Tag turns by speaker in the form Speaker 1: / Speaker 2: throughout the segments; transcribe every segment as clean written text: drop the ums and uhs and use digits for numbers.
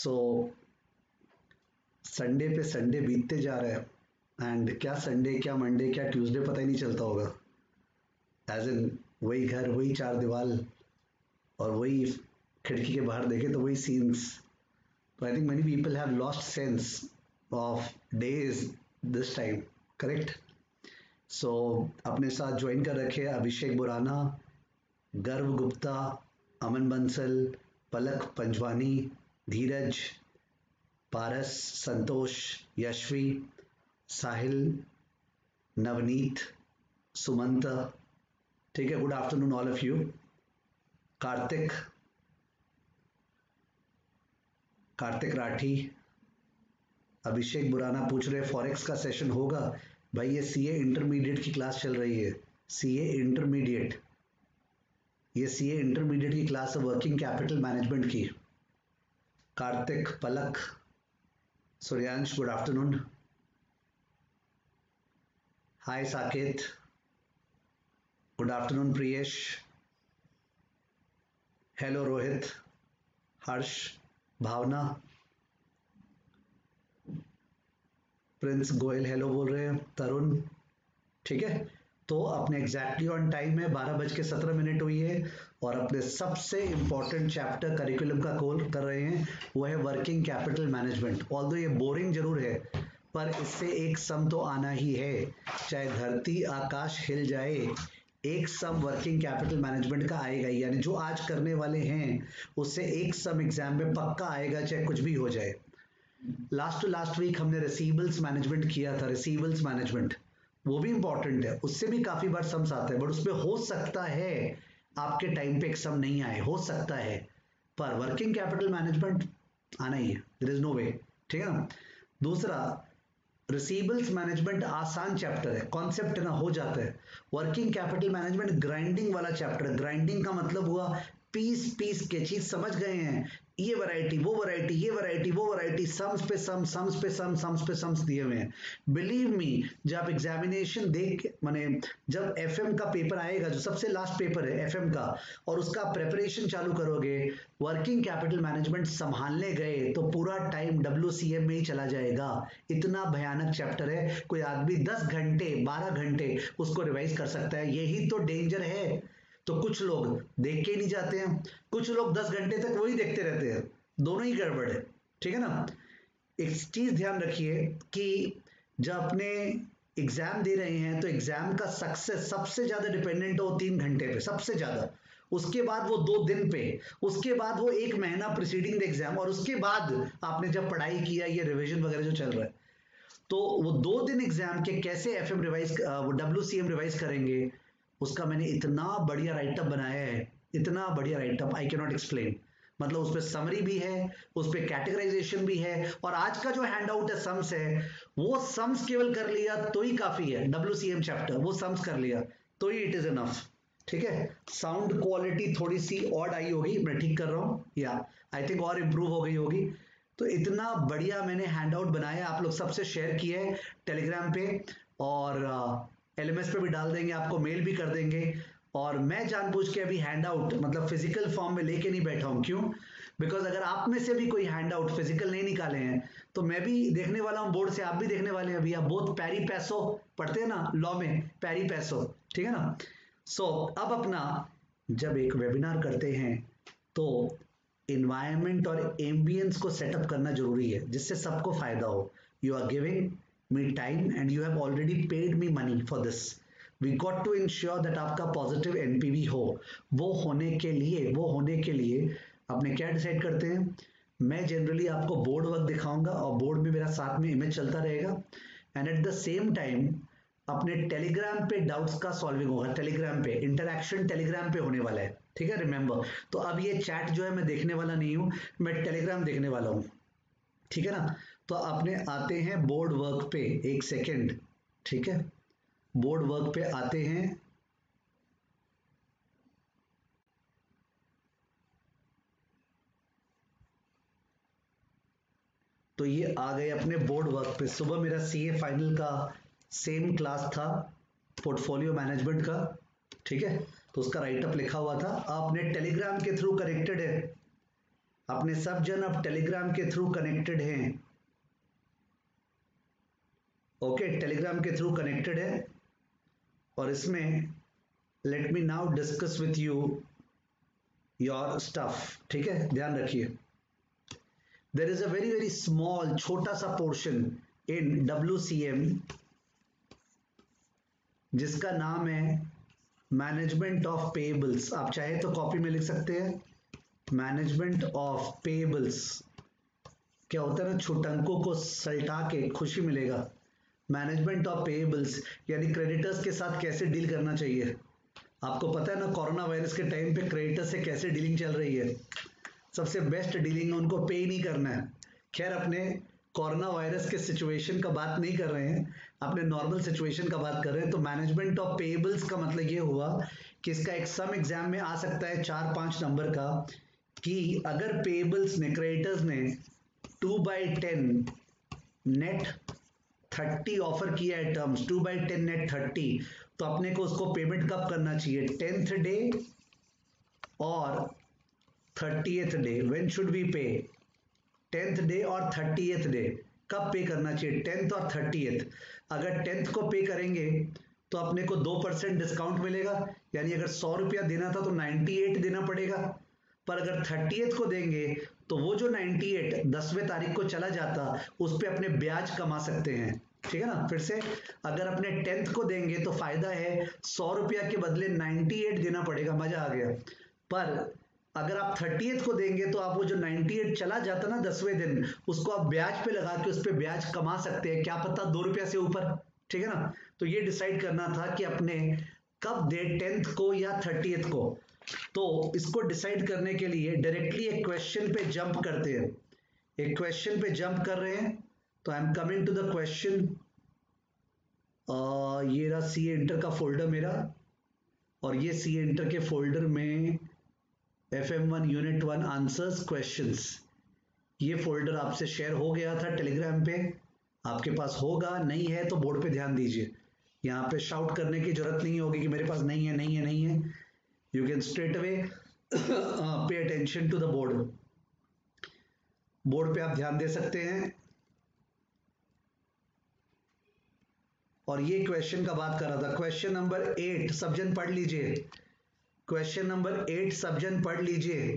Speaker 1: So Sunday पे Sunday बीतते जा रहे हैं एंड क्या संडे क्या मंडे क्या ट्यूसडे पता ही नहीं चलता होगा। एज इन वही घर वही चार दीवार और वही खिड़की के बाहर देखे तो वही सीन्स। तो I think many people have lost sense of days this time, correct. So अपने साथ ज्वाइन कर रखे अभिषेक बुराना, गर्व गुप्ता, अमन बंसल, पलक पंजवानी, धीरज, पारस, संतोष, यशवी, साहिल, नवनीत, सुमंत, ठीक है। Good afternoon all of you. Kartik, Kartik Rathi, Abhishek Burana पूछ रहे फॉरेक्स का सेशन होगा। भाई ये सीए इंटरमीडिएट की क्लास चल रही है, सीए इंटरमीडिएट, ये सीए इंटरमीडिएट की क्लास है वर्किंग कैपिटल मैनेजमेंट की। Kartik, Palak, Suryansh, good afternoon. Hi Saket, good afternoon. Priyesh, hello Rohit, Harsh, Bhavana, Prince Goyal hello बोल रहे हैं, तरुण, ठीक है। तो अपने एग्जैक्टली ऑन टाइम है, 12:17 हुई है और अपने सबसे इंपॉर्टेंट चैप्टर करिकुलम का कॉल कर रहे हैं, वो है वर्किंग कैपिटल मैनेजमेंट। ऑल्दो ये बोरिंग जरूर है पर इससे एक सम तो आना ही है, चाहे धरती आकाश हिल जाए, एक सम वर्किंग कैपिटल मैनेजमेंट का आएगा। यानी जो आज करने वाले हैं उससे एक सम एग्जाम में पक्का आएगा, चाहे कुछ भी हो जाए। लास्ट टू लास्ट वीक हमने रिसीवेबल्स मैनेजमेंट किया था, रिसीवेबल्स मैनेजमेंट वो भी इंपॉर्टेंट है, उससे भी काफी बार सम्स आते हैं, बट उसमें हो सकता है आपके टाइम पे एक सम नहीं आए, हो सकता है, पर वर्किंग कैपिटल मैनेजमेंट आना ही है, देयर इज नो वे, ठीक है ना। दूसरा, रिसीवेबल्स मैनेजमेंट आसान चैप्टर है, कॉन्सेप्ट ना हो जाता है। वर्किंग कैपिटल मैनेजमेंट ग्राइंडिंग वाला चैप्टर। ग्राइंडिंग का मतलब हुआ पीस पीस के चीज समझ गए हैं, ये वैरायटी वो वैरायटी ये वैरायटी वो वैरायटी, सम्स पे सम, सम्स पे सम, सम्स पे सम्स दिए हुए हैं। बिलीव मी, जब आप एग्जामिनेशन देख माने जब एफएम का पेपर आएगा, जो सबसे लास्ट पेपर है एफएम का, और उसका प्रेपरेशन चालू करोगे, वर्किंग कैपिटल मैनेजमेंट संभालने गए तो पूरा टाइम WCM में ही चला जाएगा। इतना भयानक चैप्टर है, कोई आदमी 10 घंटे 12 घंटे उसको रिवाइज कर सकता है, यही तो डेंजर है। तो कुछ लोग देख के ही नहीं जाते हैं, कुछ लोग 10 घंटे तक वही देखते रहते हैं, दोनों ही गड़बड़ है, ठीक है ना। एक चीज ध्यान रखिए कि जब अपने एग्जाम दे रहे हैं तो एग्जाम का सक्सेस सबसे ज्यादा डिपेंडेंट हो 3 घंटे पे, सबसे ज्यादा, उसके बाद वो 2 दिन पे, उसके बाद वो 1 महीना प्रीसीडिंग द एग्जाम, और उसके बाद आपने जब पढ़ाई किया, ये रिविजन वगैरह जो चल रहा है, तो वो 2 दिन एग्जाम के कैसे एफएम रिवाइज WCM रिवाइज करेंगे, उसका मैंने इतना बढ़िया राइटअप बनाया है, इतना बढ़िया writeup, I can not explain. मतलब उस पर समरी भी है, उस पर कैटेगराइजेशन भी है, और आज का जो हैंडआउट है सम्स है, वो सम्स केवल कर लिया तो ही काफी है। WCM चैप्टर वो सम्स कर लिया तो ही इट इज इनफ, ठीक है। साउंड क्वालिटी थोड़ी सी ऑड आई होगी, मैं ठीक कर रहा हूं, या आई थिंक और इंप्रूव हो गई होगी। तो इतना बढ़िया मैंने हैंडआउट बनाया, आप लोग सबसे शेयर किया है टेलीग्राम पे, और LMS पे भी डाल देंगे, आपको मेल भी कर देंगे। और मैं जानबूझ के अभी हैंडआउट मतलब फिजिकल फॉर्म में लेके नहीं बैठा हूं, क्यों? बिकॉज अगर आप में से भी कोई हैंडआउट फिजिकल नहीं निकाले हैं तो मैं भी देखने वाला हूं बोर्ड से, आप भी देखने वाले हैं। अभी आप बहुत पैरी पैसो पढ़ते हैं ना लॉ में, पैरी पैसो, ठीक है ना। सो अब अपना जब एक वेबिनार करते हैं तो इन्वायरमेंट और एम्बियंस को सेटअप करना जरूरी है, जिससे सबको फायदा हो। You are giving me time and you have already paid me money for this. We got to ensure that आपका पॉजिटिव एनपीवी हो। वो होने के लिए अपने क्या डिसाइड करते हैं, मैं जनरली आपको बोर्ड वर्क दिखाऊंगा और बोर्ड में मेरा साथ में इमेज चलता रहेगा, and at the same time अपने टेलीग्राम पे डाउट्स का सॉल्विंग होगा। टेलीग्राम पे इंटरैक्शन टेलीग्राम पे होने वाला है, ठीक है, रिमेंबर। तो अब ये चैट जो है मैं देखने वाला नहीं हूं, मैं टेलीग्राम देखने वाला हूं, ठीक है ना। तो अपने आते हैं बोर्ड वर्क पे, एक सेकेंड, ठीक है, बोर्ड वर्क पे आते हैं। तो ये आ गए अपने बोर्ड वर्क पे। सुबह मेरा सीए फाइनल का सेम क्लास था, पोर्टफोलियो मैनेजमेंट का, ठीक है, तो उसका राइटअप लिखा हुआ था। आपने टेलीग्राम के थ्रू कनेक्टेड है अपने सब जन अब टेलीग्राम के थ्रू कनेक्टेड हैं। ओके, टेलीग्राम के थ्रू कनेक्टेड है और इसमें let me now discuss with you your stuff. ठीक है, ध्यान रखिए। There is a very very small, छोटा सा पोर्शन इन WCM जिसका नाम है मैनेजमेंट ऑफ पेएबल्स। आप चाहे तो कॉपी में लिख सकते हैं, मैनेजमेंट ऑफ पेएबल्स। क्या होता है ना, छुटंकों को सल्टा के खुशी मिलेगा। मैनेजमेंट ऑफ पेएबल्स यानी क्रेडिटर्स के साथ कैसे डील करना चाहिए। आपको पता है ना, कोरोना वायरस के टाइम पे क्रेडिटर्स से कैसे डीलिंग चल रही है। सबसे बेस्ट डीलिंग है उनको पे ही नहीं करना है। खैर, अपने कोरोना वायरस के सिचुएशन का बात नहीं कर रहे हैं, अपने नॉर्मल सिचुएशन का बात कर रहे हैं। तो मैनेजमेंट ऑफ पेएबल्स का मतलब ये हुआ कि इसका एक सम एग्जाम में आ सकता है 4-5 नंबर का, कि अगर पेएबल्स ने, क्रेडिटर्स ने 2/10 नेट 30 ऑफर किया है, टर्म्स 2/10 नेट 30, तो अपने को उसको पेमेंट कब करना चाहिए, 10th डे और 30th day. When should we पे, 10th डे और 30th डे। कब पे करना चाहिए, 10th और 30th। अगर 10th को पे करेंगे तो अपने को 2% डिस्काउंट मिलेगा, यानी अगर 100 रुपया देना था तो 98 देना पड़ेगा। पर अगर 30th को देंगे तो वो जो 98 10वें तारीख को चला जाता, उस पर अपने ब्याज कमा सकते हैं। ठीक है ना, फिर से अगर अपने 10th को देंगे तो फायदा है, 100 रुपया के बदले 98 देना पड़ेगा, मजा आ गया। पर अगर आप 30th को देंगे तो आप वो जो 98 चला जाता ना 10वें दिन, उसको आप ब्याज पे लगा के उस पर ब्याज कमा सकते हैं, क्या पता 2 रुपया से ऊपर। ठीक है ना, तो ये डिसाइड करना था कि अपने कब दे, 10th को या 30th को। तो इसको डिसाइड करने के लिए डायरेक्टली एक क्वेश्चन पे जंप करते हैं। एक क्वेश्चन पे जंप कर रहे हैं, तो I am coming to the question. ये रहा सी इंटर का फोल्डर मेरा, और ये सी इंटर के फोल्डर में FM1 यूनिट 1 आंसर्स क्वेश्चंस, ये फोल्डर आपसे शेयर हो गया था टेलीग्राम पे, आपके पास होगा। नहीं है तो बोर्ड पे ध्यान दीजिए, यहाँ पे शाउट करने की जरूरत नहीं होगी कि मेरे पास नहीं है, नहीं है, नहीं है। You can straight away pay attention to the board. Board पे आप ध्यान दे सकते हैं। और ये क्वेश्चन का बात कर रहा था, क्वेश्चन नंबर 8 सबजन पढ़ लीजिए। क्वेश्चन नंबर 8 सबजन पढ़ लीजिए।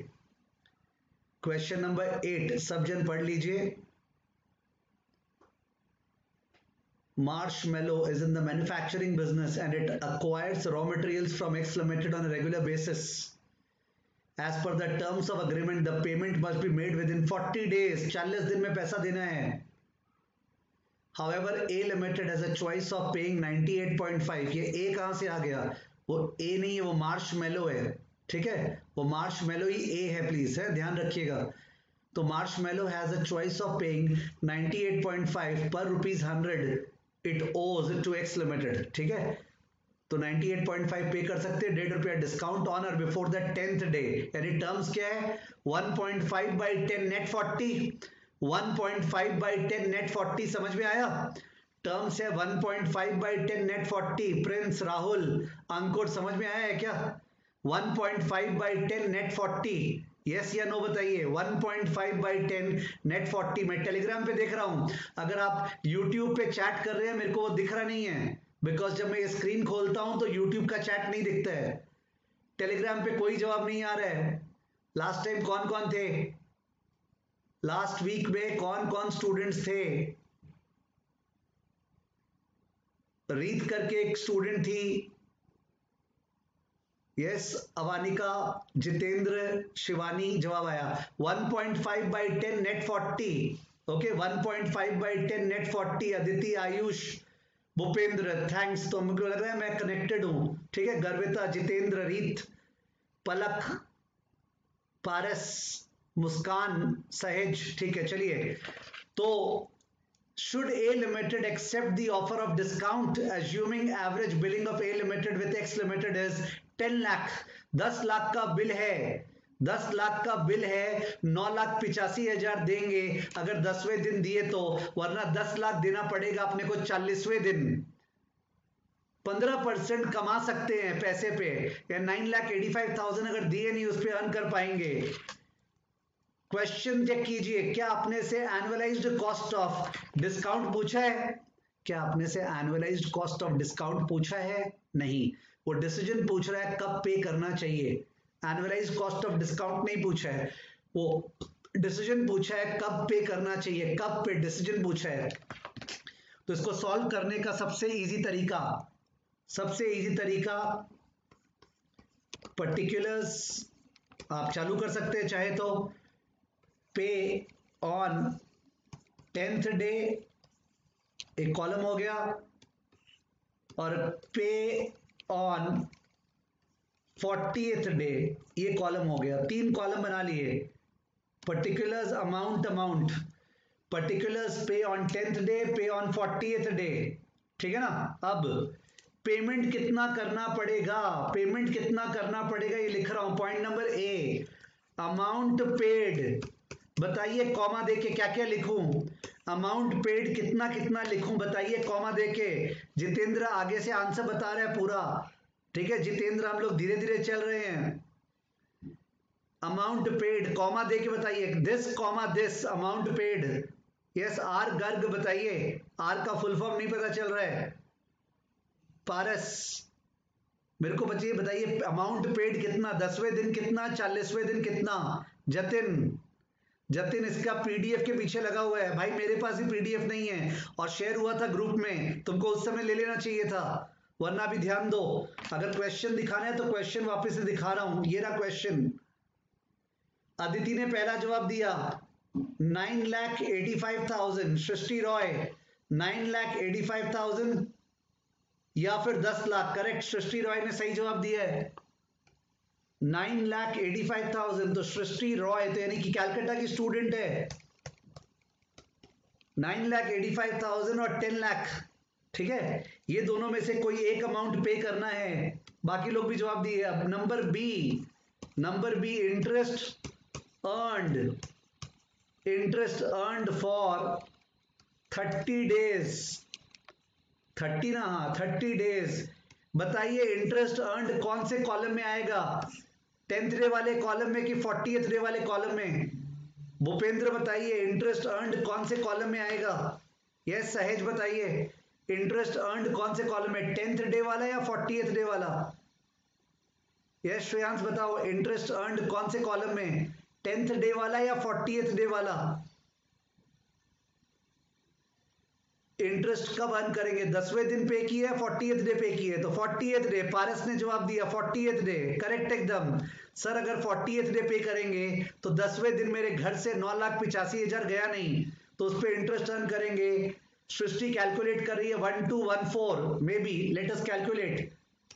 Speaker 1: क्वेश्चन नंबर 8 सबजन पढ़ लीजिए। Marshmallow is in the manufacturing business and it acquires raw materials from X Limited on a regular basis. As per the terms of agreement, the payment must be made within 40 days. 40 दिन में पैसा देना है। However, A Limited has a choice of paying 98.5. ये A कहाँ से आ गया, वो A नहीं है, वो Marshmallow है। ठीक है, वो Marshmallow ही A है, प्लीज है, ध्यान रखिएगा। तो Marshmallow has a choice of paying 98.5 per ₹100 it owes to X Limited। ठीक है, तो 98.5 पे कर सकते हैं, ₹1.5 डिस्काउंट ऑन और बिफोर द 10th डे। यानी टर्म्स क्या है, 1.5/10 नेट 40, 1.5/10 नेट 40, समझ में आया। टर्म्स है 1.5/10 नेट 40। प्रिंस, राहुल, अंकुर, समझ में आया है क्या, 1.5/10 नेट 40, यस या नो बताइए। 1.5/10 नेट 40। मैं टेलीग्राम पे देख रहा हूं, अगर आप यूट्यूब पे चैट कर रहे हैं मेरे को वो दिख रहा नहीं है, बिकॉज जब मैं ये स्क्रीन खोलता हूं तो यूट्यूब का चैट नहीं दिखता है, टेलीग्राम पे कोई जवाब नहीं आ रहा है। लास्ट टाइम कौन कौन थे, लास्ट वीक में कौन कौन स्टूडेंट्स थे। रीत करके एक स्टूडेंट थी, यस, अवानिका, जितेंद्र, शिवानी, जवाब आया 1.5/10 net 40। Okay, 1.5/10 net 40। Aditi, Ayush, Bhupendra, thanks. तो मुझे लग रहा है मैं कनेक्टेड हूं। ठीक है, गर्विता, जितेंद्र, रीत, पलक, पारस, मुस्कान, सहेज। ठीक है, चलिए। तो should A Limited accept the offer of discount assuming average billing of A Limited with X Limited is 10 lakh. 10 lakh का बिल है, 10 लाख का बिल है, 9,85,000 देंगे अगर 10वें दिन दिए तो, वरना 10 लाख देना पड़ेगा अपने को 40वें दिन। 15% कमा सकते हैं पैसे पे, या 9,85,000 अगर दिए नहीं उस पर अर्न कर पाएंगे। क्वेश्चन चेक कीजिए, क्या आपने से एनुअलाइज्ड कॉस्ट ऑफ डिस्काउंट पूछा है? क्या आपने से एनुअलाइज्ड कॉस्ट ऑफ डिस्काउंट पूछा है? नहीं, वो डिसीजन पूछ रहा है कब पे करना चाहिए। एनुअलाइज्ड कॉस्ट ऑफ डिस्काउंट नहीं पूछा है, वो डिसीजन पूछा है कब पे करना चाहिए, कब पे डिसीजन पूछा है। तो इसको सॉल्व करने का सबसे इजी तरीका पर्टिकुलर्स आप चालू कर सकते हैं चाहे तो। पे ऑन 10th डे एक कॉलम हो गया, और पे ऑन 40th डे ये कॉलम हो गया। 3 कॉलम बना लिए। पर्टिकुलर्स अमाउंट, पर्टिकुलर्स पे ऑन 10th डे, पे ऑन 40th डे, ठीक है ना। अब पेमेंट कितना करना पड़ेगा, पेमेंट कितना करना पड़ेगा ये लिख रहा हूं। Point number A, amount paid, बताइए कॉमा देके क्या क्या लिखूं। अमाउंट पेड कितना कितना लिखूं बताइए कॉमा देके। जितेंद्र आगे से आंसर बता रहा है पूरा, ठीक है जितेंद्र, हम लोग धीरे धीरे चल रहे हैं। अमाउंट पेड कॉमा देके बताइए, this comma this amount paid. Yes R Garg बताइए, आर का फुल फॉर्म नहीं पता चल रहा है। पारस मेरे को बताइए अमाउंट पेड कितना, 10वें दिन कितना, 40वें दिन कितना। जतिन इसका पीडीएफ के पीछे लगा हुआ है। भाई मेरे पास भी पीडीएफ नहीं है और शेयर हुआ था ग्रुप में, तुमको उस समय ले लेना चाहिए था, वरना भी ध्यान दो। अगर क्वेश्चन दिखाना है तो क्वेश्चन वापस से दिखा रहा हूं, ये रहा क्वेश्चन। अदिति ने पहला जवाब दिया 9,85,000, सृष्टि रॉय 9,85,000 या फिर 10 लाख। करेक्ट, सृष्टि रॉय ने सही जवाब दिया है 9,85,000। तो सृष्टि रॉय तो यानी कि कैलकाटा की स्टूडेंट है। 9,85,000 और 10 लाख, ठीक है, ये दोनों में से कोई एक अमाउंट पे करना है। बाकी लोग भी जवाब दिए। अब number B interest earned for 30 days, 30 ना, हाँ 30 डेज। बताइए इंटरेस्ट अर्नड कौन से कॉलम में आएगा, 10th डे वाले कॉलम में कि 40th डे वाले कॉलम में? भूपेंद्र बताइए इंटरेस्ट अर्नड कौन से कॉलम में आएगा। यस सहेज बताइए इंटरेस्ट अर्नड कौन से कॉलम में, 10th डे वाला या 40th डे वाला? यस श्रेयांश बताओ इंटरेस्ट अर्नड कौन से कॉलम में, 10th डे वाला या 40th डे वाला? इंटरेस्ट कब अर्न करेंगे, 10वें दिन पे की है, 40th डे पे की है? तो 40th डे, पारस ने जवाब दिया 40th डे, करेक्ट एकदम। सर अगर 40th डे पे करेंगे तो 10वें दिन मेरे घर से 9,85,000 गया नहीं, तो उस पर इंटरेस्ट अर्न करेंगे। सृष्टि कैलकुलेट कर रही है 1214 maybe, let us calculate.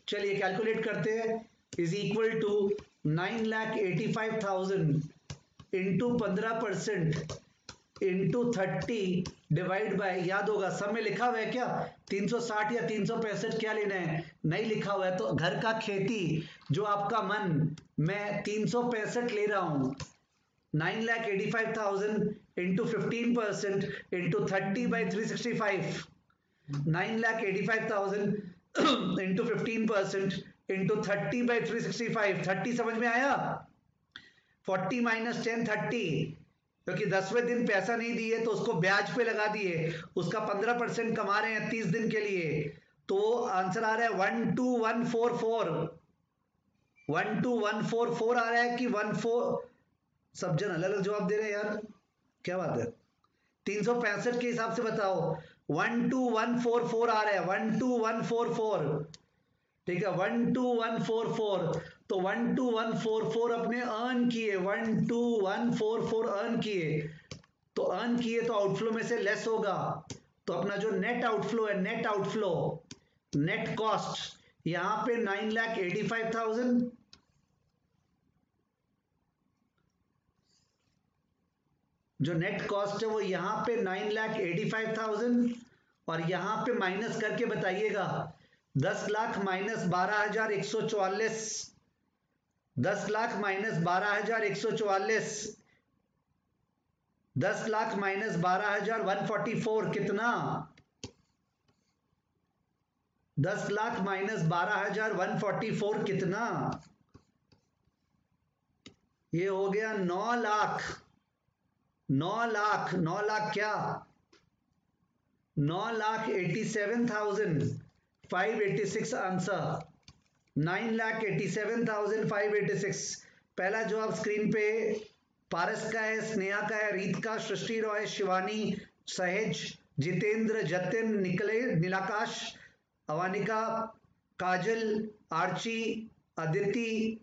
Speaker 1: चलिए कैलकुलेट करते हैं। Is equal to 9,85,000 into 15% into 30 divide by, याद होगा सब में लिखा हुआ है क्या, 360 या 365 क्या लेना है, नहीं लिखा हुआ है तो घर का खेती जो आपका मन, मैं 365 ले रहा हूं। 9,85,000 into 15% into 30 by 365, 9,85,000 into 15% into 30 by 365। 30 समझ में आया? 40 माइनस 10 30, क्योंकि 10वें दिन पैसा नहीं दिए तो उसको ब्याज पे लगा दिए, उसका 15% कमा रहे हैं 30 दिन के लिए, तो आंसर आ रहा है 12,144। 12,144 आ रहा है कि 14? सब जन अलग अलग जवाब दे रहे हैं यार, क्या बात है। 365 के हिसाब से बताओ, 12,144 आ रहा है, 12,144, ठीक है 12,144। तो 12,144 अपने अर्न किए, 12,144 अर्न किए, तो अर्न किए तो आउटफ्लो में से लेस होगा, तो अपना जो नेट आउटफ्लो है, नेट आउटफ्लो, नेट कॉस्ट यहां पे 9,85,000, जो नेट कॉस्ट है वो यहां पे 9,85,000, और यहां पे माइनस करके बताइएगा 10 lakh minus 12,144, 10 lakh minus 12,144, 10 lakh minus 12,144 कितना, 10 लाख माइनस 12,144 कितना, ये हो गया 9 लाख। 9 लाख क्या, 9,87,586 आंसर, 9,87,586। पहला जवाब स्क्रीन पे पारस का है, स्नेहा का है, रीत का, सृष्टि रॉय, शिवानी, सहेज, जितेंद्र, जतिन, नीलाकाश, अवानिका, काजल, आर्ची, अदिति।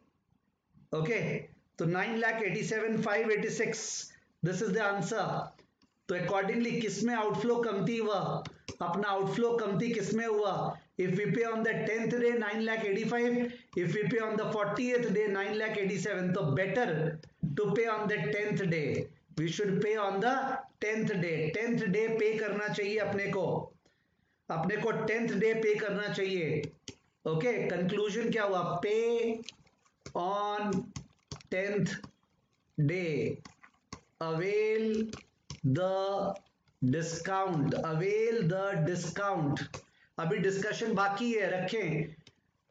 Speaker 1: ओके, तो 9,87,586 दिस इज द आंसर। तो अकॉर्डिंगली किसमें आउटफ्लो कमती हुआ, अपना आउटफ्लो कमती किसमें हुआ? If we pay on the 10th day 9,85,000, if we pay on the 40th day 9,87,000। तो better to pay on the 10th day, we should pay on the 10th day. 10th day पे करना चाहिए अपने को 10th day पे करना चाहिए। Okay, conclusion क्या हुआ? पे on 10th day, avail the discount, avail the discount. अभी डिस्कशन बाकी है, रखें।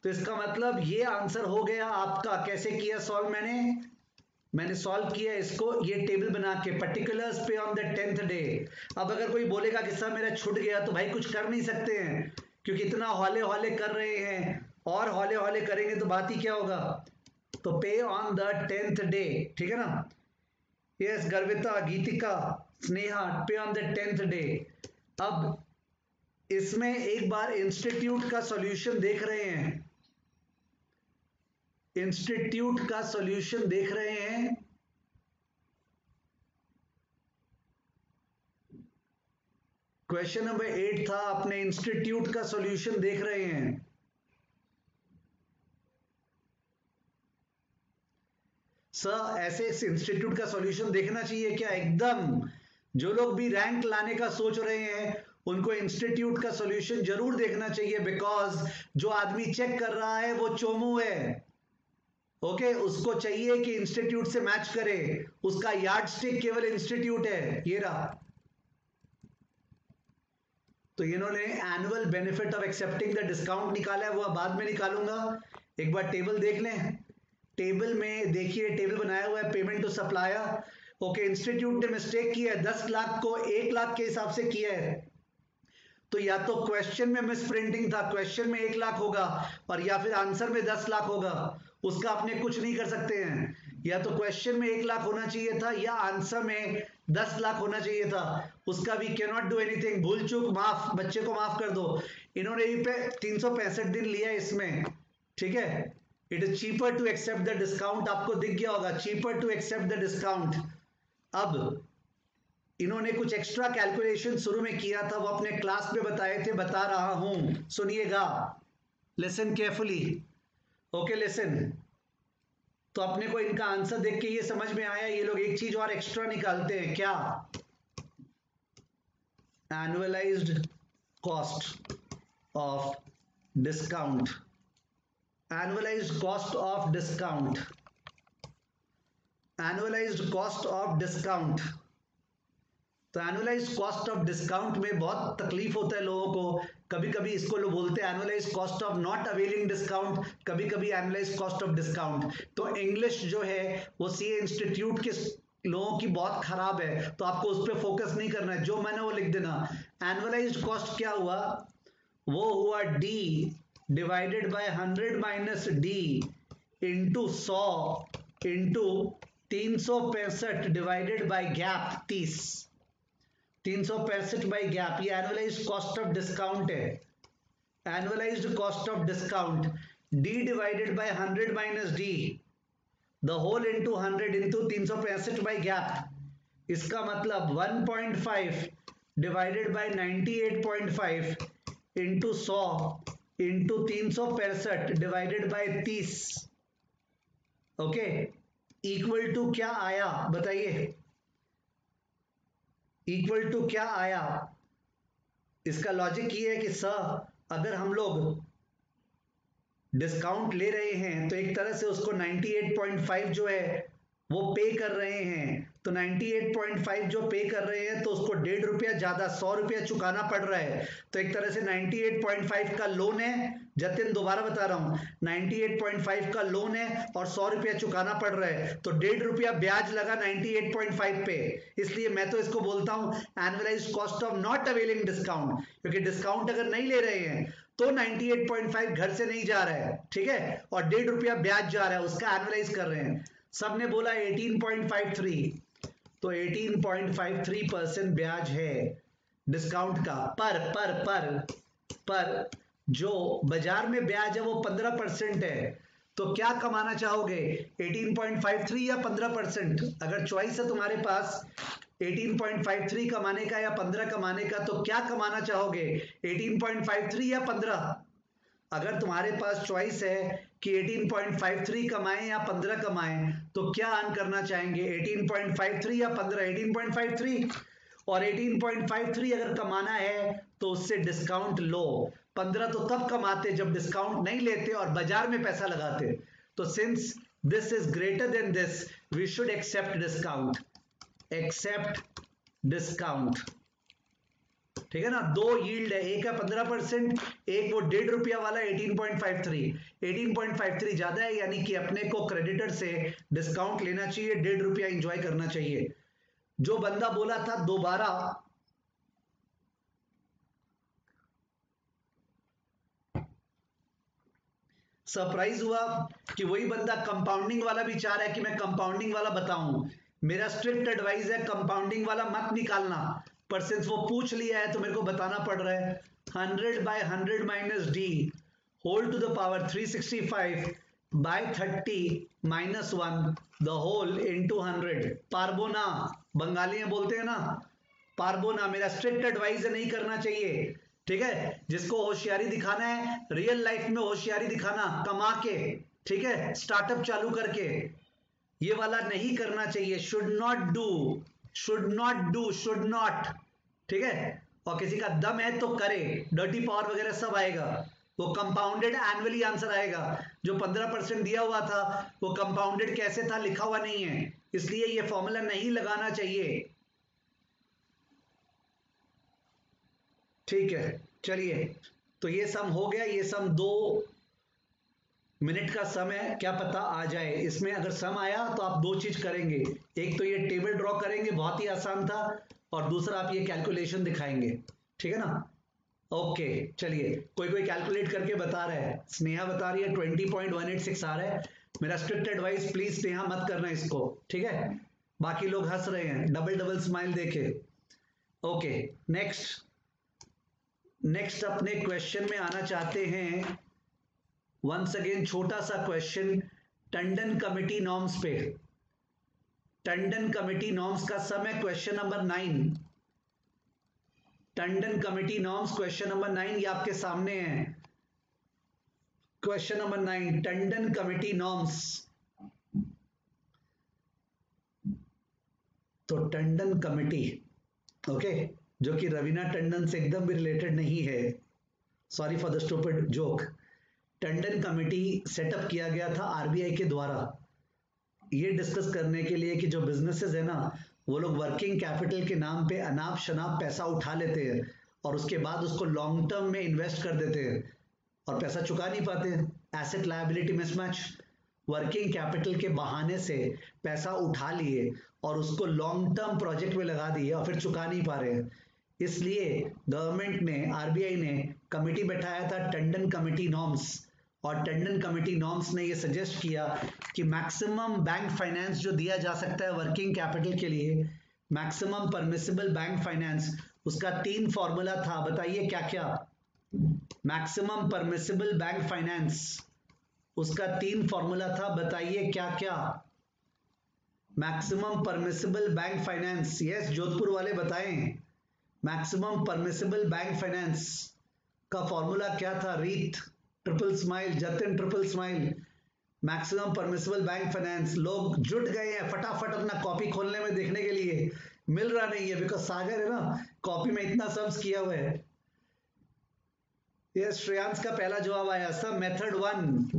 Speaker 1: तो इसका मतलब ये आंसर हो गया आपका। कैसे किया सॉल्व? मैंने सॉल्व किया इसको, ये टेबल बना के, पर्टिकुलर्स पे ऑन द 10th डे। अब अगर कोई बोलेगा कि सर मेरा छूट गया, तो भाई कुछ कर नहीं सकते हैं, क्योंकि इतना हौले हौले कर रहे हैं, और हौले हौले करेंगे तो बात ही क्या होगा। तो पे ऑन द 10th डे, ठीक है ना? यस, गर्विता, गीतिका, स्नेहा, पे ऑन द 10th डे। अब इसमें एक बार इंस्टीट्यूट का सॉल्यूशन देख रहे हैं, इंस्टीट्यूट का सॉल्यूशन देख रहे हैं। क्वेश्चन नंबर 8 था, अपने इंस्टीट्यूट का सॉल्यूशन देख रहे हैं। सर ऐसे इस इंस्टीट्यूट का सॉल्यूशन देखना चाहिए क्या? एकदम। जो लोग भी रैंक लाने का सोच रहे हैं उनको इंस्टीट्यूट का सॉल्यूशन जरूर देखना चाहिए, बिकॉज जो आदमी चेक कर रहा है वो चोमू है। ओके, उसको चाहिए कि इंस्टीट्यूट से मैच करे, उसका यार्डस्टिक केवल इंस्टीट्यूट है। ये रहा। तो इन्होंने annual benefit of accepting the discount निकाला है, वो बाद में निकालूंगा। एक बार टेबल देख लें। टेबल में देखिए, टेबल बनाया हुआ है, payment to supplier. Okay, institute ने मिस्टेक किया है, 10 लाख को 1 लाख के हिसाब से किया है। तो या तो क्वेश्चन में मिस प्रिंटिंग था, क्वेश्चन में 1 लाख होगा, और या फिर आंसर में 10 लाख होगा। उसका अपने कुछ नहीं कर सकते हैं। या तो क्वेश्चन में 1 लाख होना चाहिए था, या आंसर में 10 लाख होना चाहिए था। उसका we can not do anything. भूल चूक माफ, बच्चे को माफ कर दो। इन्होंने भी पे 365 दिन लिया है इसमें, ठीक है। It is cheaper to accept the discount, आपको दिख गया होगा, cheaper to accept the discount. अब इन्होंने कुछ एक्स्ट्रा कैलकुलेशन शुरू में किया था, वो अपने क्लास में बताए थे, बता रहा हूं, सुनिएगा, लिसन केयरफुली। Okay, listen. तो अपने को इनका आंसर देख के ये समझ में आया, ये लोग एक चीज और एक्स्ट्रा निकालते हैं। क्या? Annualised cost of discount, annualised cost of discount, annualised cost of discount. तो एनुअलाइज्ड कॉस्ट ऑफ डिस्काउंट में बहुत तकलीफ होता है लोगों को। कभी कभी इसको लोग बोलते हैं annualised cost of not availing discount, कभी कभी एनुअलाइज्ड कॉस्ट ऑफ डिस्काउंट। तो इंग्लिश जो है वो सीए इंस्टीट्यूट के लोगों की बहुत खराब है, तो आपको उस पर फोकस नहीं करना है, जो मैंने वो लिख देना। एनुअलाइज्ड कॉस्ट क्या हुआ? वो हुआ D divided by 100 minus D into 100 into 365 divided by gap 30। 365 by gap, ये एनुअलाइज्ड कॉस्ट ऑफ डिस्काउंट है। Annualised cost of discount D divided by 100 minus D the whole into 100 into 365 by gap. इसका मतलब 1.5 divided by 98.5 into 100 into 365 divided by 30। Okay, equal to क्या आया बताइए? Equal to क्या आया? इसका लॉजिक ये है कि सर अगर हम लोग डिस्काउंट ले रहे हैं तो एक तरह से उसको 98.5 जो है वो पे कर रहे हैं, तो 98.5 जो पे कर रहे हैं तो उसको ₹1.5 ज्यादा 100 रुपया चुकाना पड़ रहा है। तो एक तरह से 98.5 का लोन है, जतिन दोबारा बता रहा हूं, 98.5 का लोन है और 100 रुपया चुकाना पड़ रहा है, तो ₹1.5 ब्याज लगा 98.5 पे। इसलिए मैं तो इसको बोलता हूं annualised cost of not availing discount, क्योंकि डिस्काउंट अगर नहीं ले रहे हैं तो 98.5 घर से नहीं जा रहा है, ठीक है, और ₹1.5 ब्याज जा रहा है, उसका एनुअलाइज कर रहे हैं। सबने बोला 18.53, तो 18.53% ब्याज है डिस्काउंट का, पर जो बाजार में ब्याज है वो 15% है। तो क्या कमाना चाहोगे, 18.53 या 15%? अगर चॉइस है तुम्हारे पास 18.53 कमाने का या 15 कमाने का, तो क्या कमाना चाहोगे, 18.53 या 15? अगर तुम्हारे पास चॉइस है कि 18.53 कमाएं या 15 कमाएं, तो क्या अर्न करना चाहेंगे, 18.53 या 15? 18.53, और 18.53 अगर कमाना है तो उससे डिस्काउंट लो। 15 तो तब कमाते जब डिस्काउंट नहीं लेते और बाजार में पैसा लगाते। तो since this is greater than this, we should accept discount, accept discount, ठीक है ना। दो यील्ड है, एक है 15%, एक वो ₹1.5 वाला 18.53। 18.53 ज्यादा है, यानी कि अपने को क्रेडिटर से डिस्काउंट लेना चाहिए, ₹1.5 एंजॉय करना चाहिए। जो बंदा बोला था दोबारा, सरप्राइज हुआ कि वही बंदा कंपाउंडिंग वाला भी चाह रहा है कि मैं कंपाउंडिंग वाला बताऊं। मेरा स्ट्रिक्ट एडवाइस है कंपाउंडिंग वाला मत निकालना, पर सिंस वो पूछ लिया है तो मेरे को बताना पड़ रहा है। 100/100 minus D whole to the power 365/30 -1 the whole into 100। पार्बोना बंगाली में बोलते हैं ना, पार्बोना। मेरा स्ट्रिक्ट एडवाइस है नहीं करना चाहिए, ठीक है। जिसको होशियारी दिखाना है, रियल लाइफ में होशियारी दिखाना, कमा के, ठीक है, स्टार्टअप चालू करके, ये वाला नहीं करना चाहिए। Should not do, should not do, should not, ठीक है। और किसी का दम है तो करे, डर्टी पावर वगैरह सब आएगा, वो कंपाउंडेड एनुअली आंसर आएगा। जो 15% दिया हुआ था वो कंपाउंडेड कैसे था लिखा हुआ नहीं है, इसलिए ये फॉर्मूला नहीं लगाना चाहिए, ठीक है। चलिए, तो ये सम हो गया, ये सम 2 मिनट का सम है, क्या पता आ जाए इसमें। अगर सम आया तो आप 2 चीज करेंगे, एक तो ये टेबल ड्रॉ करेंगे, बहुत ही आसान था, और दूसरा आप ये कैलकुलेशन दिखाएंगे, ठीक है ना। ओके, चलिए, कोई कोई कैलकुलेट करके बता रहा है। स्नेहा बता रही है 20.186 आ रहा है। मेरा स्ट्रिक्ट एडवाइस, प्लीज स्नेहा मत करना इसको, ठीक है। बाकी लोग हंस रहे हैं, डबल डबल स्माइल देखे। ओके, नेक्स्ट अपने क्वेश्चन में आना चाहते हैं। वंस अगेन छोटा सा क्वेश्चन टंडन कमिटी नॉर्म्स पे। टंडन कमिटी नॉर्म्स का सम है question number 9। Tandon committee norms question number 9 ये आपके सामने है। Question number 9 Tandon committee norms. तो टंडन कमिटी, ओके, जो कि रवीना टंडन से एकदम भी रिलेटेड नहीं है, sorry for the stupid joke. Tandon committee setup किया गया था आरबीआई के द्वारा, ये डिस्कस करने के लिए कि जो बिजनेसेस है ना, वो लोग वर्किंग कैपिटल के नाम पे अनाप शनाप पैसा उठा लेते हैं और उसके बाद उसको लॉन्ग टर्म में इन्वेस्ट कर देते हैं और पैसा चुका नहीं पाते। Asset liability mismatch, working capital के बहाने से पैसा उठा लिए और उसको लॉन्ग टर्म प्रोजेक्ट में लगा दिए और फिर चुका नहीं पा रहे। इसलिए गवर्नमेंट ने, आरबीआई ने कमेटी बैठाया था टंडन कमेटी नॉर्म्स, और टंडन कमेटी नॉर्म्स ने ये सजेस्ट किया कि मैक्सिमम बैंक फाइनेंस जो दिया जा सकता है वर्किंग कैपिटल के लिए, मैक्सिमम परमिसिबल बैंक फाइनेंस, उसका 3 फॉर्मूला था। बताइए क्या क्या। मैक्सिमम परमिसिबल बैंक फाइनेंस, उसका 3 फॉर्मूला था, बताइए क्या क्या। Maximum permissible bank finance, yes Jodhpur वाले बताएं। मैक्सिमम परमिसिबल बैंक फाइनेंस का फॉर्मूला क्या था? रीत triple smile, Jatin triple smile. Maximum permissible bank finance, लोग जुट गए हैं फटाफट अपना कॉपी खोलने में देखने के लिए, मिल रहा नहीं है बिकॉज सागर है ना, कॉपी में इतना सम्स किया हुआ है। यस, श्रेयांश का पहला जवाब आया, सब method 1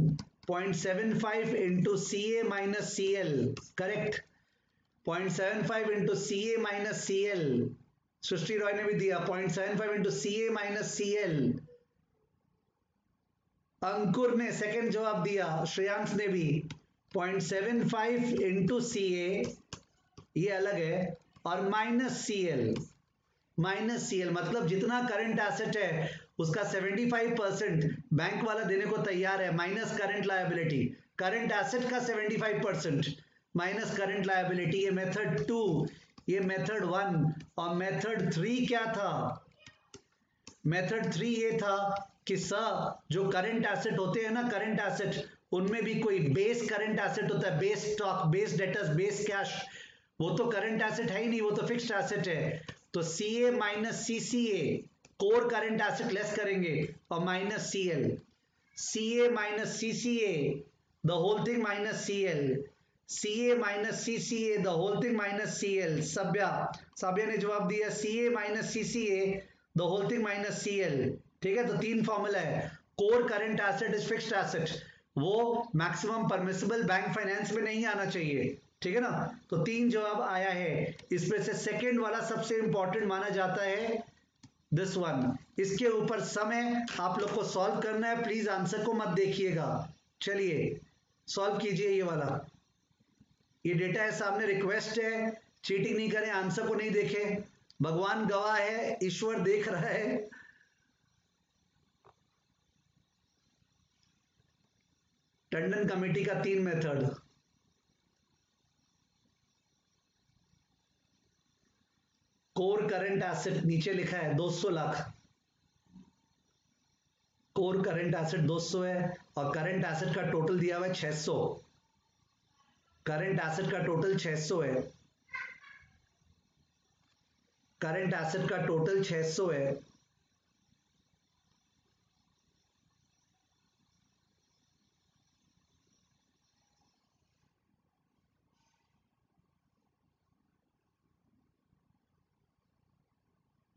Speaker 1: 0.75 into CA minus CL, correct. 0.75 into C A minus C L, Srishti Roy ने भी दिया 0.75 into C A minus C L. Ankur ने सेकंड जवाब दिया, श्रेयांश ने भी 0.75 इंटू सी ए, ये अलग है, और minus C L. Minus C L मतलब जितना करंट एसेट है उसका 75% बैंक वाला देने को तैयार है, minus current liability. Current asset का 75% माइनस करंट लायबिलिटी। ये मेथड 2, ये मेथड 1। और मेथड 3 क्या था? मेथड 3 ये था कि सर जो करंट एसेट होते हैं ना, करंट एसेट, उनमें भी कोई बेस करंट एसेट होता है, base stock, base debtors, base cash. वो तो करंट एसेट है ही नहीं, वो तो फिक्स्ड एसेट है। तो C A minus C C A, core current asset less करेंगे, और minus C L. C A minus C C A, the whole thing minus C L. C A minus C C A, the whole thing minus C L. Sabhya ने जवाब दिया C A minus C C A, the whole thing minus C L. ठीक है, तो 3 formula है। Core current asset is fixed asset, वो maximum permissible bank finance में नहीं आना चाहिए। ठीक है ना, तो 3 जवाब आया है। इसमें से सेकंड वाला सबसे इंपॉर्टेंट माना जाता है, दिस वन। इसके ऊपर सम है, आप लोग को सॉल्व करना है, प्लीज आंसर को मत देखिएगा। चलिए सॉल्व कीजिए ये वाला। ये डेटा है सामने, रिक्वेस्ट है चीटिंग नहीं करें, आंसर को नहीं देखें, भगवान गवाह है, ईश्वर देख रहा है। टंडन कमेटी का 3 मेथड। कोर करंट एसेट नीचे लिखा है 200 लाख, कोर करंट एसेट 200 है, और करंट एसेट का टोटल दिया हुआ है 600। करंट एसेट का टोटल 600 है, करंट एसेट का टोटल 600 है।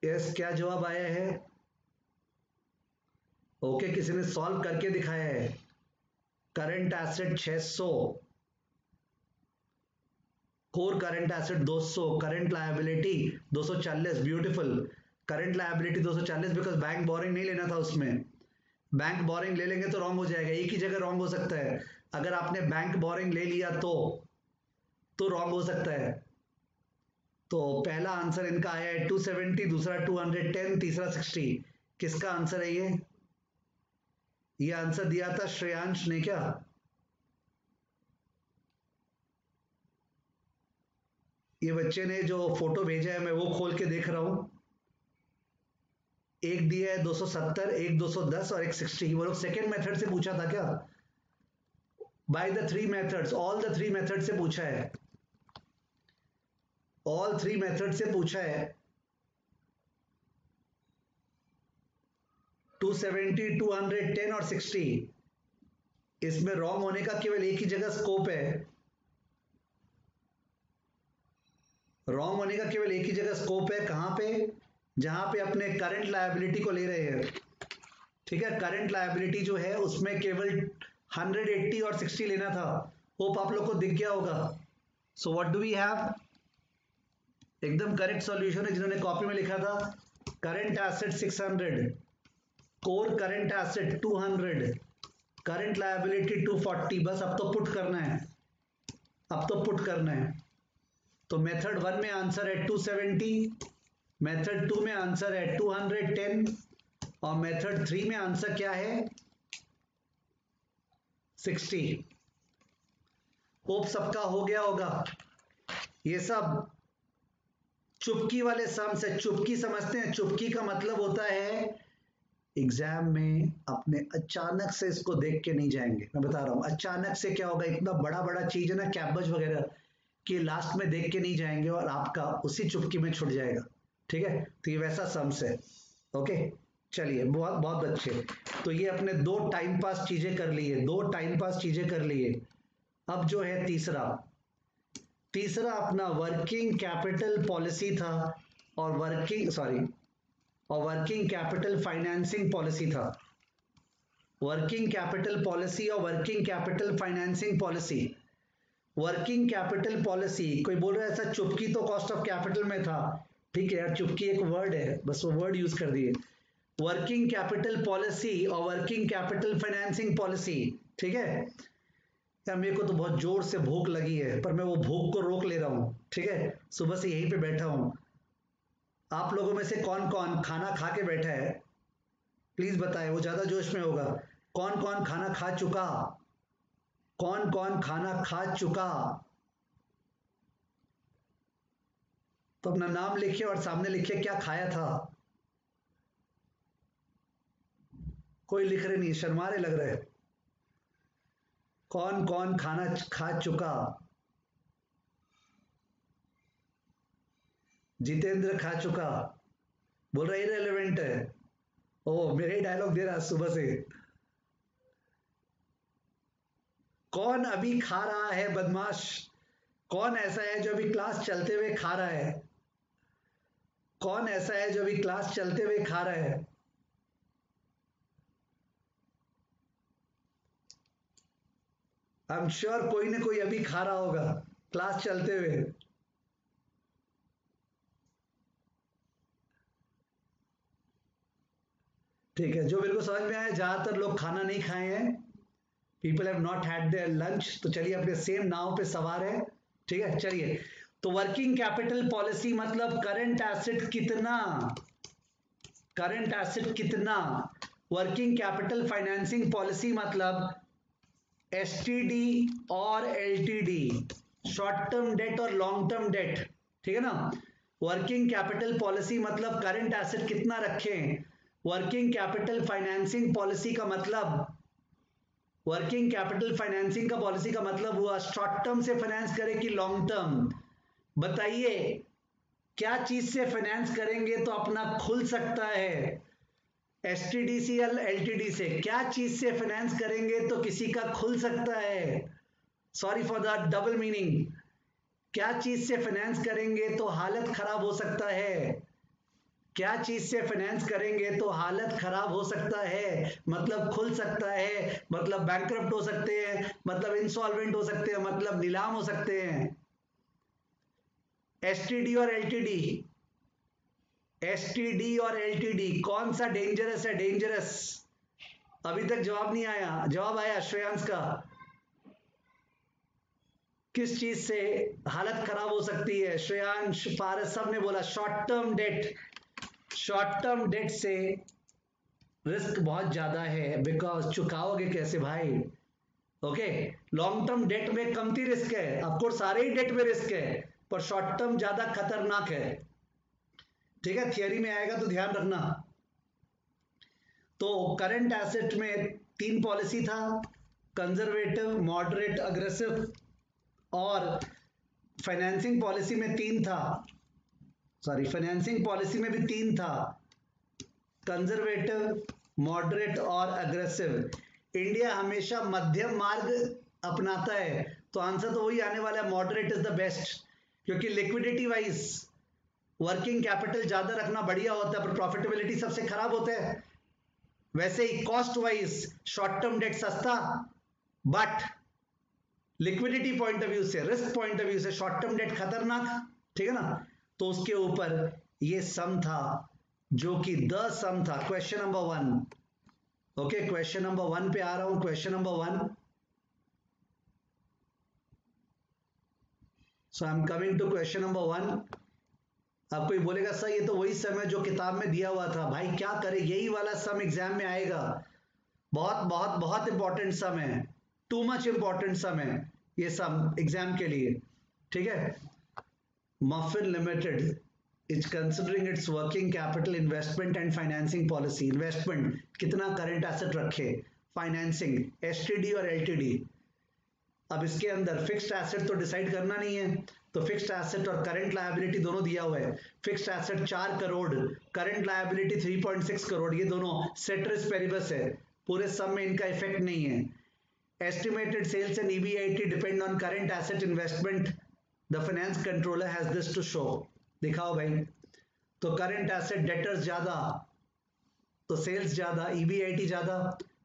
Speaker 1: यस, क्या जवाब आया है? ओके, किसी ने सॉल्व करके दिखाया है। Current asset 600, core current asset 200, current liability 240। Beautiful. Current liability 240 because bank boring नहीं लेना था उसमें। बैंक बोरिंग ले लेंगे तो रॉन्ग हो जाएगा, एक ही जगह रॉन्ग हो सकता है। अगर आपने बैंक बोरिंग ले लिया तो रॉन्ग हो सकता है। तो पहला आंसर इनका आया है 270, दूसरा 210, तीसरा 60। किसका आंसर है ये आंसर दिया था श्रेयांश ने क्या? ये बच्चे ने जो फोटो भेजा है मैं वो खोल के देख रहा हूं। एक दिया है 270, एक 210 और एक 60। वो लोग सेकेंड मेथड से पूछा था क्या? By the 3 methods, all the 3 method से पूछा है, ऑल 3 मेथड से पूछा है। 270, 210 और 60। इसमें रॉन्ग होने का केवल एक ही जगह स्कोप है, रॉन्ग होने का केवल एक ही जगह स्कोप है। कहां पे? जहां पे अपने करंट लायबिलिटी को ले रहे हैं। ठीक है, करंट लायबिलिटी जो है उसमें केवल 180 और 60 लेना था। होप आप लोग को दिख गया होगा। So what do we have? एकदम करेक्ट सॉल्यूशन है जिन्होंने कॉपी में लिखा था। Current asset 600, core current asset 200, current liability 240। बस अब तो पुट करना है, अब तो पुट करना है। तो मेथड 1 में आंसर है 270, मेथड 2 में आंसर है 210, और मेथड 3 में आंसर क्या है? 60। होप सबका हो गया होगा। ये सब चुपकी वाले सम से, चुपकी समझते हैं? चुपकी का मतलब होता है एग्जाम में अपने अचानक से इसको देख के नहीं जाएंगे। मैं बता रहा हूं अचानक से क्या होगा, इतना बड़ा बड़ा चीज है ना कैबज वगैरह, कि लास्ट में देख के नहीं जाएंगे और आपका उसी चुपकी में छुट जाएगा। ठीक है, तो ये वैसा सम्स है। ओके, चलिए बहुत बहुत अच्छे। तो ये अपने 2 टाइम पास चीजें कर लिए, 2 टाइम पास चीजें कर लिए। अब जो है तीसरा अपना वर्किंग कैपिटल पॉलिसी था, और वर्किंग कैपिटल फाइनेंसिंग पॉलिसी था। वर्किंग कैपिटल पॉलिसी और working capital financing policy working capital policy, कोई बोल रहा है ऐसा चुपकी तो कॉस्ट ऑफ कैपिटल में था, ठीक है यार, चुपकी एक वर्ड है, बस वो वर्ड यूज कर दिए। वर्किंग कैपिटल पॉलिसी और वर्किंग कैपिटल फाइनेंसिंग पॉलिसी, ठीक है यार। मेरे को तो बहुत जोर से भूख लगी है, पर मैं वो भूख को रोक ले रहा हूँ, ठीक है, सुबह से यहीं पे बैठा हूँ। आप लोगों में से कौन कौन खाना खा के बैठा है, प्लीज बताएं, वो ज्यादा जोश में होगा। कौन कौन खाना खा चुका, कौन कौन खाना खा चुका, तो अपना नाम लिखिए और सामने लिखिए क्या खाया था। कोई लिख रहे नहीं, शर्मा रहे लग रहे हैं। कौन कौन खाना खा चुका, जितेंद्र खा चुका, बोल रहा इरेलीवेंट है। ओ मेरे ही डायलॉग दे रहा है सुबह से। कौन अभी खा रहा है बदमाश, कौन ऐसा है जो अभी क्लास चलते हुए खा रहा है, कौन ऐसा है जो अभी क्लास चलते हुए खा रहा है। आई एम श्योर कोई ना कोई अभी खा रहा होगा क्लास चलते हुए। ठीक है, जो मेरे को समझ में आया, ज्यादातर लोग खाना नहीं खाए हैं, people have not had there lunch, तो चलिए अपने सेम नाव पे सवार है, ठीक है चलिए। तो वर्किंग कैपिटल पॉलिसी मतलब करंट एसेट कितना, करंट एसेट कितना। वर्किंग कैपिटल फाइनेंसिंग पॉलिसी मतलब एसटीडी और एलटीडी, शॉर्ट टर्म डेट और लॉन्ग टर्म डेट, ठीक है ना। वर्किंग कैपिटल पॉलिसी मतलब करंट एसेट कितना रखें, वर्किंग कैपिटल फाइनेंसिंग पॉलिसी का मतलब, वर्किंग कैपिटल फाइनेंसिंग का पॉलिसी का मतलब हुआ शॉर्ट टर्म से फाइनेंस करें कि लॉन्ग टर्म। बताइए क्या चीज से फाइनेंस करेंगे तो अपना खुल सकता है, एसटीडीसीएल एलटीडी से, क्या चीज से फाइनेंस करेंगे तो किसी का खुल सकता है, sorry for the double meaning, क्या चीज से फाइनेंस करेंगे तो हालत खराब हो सकता है, क्या चीज से फाइनेंस करेंगे तो हालत खराब हो सकता है, मतलब खुल सकता है, मतलब बैंकरप्ट हो सकते हैं, मतलब इंसॉल्वेंट हो सकते हैं, मतलब नीलाम हो सकते हैं। एसटीडी और एलटीडी, एसटीडी और एलटीडी कौन सा डेंजरस है, डेंजरस। अभी तक जवाब नहीं आया, जवाब आया श्रेयांश का, किस चीज से हालत खराब हो सकती है, श्रेयांश पारस सब ने बोला short term debt, short term date से रिस्क बहुत ज्यादा है, बिकॉज चुकाओगे कैसे भाई। ओके, लॉन्ग टर्म डेट में कमती रिस्क है, ऑफकोर्स सारे ही डेट में रिस्क है, पर शॉर्ट टर्म ज्यादा खतरनाक है, ठीक है, थियरी में आएगा तो ध्यान रखना। तो करंट एसेट में तीन पॉलिसी था, कंजर्वेटिव, मॉडरेट, अग्रेसिव, और फाइनेंसिंग पॉलिसी में तीन था, सॉरी फाइनेंसिंग पॉलिसी में भी तीन था, कंजर्वेटिव, मॉडरेट और अग्रेसिव। इंडिया हमेशा मध्यम मार्ग अपनाता है, तो आंसर तो वही आने वाला है, मॉडरेट इज द बेस्ट, क्योंकि लिक्विडिटी वाइज वर्किंग कैपिटल ज्यादा रखना बढ़िया होता है, पर प्रॉफिटेबिलिटी सबसे खराब होता है। वैसे ही cost wise short term debt सस्ता, but liquidity point of view से, रिस्क पॉइंट ऑफ व्यू से शॉर्ट टर्म डेट खतरनाक, ठीक है ना। तो उसके ऊपर ये सम था, जो कि द सम था, question number 1। Okay, question number 1 पे आ रहा हूं, question number 1। So I am coming to question number 1। अब कोई बोलेगा सर ये तो वही सम है जो किताब में दिया हुआ था, भाई क्या करे, यही वाला सम एग्जाम में आएगा, बहुत बहुत बहुत इंपॉर्टेंट सम है, टू मच इंपॉर्टेंट सम है ये सम एग्जाम के लिए, ठीक है। Muffin limited is considering it's working capital investment and financing policy, investment कितना करंट एसेट रखे, फाइनेंसिंग एसटीडी और एलटीडी। अब इसके अंदर फिक्स्ड एसेट तो डिसाइड करना नहीं है, तो फिक्स्ड एसेट और करंट लायबिलिटी दोनों दिया हुआ है, fixed asset 4 crore, current liability 3.6 crore, ये दोनों सेटरिस पेरिबस है, पूरे सम में इनका इफेक्ट नहीं है। Estimated sales and EBIT depend on current asset investment, the finance controller has this to show. दिखाओ भाई, तो करंट एसेट डेटर्स ज्यादा तो सेल्स ज्यादा, ईबीआईटी ज्यादा,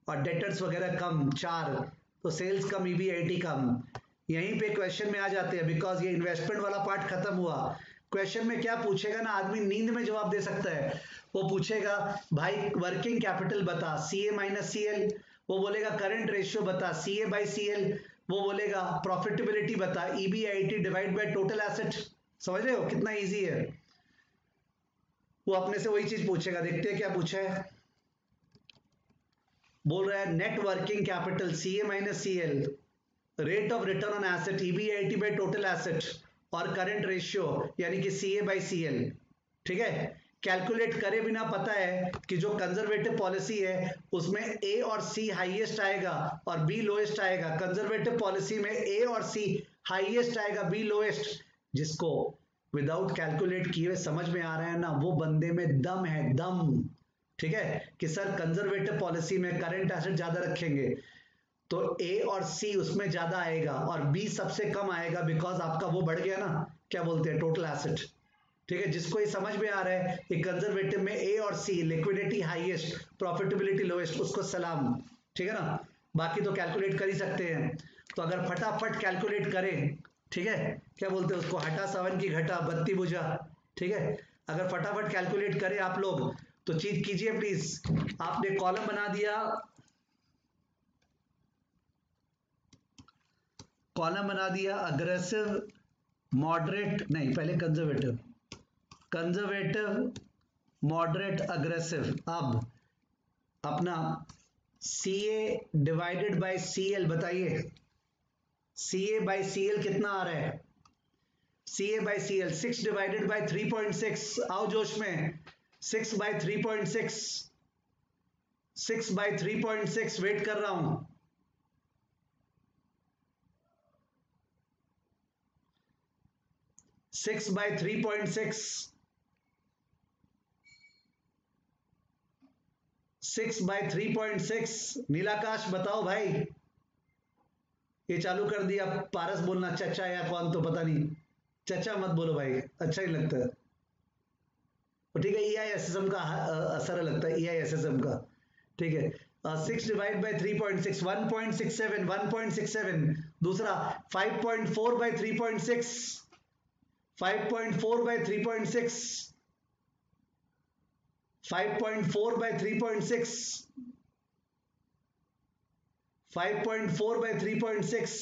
Speaker 1: और डेटर्स वगैरह कम 4, तो सेल्स कम ईबीआईटी कम। यहीं पे क्वेश्चन में आ जाते हैं, बिकॉज ये इन्वेस्टमेंट वाला पार्ट खत्म हुआ। क्वेश्चन में क्या पूछेगा ना, आदमी नींद में जवाब दे सकता है। वो पूछेगा भाई वर्किंग कैपिटल बता, सी ए माइनस सी एल। वो बोलेगा करंट रेशियो बता, सी ए बाई सी एल। वो बोलेगा प्रॉफिटेबिलिटी बता, EBIT divide by total asset. समझ रहे हो कितना इजी है। वो अपने से वही चीज पूछेगा, देखते हैं क्या पूछा है। बोल रहा है net working capital C A minus C L, rate of return on asset EBIT by total asset, और करंट रेशियो यानी कि सी ए बाई सी एल। ठीक है, कैलकुलेट करे बिना पता है कि जो कंजर्वेटिव पॉलिसी है उसमें ए और सी हाईएस्ट आएगा और बी लोएस्ट आएगा। कंजर्वेटिव पॉलिसी में ए और सी हाईएस्ट आएगा, बी लोएस्ट। जिसको विदाउट कैलकुलेट किए समझ में आ रहा है ना, वो बंदे में दम है, दम। ठीक है, कि सर कंजर्वेटिव पॉलिसी में करंट एसेट ज्यादा रखेंगे तो ए और सी उसमें ज्यादा आएगा और बी सबसे कम आएगा, बिकॉज आपका वो बढ़ गया ना, क्या बोलते हैं, टोटल एसेट। ठीक है, जिसको ये समझ में आ रहा है कि कंजर्वेटिव में ए और सी, लिक्विडिटी हाईएस्ट, प्रॉफिटेबिलिटी लोएस्ट, उसको सलाम। ठीक है ना, बाकी तो कैलकुलेट कर ही सकते हैं। तो अगर फटाफट कैलकुलेट करें, ठीक है, क्या बोलते हैं उसको, हटा सावन की घटा बत्ती बुझा। ठीक है, अगर फटाफट कैलकुलेट करें आप लोग तो चीज कीजिए प्लीज। आपने कॉलम बना दिया, कॉलम बना दिया अग्रेसिव, मॉडरेट, नहीं पहले कंजर्वेटिव, कंजर्वेटिव, मॉडरेट, अग्रेसिव। अब अपना सी ए डिवाइडेड बाय सी एल बताइए, सी ए बाई सी एल कितना आ रहा है। C A by C L 6 divided by 3.6, आओ जोश में, 6 बाई 3.6, 6 बाई 3.6, वेट कर रहा हूं। 6 बाई 3.6, 6 बाई 3.6। नीलाकाश बताओ भाई, ये चालू कर दिया पारस बोलना, चचा या कौन तो पता नहीं, चचा मत बोलो भाई, अच्छा ही लगता है। तो ठीक है, EISSM का असर लगता है, EISSM का। ठीक है, 6 डिवाइड बाई 3.6, 1.67, 1.67। दूसरा 5.4 by 3.6, 5.4 by 3.6, 5.4 by 3.6, 5.4 by 3.6,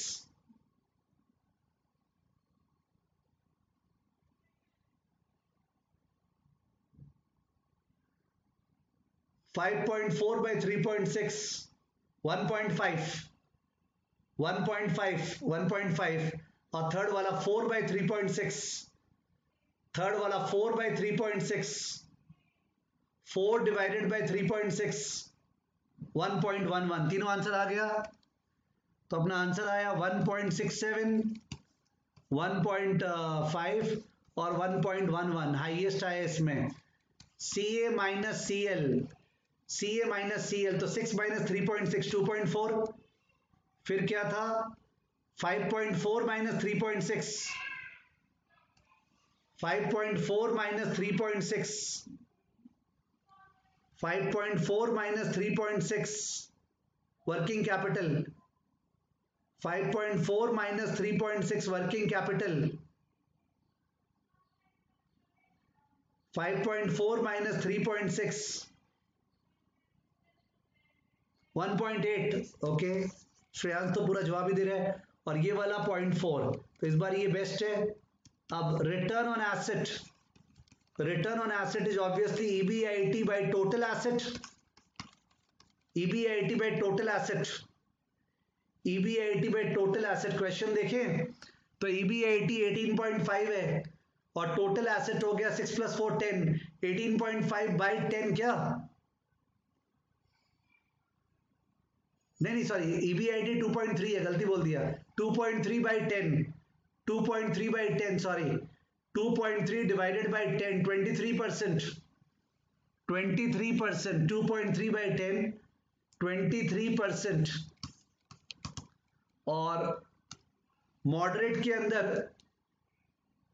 Speaker 1: 5.4 by 3.6, 1.5, 1.5, 1.5। और थर्ड वाला 4 बाई 3.6, थर्ड वाला 4 बाई 3.6, 4 डिवाइडेड बाई 3.6, 1.11। तीनों आंसर आ गया। तो अपना आंसर आया 1.67, 1.5 और 1.11 हाईएस्ट आया इसमें। सी A minus C L, C A minus C L, तो 6 माइनस 3.6, 2.4। फिर क्या था, 5.4 minus 3.6, 5.4 minus 3.6, 5.4 minus 3.6 working capital, 5.4 minus 3.6 working capital, 5.4 minus 3.6, 1.8। Okay, Shreyansh तो पूरा जवाब ही दे रहा है। और ये वाला 0.4, तो इस बार ये बेस्ट है। अब return on asset, return on asset is obviously EBIT by total asset, EBIT by total asset, EBIT by total asset. Question देखें तो ईबीआईटी 18.5 है और टोटल एसेट हो गया 6 + 4 10, 18.5 बाई 10 क्या, नहीं सॉरी, ईबीआईटी 2.3 है, गलती बोल दिया, 2.3 by 10, 2.3 by 10 sorry, 2.3 divided by 10, 23%, 23%, 2.3 by 10, 23%। और मॉडरेट के अंदर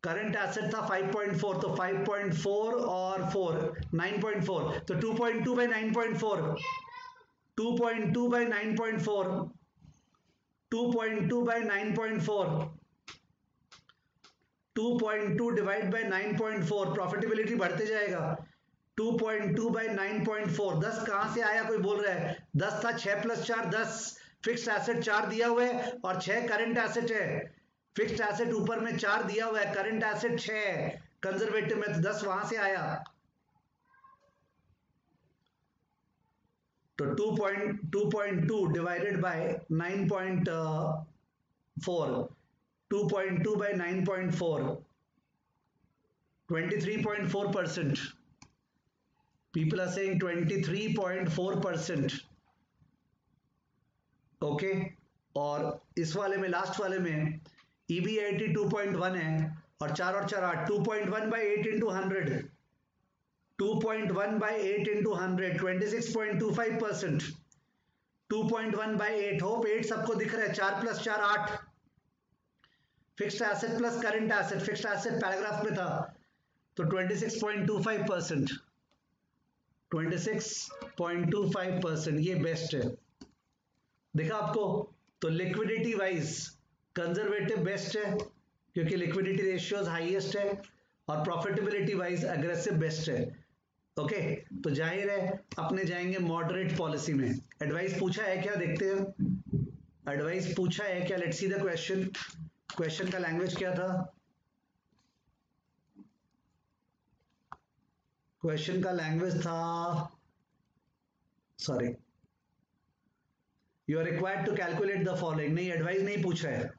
Speaker 1: करंट एसेट था 5.4, तो 5.4 और 4 9.4, तो 2.2 by 9.4, 2.2 by 9.4, 2.2 by 9.4, 2.2 divide by 9.4, profitability बढ़ते जाएगा। 2.2 बाय 9.4, 10 कहां से आया? कोई बोल रहा है 10 था, 6 प्लस 4 10, फिक्स्ड एसेट 4 दिया हुआ है और 6 करंट एसेट है। फिक्स्ड एसेट ऊपर में 4 दिया हुआ है, करंट एसेट 6 है, कंजर्वेटिव में तो 10 वहां से आया। तो 2.2 divided by 9.4, 2.2 by 9.4, 23.4%. People are saying 23.4%. Okay, और इस वाले में, लास्ट वाले में EBIT 2.1 है और 4 और 4 8, 2.1 by 8 into 100, 2.1 by 8 into 100, 26.25%, 2.1 by 8, hope 8 सबको दिख रहा है। 4 plus 4 8, fixed asset plus current asset, fixed asset paragraph में था, तो 26.25%, 26.25%, ये बेस्ट है। देखा आपको? तो लिक्विडिटी वाइज कंजर्वेटिव बेस्ट है क्योंकि लिक्विडिटी रेशियोज हाईएस्ट है, और प्रॉफिटेबिलिटी वाइज अग्रेसिव बेस्ट है। ओके, तो जाहिर है अपने जाएंगे मॉडरेट पॉलिसी में। एडवाइस पूछा है क्या? देखते हैं, एडवाइस पूछा है क्या? Let's see the question. Question का लैंग्वेज क्या था? क्वेश्चन का लैंग्वेज था, sorry, you are required to calculate the following. नहीं, एडवाइस नहीं पूछा है,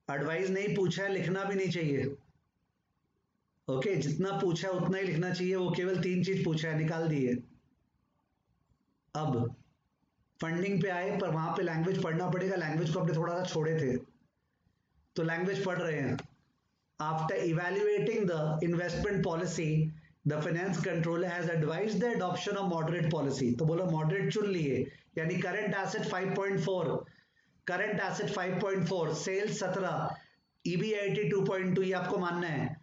Speaker 1: एडवाइस नहीं पूछा है, लिखना भी नहीं चाहिए। ओके, जितना पूछा है उतना ही लिखना चाहिए। वो केवल 3 चीज पूछा है, निकाल दिए। अब फंडिंग पे आए, पर वहां पे लैंग्वेज पढ़ना पड़ेगा। लैंग्वेज को अपने थोड़ा सा छोड़े थे, तो लैंग्वेज पढ़ रहे हैं। After evaluating the investment policy, the finance controller has advised the adoption of moderate policy. तो बोला मॉडरेट चुन लिए, यानी current asset 5.4, current asset 5.4, sales 17, EBIT 2.2, ये आपको मानना है।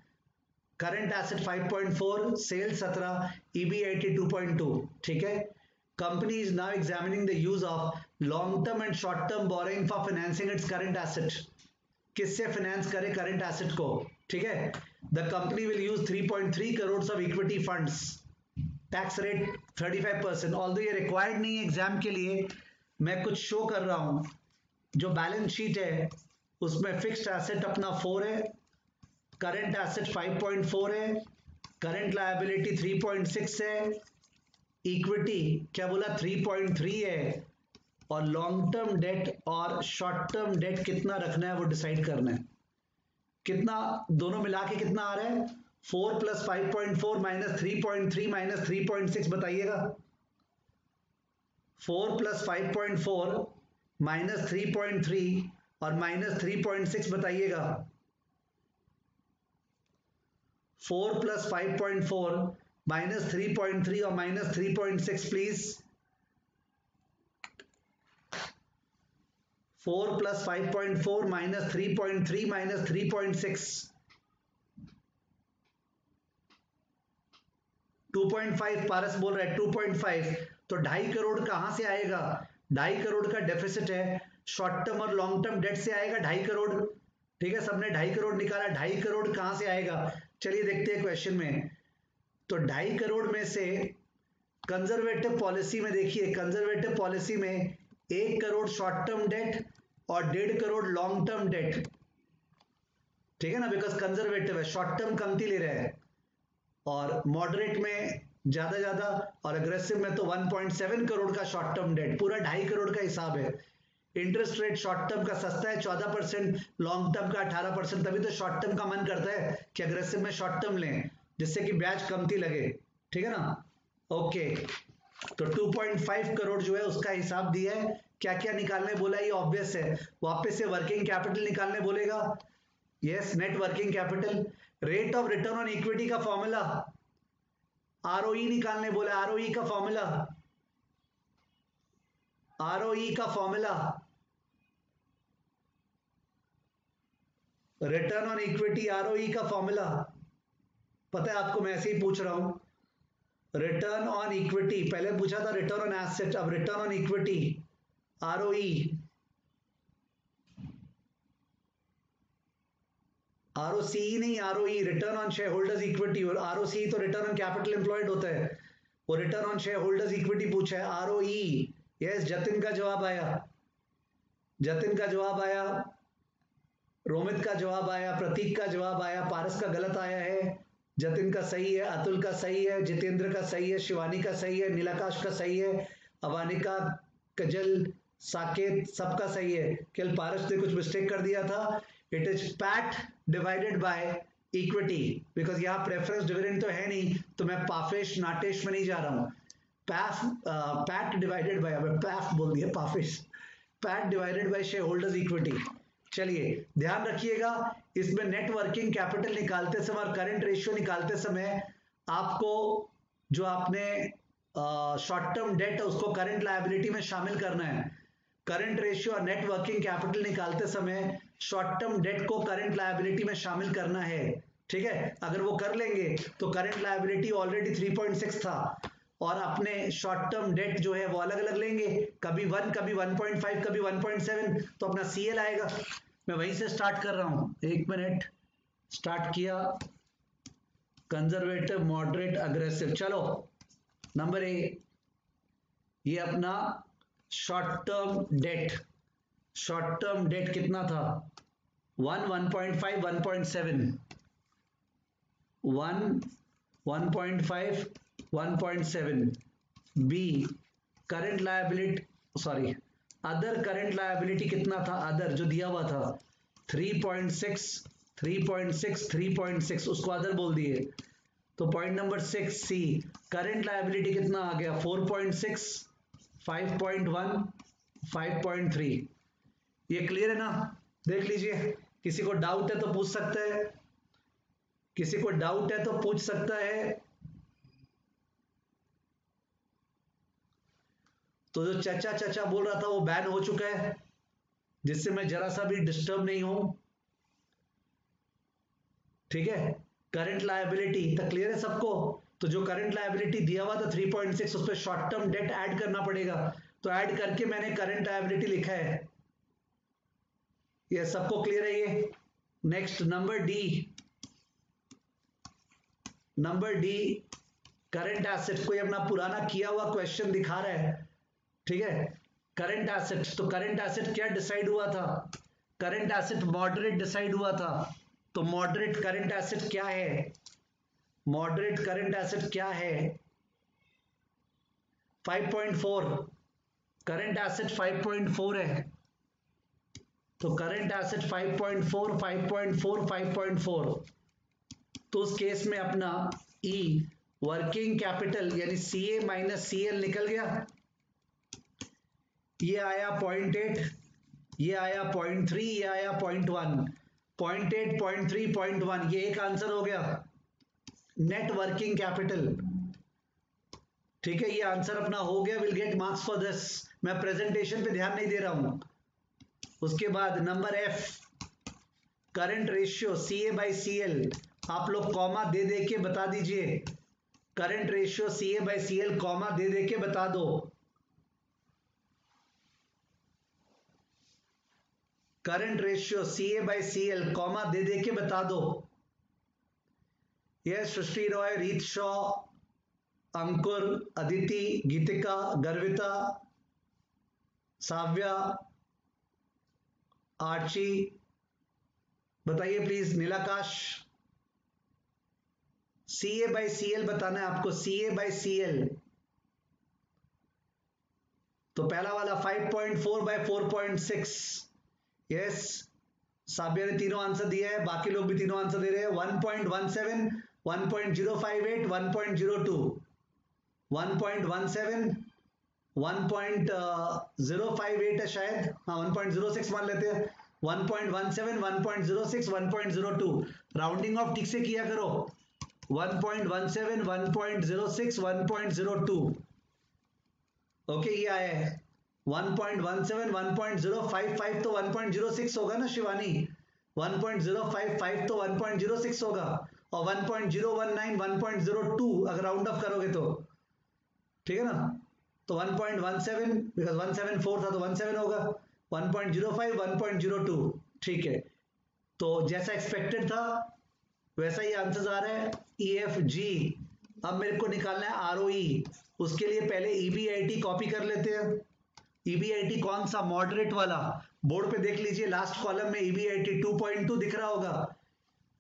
Speaker 1: करंट एसेट 5.4, सेल्स 17, EBIT 2.2, ठीक है। Company is now examining the use of long term and short term borrowing for financing its current asset. किससे फाइनेंस करे करंट एसेट को? ठीक है। The company will use 3.3 crore of equity funds, tax rate 35%। Although ये required नहीं है exam के लिए, मैं कुछ शो कर रहा हूं। जो बैलेंस शीट है उसमें फिक्स्ड एसेट अपना 4 है, करंट एसेट 5.4 है, करंट लायबिलिटी 3.6 है, इक्विटी क्या बोला 3.3 है, और लॉन्ग टर्म डेट और शॉर्ट टर्म डेट कितना रखना है वो डिसाइड करना है। कितना दोनों मिला के कितना आ रहा है? 4 प्लस 5.4 माइनस 3.3 माइनस 3.6, बताइएगा। 4 प्लस 5.4 माइनस 3.3 और माइनस 3.6, बताइएगा। 4 प्लस 5.4 माइनस 3.3 और minus 3.6, please. 4 plus 5.4 minus 3.3 minus 3.6, 2.5। पारस बोल रहा है 2.5, तो 2.5 करोड़ कहां से आएगा? 2.5 करोड़ का डेफिसिट है, शॉर्ट टर्म और लॉन्ग टर्म डेट से आएगा 2.5 करोड़। ठीक है, सबने 2.5 करोड़ निकाला, 2.5 करोड़ कहां से आएगा? चलिए देखते हैं क्वेश्चन में। तो 2.5 करोड़ में से कंजर्वेटिव पॉलिसी में देखिए, कंजर्वेटिव पॉलिसी में 1 करोड़ शॉर्ट टर्म डेट और 1.5 करोड़ लॉन्ग टर्म डेट। ठीक है ना, बिकॉज कंजर्वेटिव है, शॉर्ट टर्म कमती ले रहे हैं, और मॉडरेट में ज्यादा और अग्रेसिव में तो 1.7 करोड़ का शॉर्ट टर्म डेट, पूरा 2.5 करोड़ का हिसाब है। इंटरेस्ट रेट शॉर्ट टर्म का सस्ता है 14%, लॉन्ग टर्म का 18%, तभी तो शॉर्ट टर्म का मन करता है कि अग्रेसिव में शॉर्ट टर्म लें जिससे कि ब्याज कमती लगे। ठीक है ना, ओके। तो 2.5 करोड़ जो है उसका हिसाब दिया है। क्या क्या निकालने बोला, ये ऑब्वियस है, वापस से वर्किंग कैपिटल निकालने बोलेगा। Yes, net working capital. Rate of return on equity का फॉर्मूला, आरओई निकालने बोला, आरओई का फॉर्मूला, आरओई का formula, return on equity, ROE का फॉर्मूला पता है आपको, मैं ऐसे ही पूछ रहा हूं। रिटर्न ऑन इक्विटी, पहले पूछा था रिटर्न ऑन एसेट, अब return on equity, ROE. ROC नहीं, ROE, return on share holders equity, और आरओसी तो रिटर्न ऑन कैपिटल एम्प्लॉयड होता है, वो return on share holders equity पूछा है, आरओई। यस, जतिन का जवाब आया, जतिन का जवाब आया, रोमित का जवाब आया, प्रतीक का जवाब आया, पारस का गलत आया है, जतिन का सही है, अतुल का सही है, जितेंद्र का सही है, शिवानी का सही है, नीलाकाश का सही है, अवानिका, कजल, साकेत, सबका सही है। केवल पारस ने कुछ मिस्टेक कर दिया था। It is PAT divided by equity, because यहाँ प्रेफरेंस डिविडेंड तो है नहीं, तो मैं पाफेश नाटेश में नहीं जा रहा हूं। पैट डिवाइडेड बाय, पैफ बोल दिया, पाफेश, PAT divided by share holders equity. चलिए ध्यान रखिएगा, इसमें नेट वर्किंग कैपिटल निकालते समय और करंट रेशियो निकालते समय आपको जो आपने शॉर्ट टर्म डेट है उसको करंट लायबिलिटी में शामिल करना है। करंट रेशियो और नेट वर्किंग कैपिटल निकालते समय शॉर्ट टर्म डेट को करंट लायबिलिटी में शामिल करना है, ठीक है। अगर वो कर लेंगे तो करंट लायबिलिटी ऑलरेडी 3.6 था, और अपने शॉर्ट टर्म डेट जो है वो अलग अलग लेंगे, कभी 1, कभी 1.5, कभी 1.7, तो अपना सीएल आएगा। मैं वहीं से स्टार्ट कर रहा हूं, 1 मिनट, स्टार्ट किया, कंजर्वेटिव, मॉडरेट, अग्रेसिव। चलो नंबर ए, ये अपना short term debt, short term debt कितना था, 1, 1.5, 1.7, 1, 1.5, 1.7। B, current liability, sorry, other current liability कितना था, अदर जो दिया हुआ था 3.6, 3.6, 3.6, उसको अदर बोल दिए। तो पॉइंट नंबर 6 सी, करंट लायबिलिटी कितना आ गया, 4.6, 5.1, 5.3। ये क्लियर है ना, देख लीजिए, किसी को डाउट है तो पूछ सकता है, किसी को डाउट है तो पूछ सकता है। तो जो चचा चचा बोल रहा था वो बैन हो चुका है, जिससे मैं जरा सा भी डिस्टर्ब नहीं हूं, ठीक है। करंट लायबिलिटी तक क्लियर है सबको। तो जो करंट लायबिलिटी दिया हुआ था 3.6, उस पर शॉर्ट टर्म डेट ऐड करना पड़ेगा, तो ऐड करके मैंने करंट लायबिलिटी लिखा है। ये सबको क्लियर है ये। Next number D, number D, current asset, कोई अपना पुराना किया हुआ क्वेश्चन दिखा रहा है, ठीक है। करंट एसेट, तो करंट एसेट क्या डिसाइड हुआ था, करंट एसेट मॉडरेट डिसाइड हुआ था। तो मॉडरेट करंट एसेट क्या है, मॉडरेट करंट एसेट क्या है, 5.4, करंट एसेट 5.4 है। तो करंट एसेट 5.4, 5.4, 5.4, तो उस केस में अपना ई वर्किंग कैपिटल यानी सीए माइनस सीएल निकल गया, ये आया 0.8, ये आया 0.3, ये आया 0.1, 0.8, 0.3, 0.1, ये एक आंसर हो गया नेट वर्किंग कैपिटल, ठीक है। ये आंसर अपना हो गया, will get marks for this. मैं प्रेजेंटेशन पे ध्यान नहीं दे रहा हूं। उसके बाद number F, current ratio CA by CL, आप लोग कॉमा दे दे के बता दीजिए, current ratio CA by CL comma दे दे के बता दो, current ratio CA by CL comma दे दे के बता दो। यह सृष्टि रॉय, रीत शॉ, अंकुर, अदिति, गीतिका, गर्विता, साव्या, आर्ची, बताइए प्लीज। नीलाकाश, सीए बाई सीएल बताना है आपको, सीए बाई सीएल। तो पहला वाला 5.4 बाय 4.6, यस, साबिया ने तीनों आंसर दिया है, बाकी लोग भी तीनों आंसर दे रहे हैं। 1.17, 1.058, 1.02, 1.17, 1.058 है शायद, हाँ 1.06 मान लेते हैं, 1.17, 1.06, 1.02, राउंडिंग ऑफ ठीक से किया करो, 1.17, 1.06, 1.02, ओके, ये आया है 1.17, 1.055 तो 1.06 होगा ना शिवानी, 1.055 तो 1.06 होगा, और 1.019, 1.02 अगर राउंड ऑफ करोगे तो, ठीक है ना। तो 1.17 बिकॉज 174 था तो 17 होगा, 1.05, 1.02, ठीक है। तो जैसा एक्सपेक्टेड था वैसा ही आंसर आ रहा है EFG। अब मेरे को निकालना है ROE, उसके लिए पहले EBIT कॉपी कर लेते हैं। EBIT कौन सा? मॉडरेट वाला। बोर्ड पे देख लीजिए लास्ट कॉलम में EBIT 2.2 दिख रहा होगा,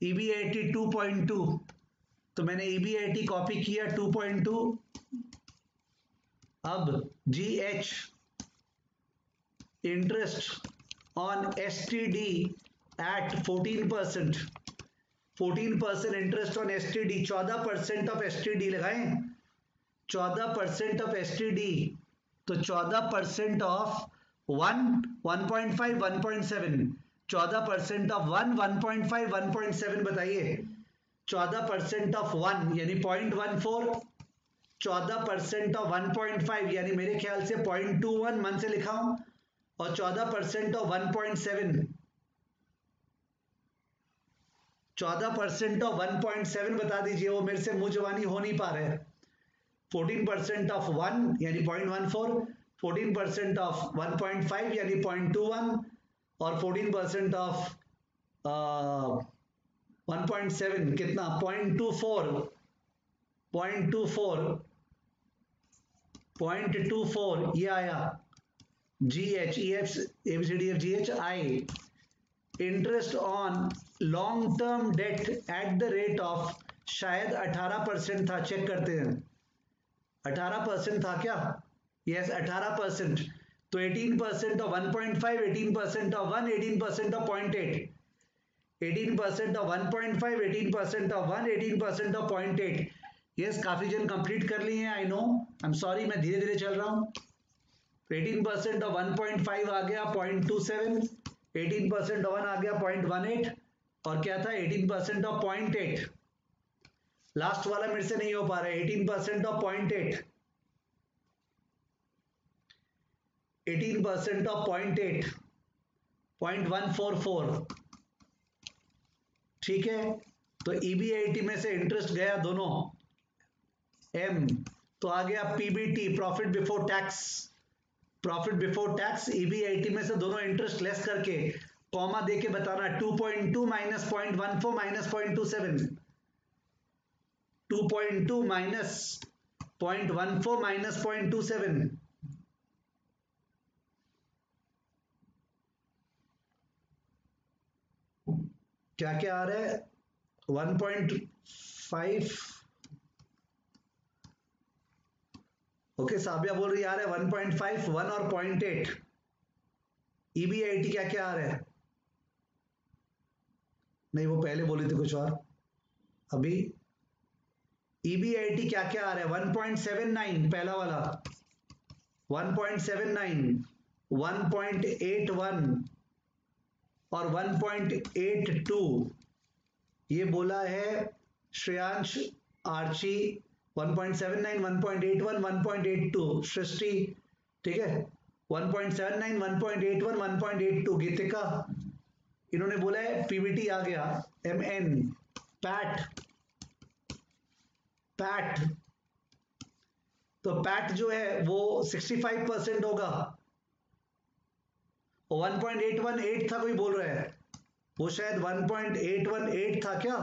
Speaker 1: EBIT 2.2। तो मैंने EBIT कॉपी किया 2.2। अब GH interest on STD at 14%, 14% interest on STD, 14% of STD लगाएं, 14% ऑफ STD, तो 14% ऑफ 1.5 1.7, 14% ऑफ 1.5 1.7 बताइए। 14% ऑफ 1 यानी 0.14, 14% ऑफ 1.5 यानी मेरे ख्याल से 0.21 मन से लिखा हूं, और 14% ऑफ 1.7, 14% ऑफ 1.7 बता दीजिए, वो मेरे से मुंह जवानी हो नहीं पा रहा है। 14% ऑफ 1 यानी 0.14, 14% ऑफ 1.5 यानी 0.21, और 14% ऑफ 1.7 कितना? 0.24, 0.24, 0.24 ये आया। GH EF ABCDF GH I interest on long term debt at the rate of, शायद 18% था, चेक करते हैं। 18% था क्या? यस 18%। तो 18% of 1.5, 18% of 1, 18% of 0.8, 18% of 1.5, 18% of 1, 18% of 0.8। Yes काफी जन कंप्लीट कर लिए हैं, I know, I am sorry, मैं धीरे धीरे चल रहा हूं। 18% ऑफ 1.5 आ गया 0.27, 18% ऑफ 1 आ गया 0.18, और क्या था? 18% ऑफ 0.8। लास्ट वाला मेरे से नहीं हो पा रहा है। 18% ऑफ 0.8, 18% ऑफ 0.8, 0.144, ठीक है। तो EBIT में से इंटरेस्ट गया दोनों M, तो आ गया PBT, profit before tax, profit before tax. EBIT में से दोनों इंटरेस्ट लेस करके कॉमा देके बताना 2.2 माइनस 0.14 माइनस 0.27, 2.2 माइनस 0.14 माइनस 0.27, क्या क्या आ रहा है? 1.5। ओके साबिया बोल रही आ रहा है 1.5, 1 और 0.8। EBIT क्या क्या आ रहा है? नहीं वो पहले बोली थी कुछ और, अभी EBIT क्या क्या आ रहा है? 1.79 पहला वाला, 1.79, 1.81 और 1.82। ये बोला है श्रेयांश आर्ची। 1.79, 1.81, 1.82 सृष्टि, ठीक है। 1.79, 1.81, 1.82 गीतिका। इन्होंने बोला है PBT आ गया MN, पैट, पैट, तो पैट जो है वो 65% होगा। 1.818 था, कोई बोल रहा है, वो शायद 1.818 था क्या?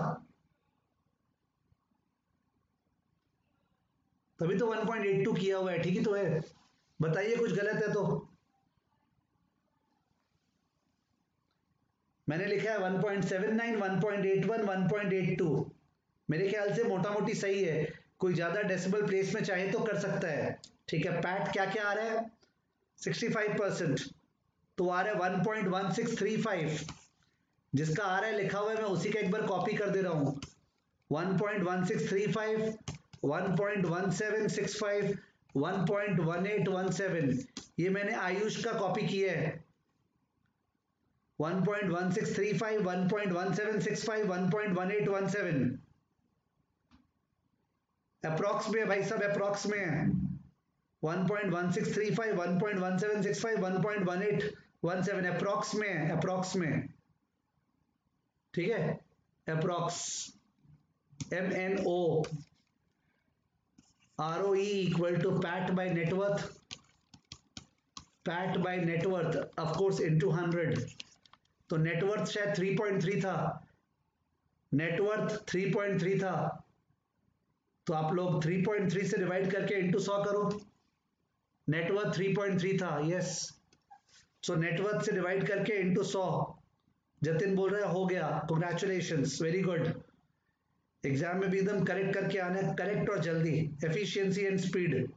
Speaker 1: तभी तो 1.82 किया हुआ है, ठीक ही तो है। बताइए कुछ गलत है तो। मैंने लिखा है 1.79, 1.81, 1.82, मेरे ख्याल से मोटा मोटी सही है। कोई ज्यादा डेसिमल प्लेस में चाहे तो कर सकता है, ठीक है। पैट क्या क्या आ रहा है? 65%, तो आ रहा है 1.1635, जिसका आ रहा है लिखा हुआ है, मैं उसी का एक बार कॉपी कर दे रहा हूं। 1.1635, 1.1765, 1.1817, ये मैंने आयुष का कॉपी किया है। 1.1635, 1.1765, 1.1817 अप्रॉक्स में है भाई साहब, अप्रॉक्स में है। 1.1635, 1.1765, 1.1817 अप्रॉक्स में है, अप्रॉक्स में, ठीक है। Approx MNO, ROE equal to PAT by net worth, PAT by net worth of course into 100। तो नेटवर्थ शायद 3.3 था, नेटवर्थ 3.3 था, तो आप लोग 3.3 से डिवाइड करके इंटू 100 करो। नेटवर्थ 3.3 था, यस, सो नेटवर्थ से डिवाइड करके इंटू 100। जतिन बोल रहे हो गया, कॉन्ग्रेचुलेशंस, वेरी गुड। एग्जाम में भी एकदम करेक्ट करके आना है, करेक्ट और जल्दी, efficiency and speed.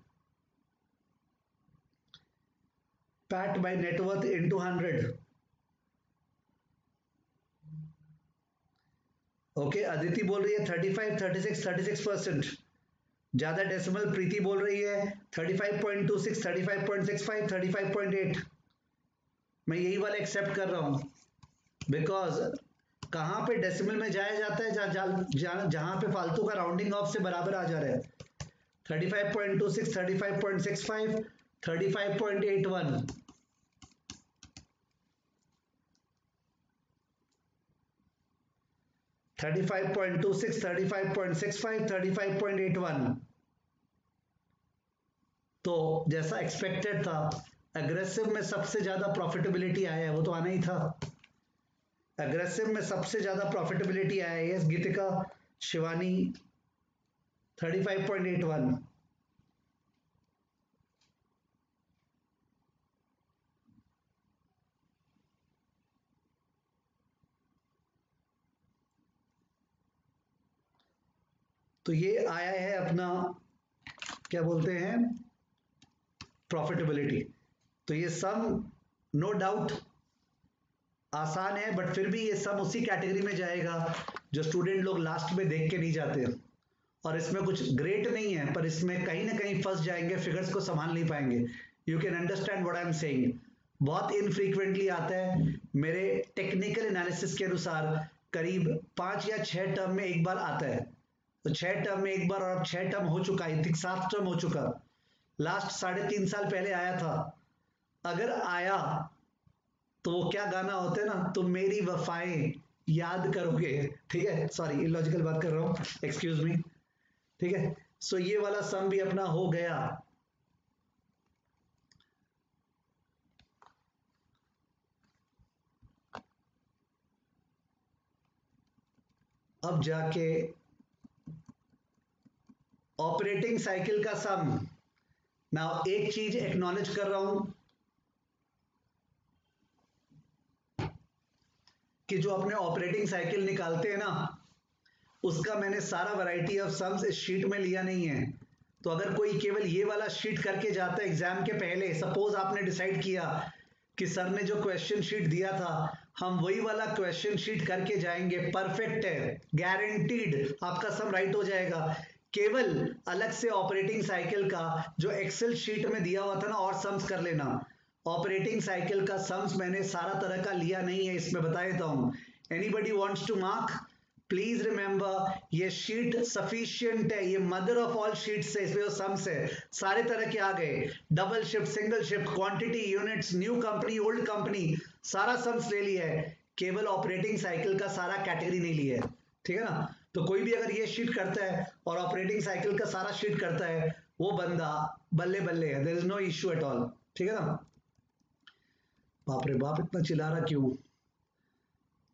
Speaker 1: PAT by net worth into 100। Okay, Aditi बोल रही है 35, 36, 36%। ज्यादा डेसिमल प्रीति बोल रही है 35.26, 35.65, 35.8। मैं यही वाला एक्सेप्ट कर रहा हूं, बिकॉज कहां पे डेसिमल में जाया जाता है, जहां पे फालतू का राउंडिंग ऑफ से बराबर आ जा रहा है। 35.26, 35.65, 35.81। 35.26, 35.65, 35.81। तो जैसा एक्सपेक्टेड था, एग्रेसिव में सबसे ज्यादा प्रॉफिटेबिलिटी आया है, वो तो आना ही था। एग्रेसिव में सबसे ज्यादा प्रॉफिटेबिलिटी आया है, यस गीतिका, शिवानी, 35.81। तो ये आया है अपना, क्या बोलते हैं, प्रॉफिटेबिलिटी। तो ये सम नो डाउट आसान है, बट फिर भी ये सम उसी कैटेगरी में जाएगा जो स्टूडेंट लोग लास्ट में देख के नहीं जाते। और इसमें कुछ ग्रेट नहीं है, पर इसमें कहीं ना कहीं फंस जाएंगे, फिगर्स को संभाल नहीं पाएंगे। You can understand what I am saying. बहुत इनफ्रीक्वेंटली आता है, मेरे टेक्निकल एनालिसिस के अनुसार करीब 5 या 6 टर्म में एक बार आता है। तो 6 टर्म में एक बार, और अब 6 टर्म हो चुका है, 7 टर्म हो चुका। लास्ट 3.5 साल पहले आया था। अगर आया तो वो क्या गाना होता है ना, तुम मेरी वफाएं याद करोगे, ठीक है, सॉरी इलॉजिकल बात कर रहा हूं, एक्सक्यूज मी, ठीक है। सो ये वाला सम भी अपना हो गया। अब जाके ऑपरेटिंग साइकिल का सम। नाउ एक चीज एक्नॉलेज कर रहा हूं कि जो अपने ऑपरेटिंग साइकिल निकालते हैं ना, उसका मैंने सारा वैरायटी ऑफ सम्स इस शीट में लिया नहीं है। तो अगर कोई केवल ये वाला शीट करके जाता है एग्जाम के पहले, सपोज आपने डिसाइड किया कि सर ने जो क्वेश्चन शीट दिया था हम वही वाला क्वेश्चन शीट करके जाएंगे, परफेक्ट है, गारंटीड आपका सम राइट हो जाएगा। केवल अलग से ऑपरेटिंग साइकिल का जो एक्सेल शीट में दिया हुआ था ना, और सम्स कर लेना। ऑपरेटिंग साइकिल का सम्स मैंने सारा तरह का लिया नहीं है, इसमें बता देता हूं। Anybody wants to mark, please remember ये शीट सफिशिएंट है, ये मदर ऑफ ऑल शीट्स है, इसमें जो सम्स है सारे तरह के आ गए, double shift, single shift, quantity, units, new company, old company, सारा सम्स ले लिया है। केवल ऑपरेटिंग साइकिल का सारा कैटेगरी नहीं लिया है, ठीक है ना। तो कोई भी अगर ये शीट करता है और ऑपरेटिंग साइकिल का सारा शीट करता है, वो बंदा बल्ले बल्ले है, there is no issue at all, ठीक है ना। बाप रे बाप, इतना चिल्ला रहा क्यों?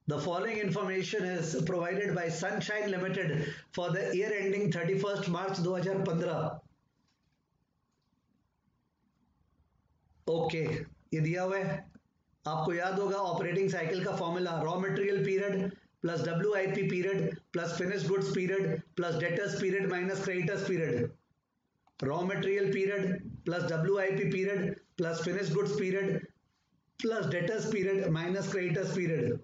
Speaker 1: The following information is provided by Sunshine Limited for the year ending 31st March 2015. Okay, ये दिया हुआ है, आपको याद होगा ऑपरेटिंग साइकिल का formula, raw material period plus WIP period plus finish goods period plus debtors period minus creditors period. Raw material period plus WIP period plus finish goods period plus debtors period minus creditors period.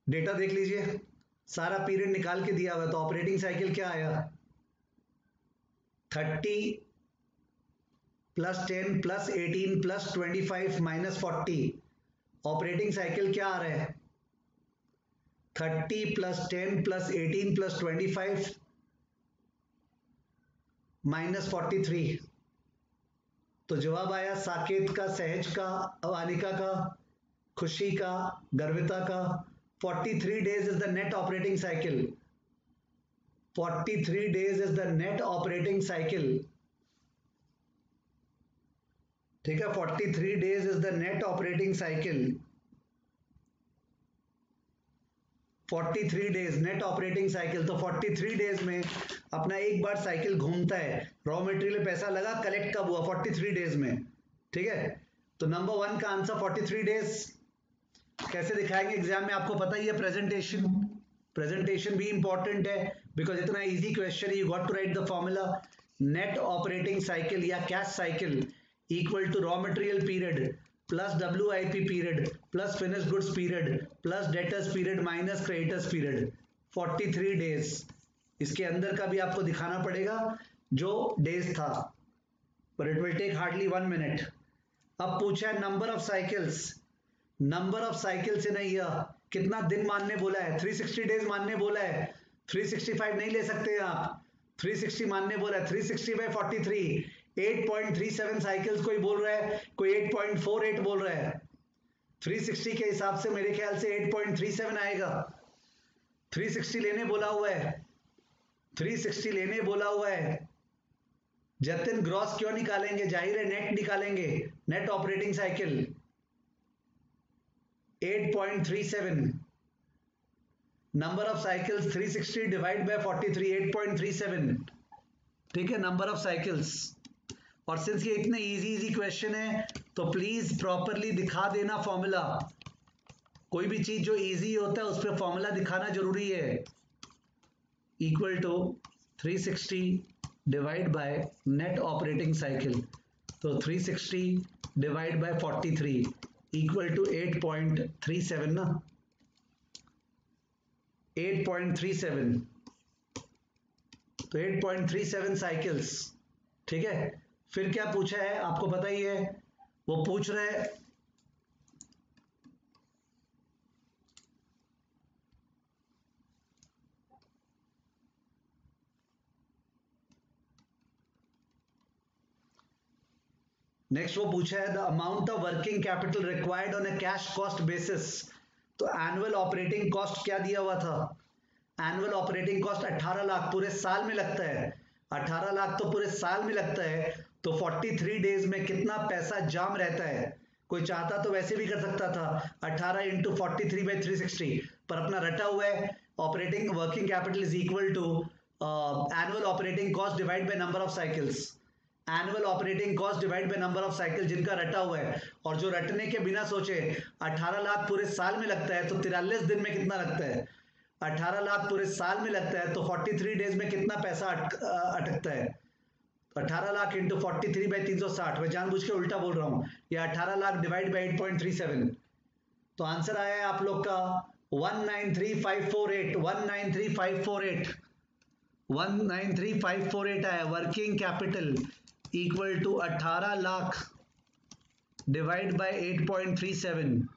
Speaker 1: Data देख लीजिए, सारा period निकाल के दिया हुआ है। तो operating cycle क्या आया, 30 plus 10 plus 18 plus 25 minus 40। Operating cycle क्या आ रहा है, 30 प्लस 10 प्लस 18 प्लस 25 माइनस 43। तो जवाब आया साकेत का, सहज का, अवानिका का, खुशी का, गर्विता का, 43 days is the net operating cycle. 43 days is the net operating cycle. ठीक है, 43 days is the net operating cycle. 43 days net operating cycle, तो 43 डेज में अपना एक बार साइकिल घूमता है, रॉ मटेरियल में पैसा लगा, कलेक्ट कब हुआ 43 डेज में। ठीक है, तो नंबर 1 का आंसर 43 डेज। कैसे दिखाएंगे एग्जाम में आपको पता ही है, प्रेजेंटेशन भी इंपॉर्टेंट है, बिकॉज इतना इजी क्वेश्चन है। You got to write the formula net operating cycle या cash cycle equal to raw material period plus WIP period plus finish goods period plus debtors period minus creditors period 43 days. इसके अंदर का भी आपको दिखाना पड़ेगा जो डेज था, पर it will take hardly 1 minute. अब पूछा है number of cycles in a year, कितना दिन मानने बोला है, 360 डेज मानने बोला है, 365 नहीं ले सकते आप, 360 मानने बोला है, 360 बाय 43, 8.37 साइकिल्स कोई बोल रहा है, कोई 8.48 बोल रहा है। 360 के हिसाब से मेरे ख्याल से 8.37 आएगा। 360 लेने बोला हुआ है, 360 लेने बोला हुआ है। जतिन ग्रॉस क्यों निकालेंगे, जाहिर है नेट निकालेंगे, net operating cycle 8.37, number of cycles 360 divide bye 43, 8.37। ठीक है, नंबर ऑफ साइकिल्स। और सिंस ये इतने इजी क्वेश्चन है तो प्लीज प्रॉपरली दिखा देना फॉर्मूला। कोई भी चीज जो इजी होता है उस पर फॉर्मूला दिखाना जरूरी है। Equal to 360 divide by net operating cycle, तो 360 डिवाइड बाय 43 इक्वल टू 8.37 ना, 8.37, तो 8.37 साइकिल्स। ठीक है, फिर क्या पूछा है आपको पता ही है, वो पूछ रहे हैं नेक्स्ट, वो पूछा है the amount of working capital required on a cash cost basis. तो एनुअल ऑपरेटिंग कॉस्ट क्या दिया हुआ था, एनुअल ऑपरेटिंग कॉस्ट 18 लाख पूरे साल में लगता है, 18 लाख तो पूरे साल में लगता है। तो 43 डेज में कितना पैसा जाम रहता है, कोई चाहता तो वैसे भी कर सकता था 18 इंटू 43 बाई 360, पर अपना रटा हुआ है operating working capital is equal to annual operating cost divide by number of cycles, annual operating cost divide by number of cycle जिनका रटा हुआ है। और जो रटने के बिना सोचे 18 लाख पूरे साल में लगता है, तो 43 दिन में कितना लगता है, 18 लाख पूरे साल में लगता है, तो 43 डेज में कितना पैसा अटकता है, 18 लाख इंटू 43 बाई 360, मैं जानबूझ के उल्टा बोल रहा हूं, या 18 लाख डिवाइड बाई 8.37, तो आंसर आया है आप लोग का 193548, 193548, 193548 आया। Working capital equal to 18 lakh divide by 8.37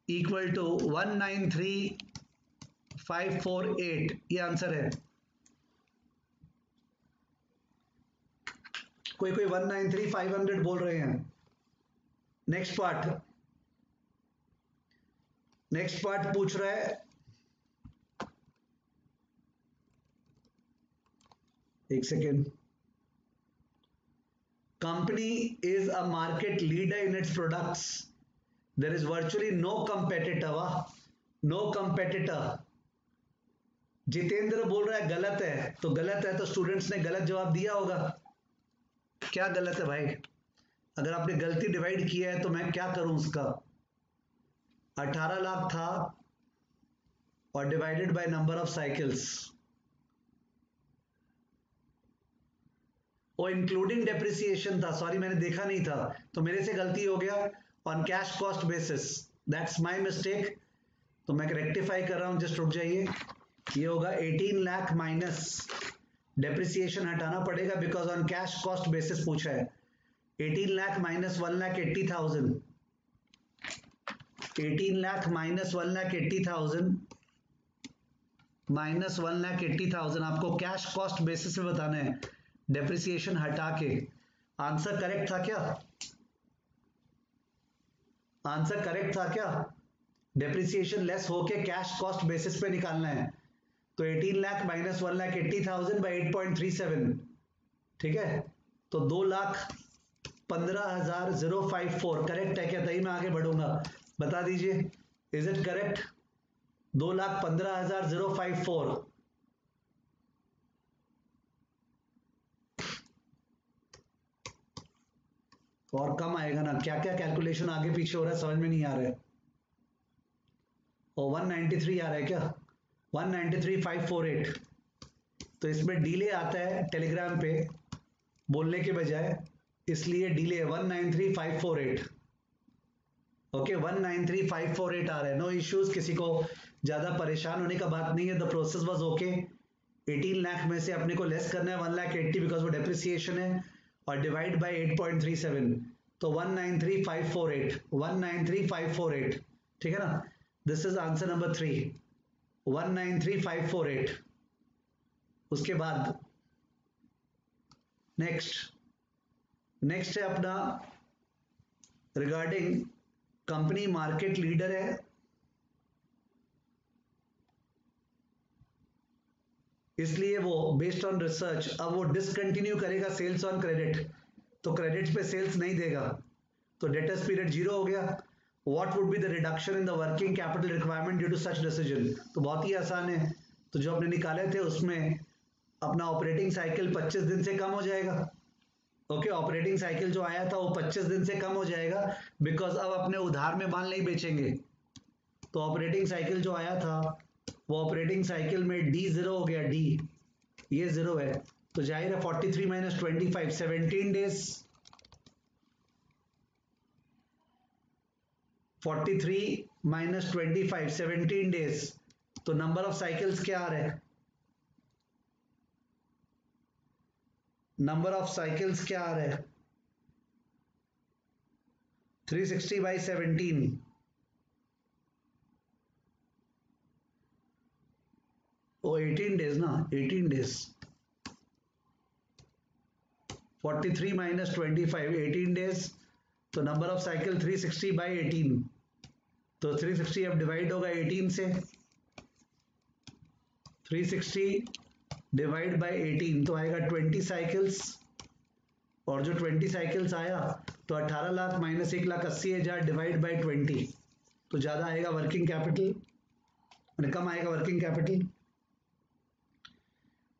Speaker 1: equal to 193548, ये आंसर है। कोई 193500 बोल रहे हैं। नेक्स्ट पार्ट पूछ रहा है, एक second, company is a market leader in its products, there is virtually no competitor, no competitor. Jitendra बोल रहा है गलत है, तो गलत है तो स्टूडेंट्स ने गलत जवाब दिया होगा। क्या गलत है भाई, अगर आपने गलती डिवाइड किया है तो मैं क्या करूं उसका। 18 लाख था और divided by number of cycles, और इंक्लूडिंग डेप्रिसिएशन था, सॉरी मैंने देखा नहीं था तो मेरे से गलती हो गया। On cash cost basis, that's my mistake, तो मैं रेक्टिफाई कर रहा हूं, जस्ट रुक जाइए। ये होगा 18 लाख माइनस डेप्रिसिएशन हटाना पड़ेगा because on cash cost basis पूछा है। 18 lakh minus 1,80,000, 18 lakh minus 1,80,000 minus 1,80,000 आपको कैश कॉस्ट बेसिस में बताना है, डेप्रिसिएशन हटा के। आंसर करेक्ट था क्या, आंसर करेक्ट था क्या, डेप्रिसिएशन लेस होके कैश कॉस्ट बेसिस पे निकालना है। तो 18 लाख माइनस 1,80,000 बाई 8.37, ठीक है, तो 2,15,054 करेक्ट है क्या? तभी मैं आगे बढ़ूंगा, बता दीजिए, इज इट करेक्ट? 2,15,054। और कम आएगा ना, क्या क्या कैलकुलेशन आगे पीछे हो रहा है समझ में नहीं आ रहा है। और 193 आ रहा है क्या? 193,548। तो इसमें डिले आता है टेलीग्राम पे बोलने के बजाय, इसलिए डिले 193,548। ओके 193,548 आ रहा है, नो इश्यूज, किसी को ज्यादा परेशान होने का बात नहीं है। The process was okay. 18 lakh में से अपने को लेस करना है 1,80,000 बिकॉज वो डेप्रिसिएशन है, और डिवाइड बाय 8.37, तो 193,548, 193,548, ठीक है ना? This is answer number 3, 193,548। उसके बाद नेक्स्ट है अपना रिगार्डिंग कंपनी मार्केट लीडर है, इसलिए वो बेस्ड ऑन रिसर्च अब वो डिसकंटिन्यू करेगा सेल्स ऑन क्रेडिट, तो क्रेडिट पे सेल्स नहीं देगा, तो डेटर्स पीरियड 0 हो गया। What would be the reduction in the working capital requirement due to such decision? तो बहुत ही आसान है, तो जो अपने निकाले थे उसमें अपना ऑपरेटिंग साइकिल 25 दिन से कम हो जाएगा। ओके ऑपरेटिंग साइकिल जो आया था वो 25 दिन से कम हो जाएगा, बिकॉज अब अपने उधार में माल नहीं बेचेंगे। तो ऑपरेटिंग साइकिल जो आया था वो ऑपरेटिंग साइकिल में डी 0 हो गया, डी ये 0 है, तो जाहिर है 43 माइनस 25 17 डेज, 43 माइनस 25 17 डेज, तो नंबर ऑफ साइकिल्स क्या आ रहे हैं? नंबर ऑफ साइकिल्स क्या आ रहे हैं? 360 बाई 17, ओ 18 डेज ना, 18 डेज, 43 माइनस 25 18 डेज, तो नंबर ऑफ साइकिल 360 बाई 18, तो 360 अब डिवाइड होगा 18 से, 360 डिवाइड बाई 18 तो आएगा 20 साइकिल्स, और जो 20 साइकिल्स आया तो 18 लाख माइनस 1,80,000 डिवाइड बाई 20, तो ज्यादा आएगा वर्किंग कैपिटल, कम आएगा वर्किंग कैपिटल।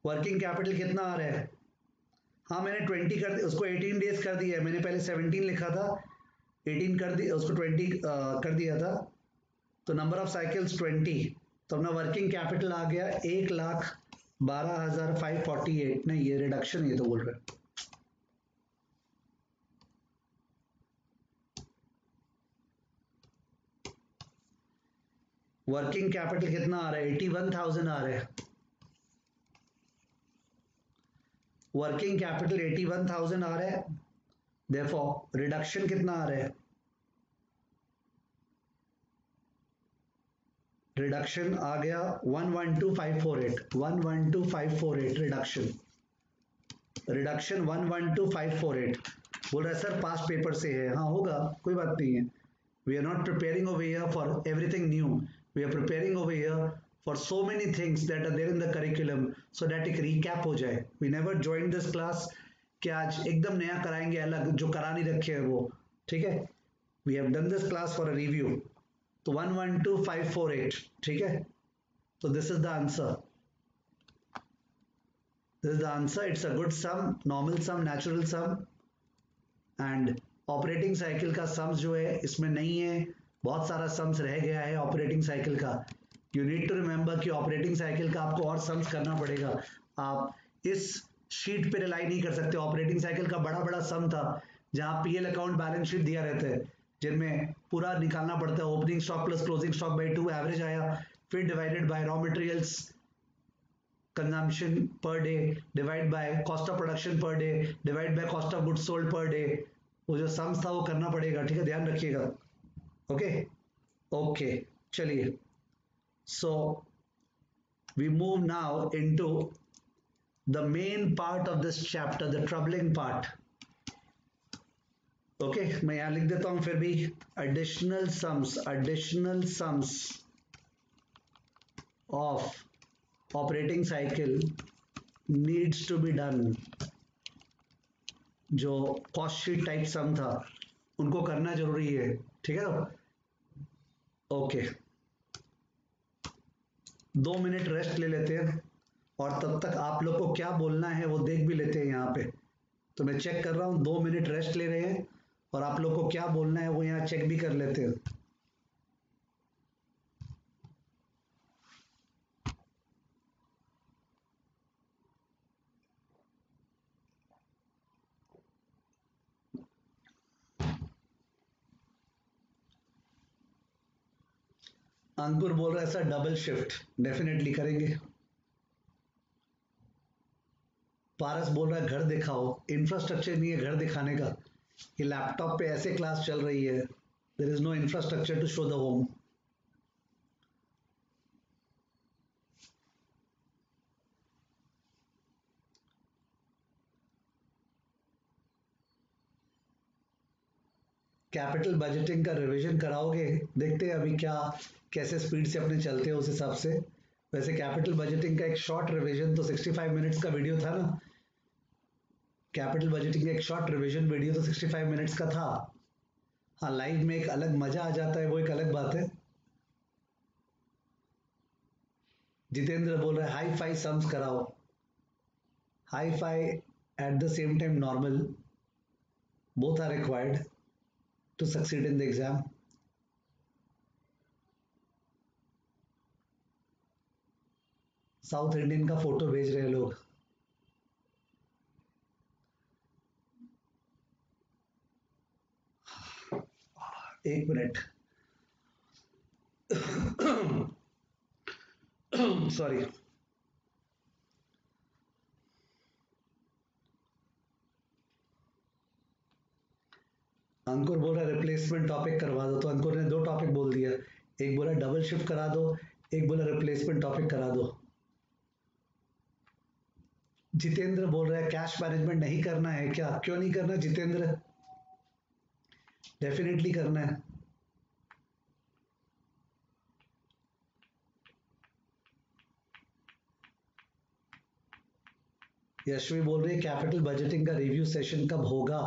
Speaker 1: वर्किंग कैपिटल कितना आ रहा है? हाँ मैंने 20 कर दिया उसको, 18 डेज कर दिया है, मैंने पहले 17 लिखा था, 18 कर दिया उसको, 20 कर दिया था, तो नंबर ऑफ साइकिल्स 20, तो अपना वर्किंग कैपिटल आ गया 1,12,548। नहीं ये रिडक्शन ये तो बोल रहे हैं, वर्किंग कैपिटल कितना आ रहा है? 81,000 आ रहा है, वर्किंग कैपिटल 81,000 आ रहा है, देयरफॉर रिडक्शन कितना आ रहा है? रिडक्शन आ गया 112,548, 112,548 रिडक्शन, रिडक्शन 112,548। बोल रहा है सर पास्ट पेपर से है, हाँ होगा कोई बात नहीं है, we are not preparing over here for everything new, we are preparing over here for so many things that are there in the curriculum, so that एक रिकैप हो जाए। We never join this class कि आज एकदम नया कराएंगे अलग जो करा नहीं रखे है वो, ठीक है, we have done this class for a review. तो 112,548, ठीक है, तो this is the answer, this is the answer, it's a good sum, normal sum, natural sum, and operating cycle का सम्स जो है इसमें नहीं है, बहुत सारा सम्स रह गया है ऑपरेटिंग साइकिल का। यू नीड टू रिमेंबर कि ऑपरेटिंग साइकिल का आपको और सम्स करना पड़ेगा, आप इस शीट पे रिलाई नहीं कर सकते। ऑपरेटिंग साइकिल का बड़ा बड़ा सम था जहां पीएल अकाउंट बैलेंस शीट दिया रहता है, जिनमें पूरा निकालना पड़ता है, opening stock plus closing stock by 2 average आया, फिर divided by raw materials consumption per day divide by cost of production per day divide by cost of goods sold per day, वो जो सम्स था वो करना पड़ेगा, ठीक है, ध्यान रखिएगा। ओके ओके चलिए, so we move now into the main part of this chapter, the troubling part. Okay मैं यहां लिख देता हूं फिर भी, additional sums of operating cycle needs to be done, जो कॉस्ट शीट टाइप सम था उनको करना जरूरी है, ठीक है। ओके, 2 मिनट रेस्ट ले लेते हैं और तब तक आप लोग को क्या बोलना है वो देख भी लेते हैं यहाँ पे। तो मैं चेक कर रहा हूँ, 2 मिनट रेस्ट ले रहे हैं और आप लोग को क्या बोलना है वो यहाँ चेक भी कर लेते हैं। अंकुर बोल रहा है सर डबल शिफ्ट, डेफिनेटली करेंगे। पारस बोल रहा है घर दिखाओ, इंफ्रास्ट्रक्चर नहीं है घर दिखाने का, ये लैपटॉप पे ऐसे क्लास चल रही है, there is no infrastructure to show the home. Capital budgeting का रिवीजन कराओगे, देखते हैं अभी क्या कैसे स्पीड से अपने चलते हैं उस हिसाब से। वैसे कैपिटल बजटिंग का एक शॉर्ट रिवीजन तो 65 मिनट्स का वीडियो था ना, कैपिटल बजटिंग का एक शॉर्ट रिवीजन वीडियो तो 65 मिनट्स का था। हाँ, लाइव में एक अलग मजा आ जाता है, वो एक अलग बात है। जितेंद्र बोल रहा है हाई फाई सम्स कराओ, hi fi at the same time normal, both are required to succeed in the exam. South Indian का फोटो भेज रहे हैं लोग। एक मिनट, सॉरी। अंकुर बोल रहा है रिप्लेसमेंट टॉपिक करवा दो, तो अंकुर ने 2 टॉपिक बोल दिया, एक बोला डबल शिफ्ट करा दो, एक बोला रिप्लेसमेंट टॉपिक करा दो। जितेंद्र बोल रहा है कैश मैनेजमेंट नहीं करना है क्या? क्यों नहीं करना जितेंद्र, डेफिनेटली करना है। यशवी बोल रही है कैपिटल बजटिंग का रिव्यू सेशन कब होगा?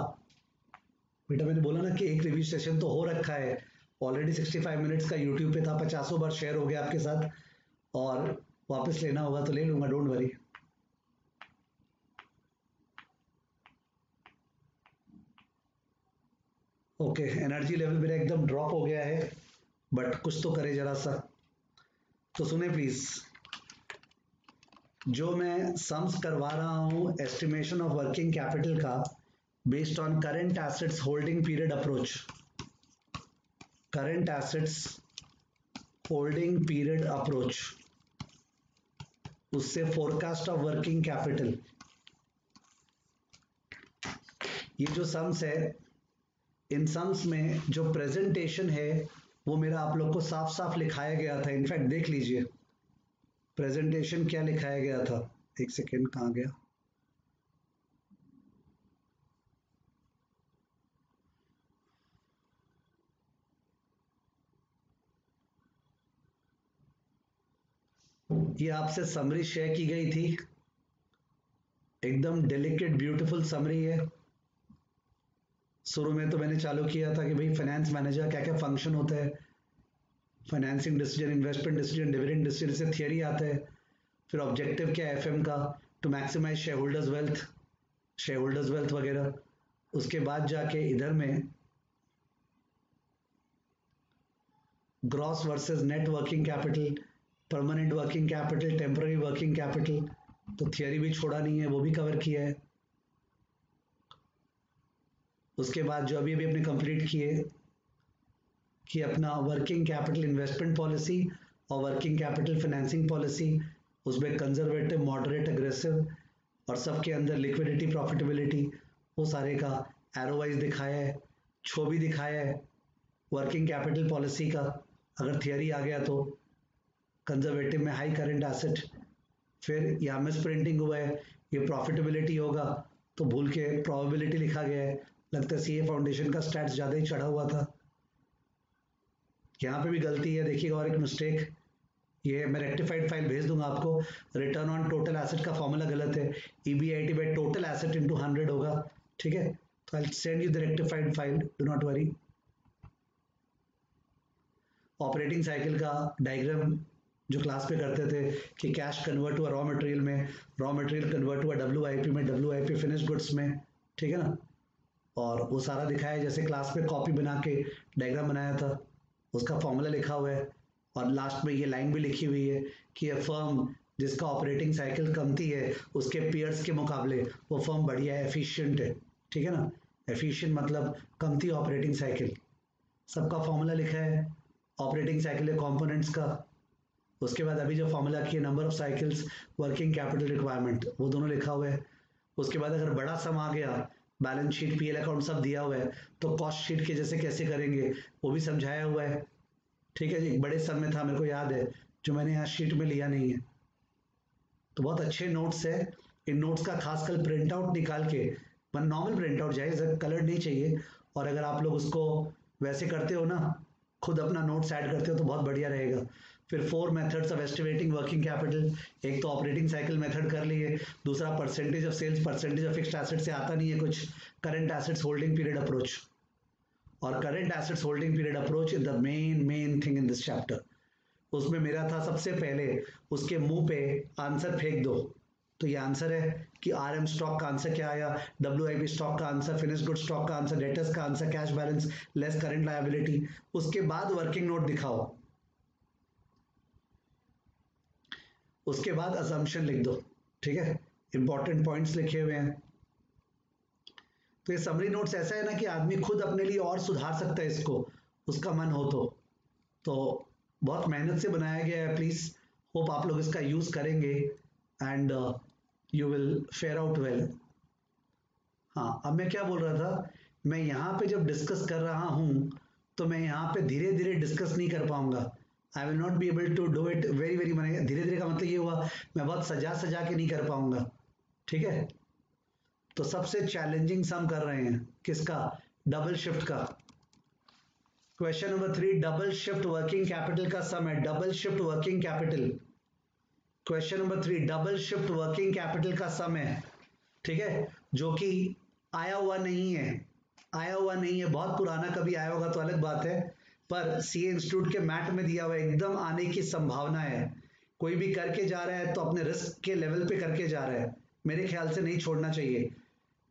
Speaker 1: बेटा मैंने बोला ना कि एक रिव्यू सेशन तो हो रखा है ऑलरेडी, 65 मिनट्स का यूट्यूब पे था, 50 बार शेयर हो गया आपके साथ, और वापस लेना होगा तो ले लूंगा, don't worry. Okay, energy level मेरा एकदम ड्रॉप हो गया है, बट कुछ तो करे जरा सा। तो सुने प्लीज, जो मैं सम्स करवा रहा हूं एस्टिमेशन ऑफ वर्किंग कैपिटल का, based on current assets holding period approach, current assets holding period approach, उससे फोरकास्ट ऑफ वर्किंग कैपिटल, ये जो सम्स है, इन सम्स में जो प्रेजेंटेशन है वो मेरा आप लोग को साफ साफ लिखाया गया था। इनफैक्ट देख लीजिए प्रेजेंटेशन क्या लिखाया गया था, एक सेकेंड कहाँ गया, ये आपसे समरी शेयर की गई थी, एकदम डेलिकेट ब्यूटीफुल समरी है। शुरू में तो मैंने चालू किया था कि भाई फाइनेंस मैनेजर क्या क्या फंक्शन होता है, financing decision, investment decision, dividend decision से थियरी आता है, फिर ऑब्जेक्टिव क्या है एफएम का, to maximise share holders wealth वगैरह। उसके बाद जाके इधर में gross versus net working capital, permanent working capital, temporary working capital, तो थियरी भी छोड़ा नहीं है, वो भी कवर किया है। उसके बाद जो अभी अभी अपने कंप्लीट किए कि अपना वर्किंग कैपिटल इन्वेस्टमेंट पॉलिसी और वर्किंग कैपिटल फाइनेंसिंग पॉलिसी, उसमें कंजर्वेटिव, मॉडरेट, अग्रेसिव, और सबके अंदर लिक्विडिटी, प्रॉफिटेबिलिटी, वो सारे का एरो वाइज दिखाया है, छो भी दिखाया है वर्किंग कैपिटल पॉलिसी का। अगर थियरी आ गया तो कंजर्वेटिव में हाई करंट एसेट, फिर यहाँ मिस प्रिंटिंग हुआ है, ये प्रॉफिटेबिलिटी होगा तो भूल के प्रोबेबिलिटी लिखा गया है, लगता है सीए फाउंडेशन का स्टैट्स ज्यादा ही चढ़ा हुआ था। यहाँ पे भी गलती है, देखिएगा और एक मिस्टेक, ये मैं रेक्टिफाइड फाइल भेज दूंगा आपको। रिटर्न ऑन टोटल एसेट का फॉर्मूला गलत है, EBIT bye total asset into 100 होगा, ठीक है। तो I send you the rectified file, do not worry. Operating cycle का डायग्राम जो क्लास पे करते थे कि कैश कन्वर्ट हुआ रॉ मटेरियल में, रॉ मटेरियल कन्वर्ट हुआ WIP में, WIP फिनिश गुड्स में, ठीक है ना। और वो सारा दिखाया जैसे क्लास पे कॉपी बना के डायग्राम बनाया था, उसका फॉर्मूला लिखा हुआ है। और लास्ट में ये लाइन भी लिखी हुई है कि ये फर्म जिसका ऑपरेटिंग साइकिल कमती है उसके पीयर्स के मुकाबले वो फर्म बढ़िया है, एफिशिएंट है, ठीक है ना। एफिशिएंट मतलब कमती ऑपरेटिंग साइकिल, सबका फॉर्मूला लिखा है ऑपरेटिंग साइकिल के कंपोनेंट्स का। उसके बाद अभी जो फॉर्मूला की number of cycles, working capital requirement, वो दोनों लिखा हुआ है। उसके बाद अगर बड़ा सम आ गया, बैलेंस शीट PL अकाउंट सब दिया हुआ है, तो कॉस्ट शीट के जैसे कैसे करेंगे वो भी समझाया हुआ है, ठीक है जी। एक बड़े सम में था, मेरे को याद है, जो मैंने यहाँ शीट में लिया नहीं है। तो बहुत अच्छे नोट्स है, इन नोट्स का खासकर प्रिंट आउट निकाल के, नॉर्मल प्रिंट आउट जाए, कलर नहीं चाहिए। और अगर आप लोग उसको वैसे करते हो ना, खुद अपना नोट्स ऐड करते हो तो बहुत बढ़िया रहेगा। फिर 4 methods of estimating working capital, एक तो ऑपरेटिंग साइकिल मेथड कर लिए, दूसरा percentage of sales, percentage of fixed asset से आता नहीं है कुछ, current assets holding period approach. और current assets holding period approach is the main thing in this chapter. उसमें मेरा था सबसे पहले उसके मुंह पे आंसर फेंक दो। तो ये आंसर है कि RM स्टॉक का आंसर क्या आया, WIP स्टॉक का आंसर, फिनिश गुड स्टॉक का आंसर, डेटर्स का answer, cash balance less current liability. उसके बाद वर्किंग नोट दिखाओ, उसके बाद असम्पशन लिख दो, ठीक है। इंपॉर्टेंट पॉइंट्स लिखे हुए हैं। तो ये समरी नोट्स ऐसा है ना कि आदमी खुद अपने लिए और सुधार सकता है इसको, उसका मन हो तो बहुत मेहनत से बनाया गया है। प्लीज होप आप लोग इसका यूज करेंगे and you will fair out well. हाँ, अब मैं क्या बोल रहा था, मैं यहाँ पे जब डिस्कस कर रहा हूँ तो मैं यहाँ पे धीरे धीरे डिस्कस नहीं कर पाऊंगा। I will not be able to do it very very, मैंने धीरे धीरे का मतलब ये हुआ मैं बहुत सजा सजा के नहीं कर पाऊंगा, ठीक है। तो सबसे चैलेंजिंग सम कर रहे हैं किसका, डबल शिफ्ट का। Question number 3 double shift working capital का सम है, double shift working capital. Question number 3 double shift working capital का सम है, ठीक है, जो कि आया हुआ नहीं है, आया हुआ नहीं है, बहुत पुराना, कभी आया होगा तो अलग बात है, पर सीए इंस्टीट्यूट के मैट में दिया हुआ है, एकदम आने की संभावना है। कोई भी करके जा रहा है तो अपने रिस्क के लेवल पे करके जा रहा है, मेरे ख्याल से नहीं छोड़ना चाहिए।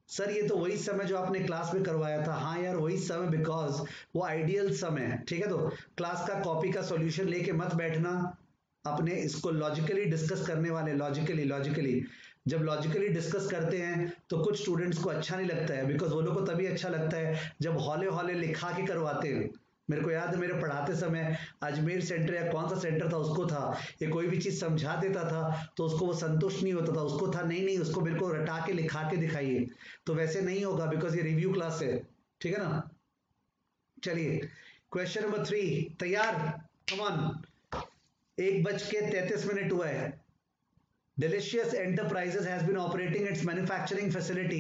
Speaker 1: सर ये तो वही समय जो आपने क्लास में करवाया था, हाँ यार वही समय, बिकॉज वो आइडियल समय है, ठीक है। तो क्लास का कॉपी का सॉल्यूशन लेके मत बैठना, अपने इसको लॉजिकली डिस्कस करने वाले, लॉजिकली जब लॉजिकली डिस्कस करते हैं तो कुछ स्टूडेंट्स को अच्छा नहीं लगता है, बिकॉज वो लोग को तभी अच्छा लगता है जब हौले हौले लिखा के करवाते हैं। मेरे को याद है मेरे पढ़ाते समय अजमेर सेंटर या कौन सा सेंटर था उसको था, ये कोई भी चीज समझा देता था तो उसको वो संतुष्ट नहीं होता था, उसको था नहीं नहीं उसको मेरे को रटा के लिखा के दिखाइए। तो वैसे नहीं होगा बिकॉज ये रिव्यू क्लास है, ठीक है ना। चलिए क्वेश्चन नंबर 3 तैयार, कम ऑन। 1:33 हुआ है। Delicious Enterprises has been operating its manufacturing facility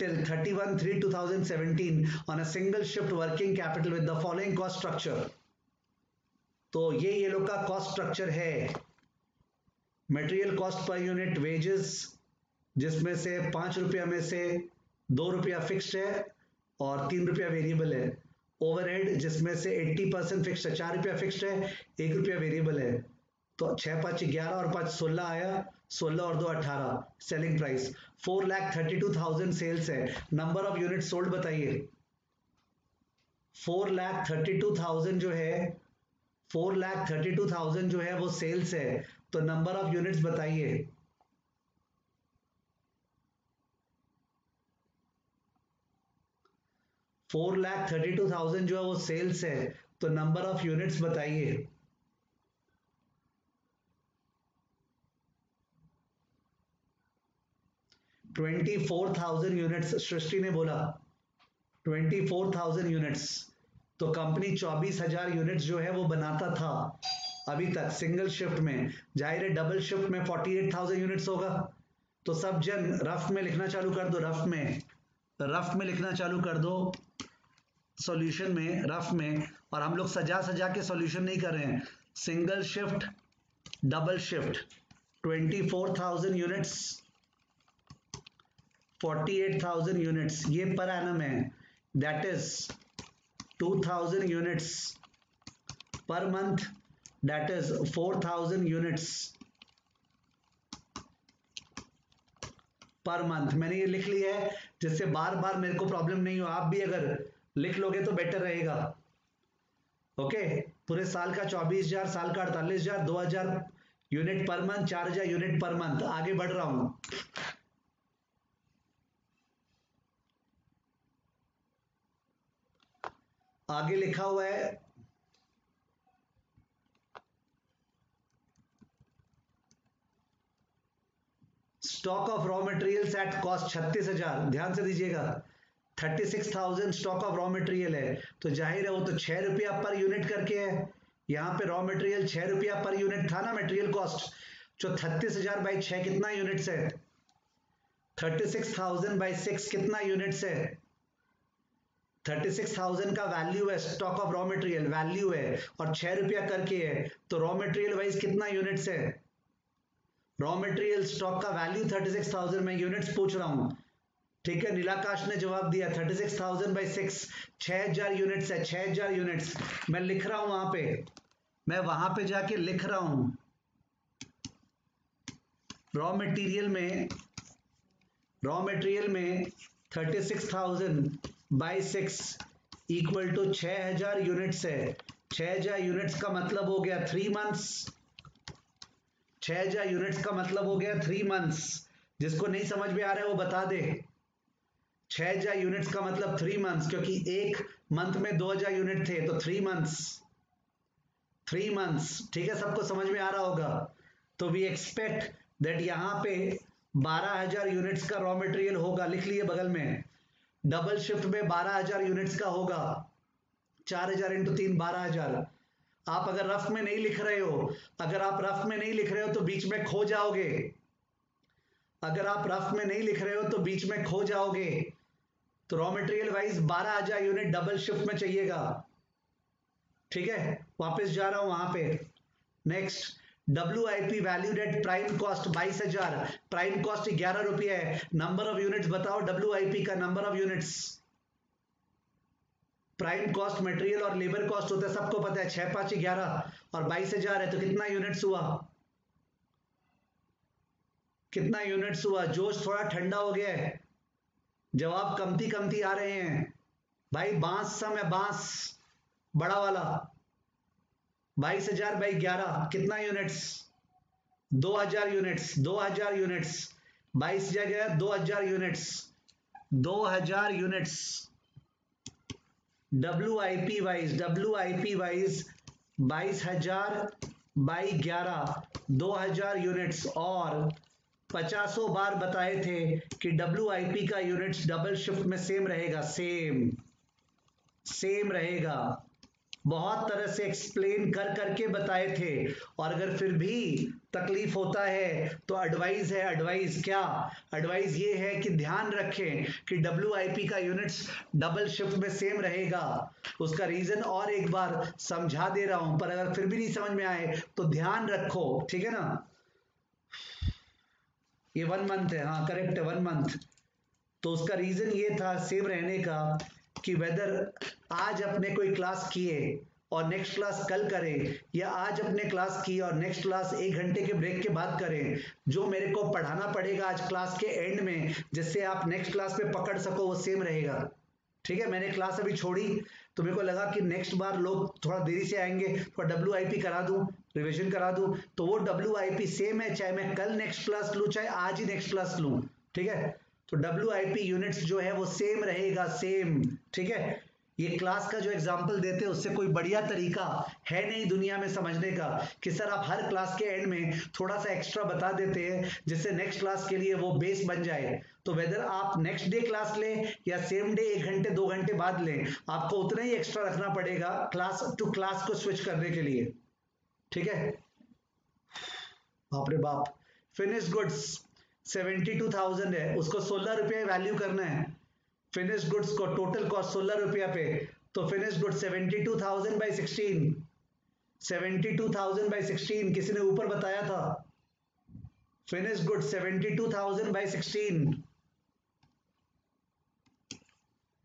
Speaker 1: till 31/3/2017 on a single shift working capital with the following cost structure. तो ये लोग का कॉस्ट स्ट्रक्चर है, material cost per unit, wages जिसमें से 5 रुपया में से 2 रुपया फिक्स्ड है और 3 रुपया वेरिएबल है, ओवरहेड जिसमें से 80% फिक्स्ड है, 4 रुपया फिक्स्ड है, 1 रुपया वेरिएबल है। तो 6 5 11 और 5 16 आया, 16 और 2 18। सेलिंग प्राइस 4,32,000 सेल्स है। नंबर ऑफ यूनिट सोल्ड बताइए। 4,32,000 जो है, 4,32,000 जो है वो सेल्स है, तो नंबर ऑफ यूनिट्स बताइए। $4,32,000 जो है वो सेल्स है, तो नंबर ऑफ यूनिट्स बताइए। 24,000 यूनिट्स सृष्टि ने बोला, 24,000 यूनिट्स। तो कंपनी 24,000 यूनिट्स जो है वो बनाता था अभी तक सिंगल शिफ्ट में। जाहिर है डबल शिफ्ट में 48,000 यूनिट्स होगा। तो सब जन रफ में लिखना चालू कर दो, रफ में लिखना चालू कर दो, सॉल्यूशन में, रफ में। और हम लोग सजा सजा के सॉल्यूशन नहीं कर रहे हैं, single shift double shift 24,000 units 48,000 units ये पर एनम है, that is 2,000 units per month, that is 4,000 units per month. मैंने ये लिख लिया है जिससे बार बार मेरे को प्रॉब्लम नहीं हो, आप भी अगर लिख लोगे तो बेटर रहेगा। ओके, पूरे साल का 24,000, साल का 48,000, 2,000 unit per month, 4,000 unit per month. आगे बढ़ रहा हूं, आगे लिखा हुआ है stock of raw materials at cost 36,000। ध्यान से दीजिएगा, 36,000 स्टॉक ऑफ रॉ मटेरियल है, तो जाहिर है वो तो 6 रुपया पर यूनिट करके है। यहां पे रॉ मटेरियल 6 रुपया पर यूनिट था ना मटेरियल कॉस्ट, जो 36,000 बाई 6 कितना यूनिट्स है, 36,000 बाई 6 कितना यूनिट्स है, 36,000 का वैल्यू है, stock of raw material value है, और 6 रुपया करके है, तो रॉ मटेरियल वाइज कितना यूनिट्स है, रॉ मटेरियल स्टॉक का वैल्यू 36,000, मैं यूनिट्स पूछ रहा हूं। ठीक है, नीलाकाश ने जवाब दिया 36,000 बाई 6, 6,000 यूनिट्स है, 6,000 यूनिट्स। मैं लिख रहा हूं वहां पे, मैं वहां पे जाके लिख रहा हूं रॉ मटेरियल में 36,000 बाई 6 इक्वल टू 6,000 यूनिट्स है। 6,000 यूनिट्स का मतलब हो गया 3 मंथ्स, 6,000 यूनिट्स का मतलब हो गया 3 मंथ्स। जिसको नहीं समझ में आ रहा है वो बता दे, 6,000 यूनिट्स का मतलब 3 मंथ्स, क्योंकि एक मंथ में 2,000 यूनिट थे, तो 3 मंथ्स, 3 मंथ्स। ठीक है, सबको समझ में आ रहा होगा। तो वी एक्सपेक्ट दैट यहां पे 12,000 यूनिट्स का रॉ मटेरियल होगा, लिख लिए बगल में। डबल शिफ्ट में 12,000 यूनिट्स का होगा, 4,000 इंटू 3 12,000। आप अगर रफ में नहीं लिख रहे हो, अगर आप रफ में नहीं लिख रहे हो तो बीच में खो जाओगे, अगर आप रफ में नहीं लिख रहे हो तो बीच में खो जाओगे। तो raw material wise 12,000 unit double shift में चाहिएगा। ठीक है, वापस जा रहा हूं वहां पे। Next, WIP valued at prime cost 22,000, prime cost 11 रुपये है। नंबर ऑफ यूनिट्स बताओ WIP का, number of units. Prime cost material और लेबर कॉस्ट होता है, सबको पता है, 6 5 11 और 22,000 है, तो कितना यूनिट्स हुआ, कितना यूनिट्स हुआ। जोश थोड़ा ठंडा हो गया है, जवाब कमती कमती आ रहे हैं भाई। बांस सम है, बांस बड़ा वाला। 22,000 बाई 11 कितना यूनिट्स, 2,000 यूनिट्स, 2,000 यूनिट्स। 22 जगह 2,000 units, 2,000 units. WIP wise 22,000 by 11, 2,000 units. और 50 बार बताए थे कि WIP का यूनिट्स डबल शिफ्ट में सेम रहेगा, सेम रहेगा। बहुत तरह से एक्सप्लेन कर करके बताए थे, और अगर फिर भी तकलीफ होता है तो एडवाइस है, एडवाइस क्या, एडवाइस ये है कि ध्यान रखें कि WIP का यूनिट्स डबल शिफ्ट में सेम रहेगा। उसका रीजन और एक बार समझा दे रहा हूं, पर अगर फिर भी नहीं समझ में आए तो ध्यान रखो। ठीक है ना, ये 1 मंथ है, हाँ करेक्ट है 1 मंथ। तो उसका रीजन ये था सेम रहने का कि वेदर आज अपने कोई क्लास किए और नेक्स्ट क्लास कल करें, या आज अपने क्लास की और नेक्स्ट क्लास 1 घंटे के ब्रेक के बाद करें, जो मेरे को पढ़ाना पड़ेगा आज क्लास के एंड में, जिससे आप नेक्स्ट क्लास पे पकड़ सको, वो सेम रहेगा। ठीक है, मैंने क्लास अभी छोड़ी तो मेरे को लगा कि नेक्स्ट बार लोग थोड़ा देरी से आएंगे, थोड़ा WIP करा दूं, रिविजन करा दूं, तो वो WIP सेम है, चाहे मैं कल नेक्स्ट क्लास लूं चाहे आज ही नेक्स्ट क्लास लूं। ठीक है, तो WIP यूनिट्स जो है वो सेम रहेगा, सेम। ठीक है, ये क्लास का जो एग्जाम्पल देते हैं उससे कोई बढ़िया तरीका है नहीं दुनिया में समझने का, कि सर आप हर क्लास के एंड में थोड़ा सा एक्स्ट्रा बता देते हैं जिससे नेक्स्ट क्लास के लिए वो बेस बन जाए। तो वेदर आप नेक्स्ट डे क्लास लें या सेम डे 1 घंटे 2 घंटे बाद लें, आपको उतना ही एक्स्ट्रा रखना पड़ेगा क्लास टू क्लास को स्विच करने के लिए। ठीक है, बाप रे बाप। फिनिश गुड्स 72,000 है, उसको 16 रुपये वैल्यू करना है। फिनिश गुड्स को टोटल कॉस्ट 16 रुपया पे, तो फिनिश गुड्स 72,000 बाई 16 72,000 बाई 16, किसी ने ऊपर बताया था। फिनिश गुड 72,000 बाई 16,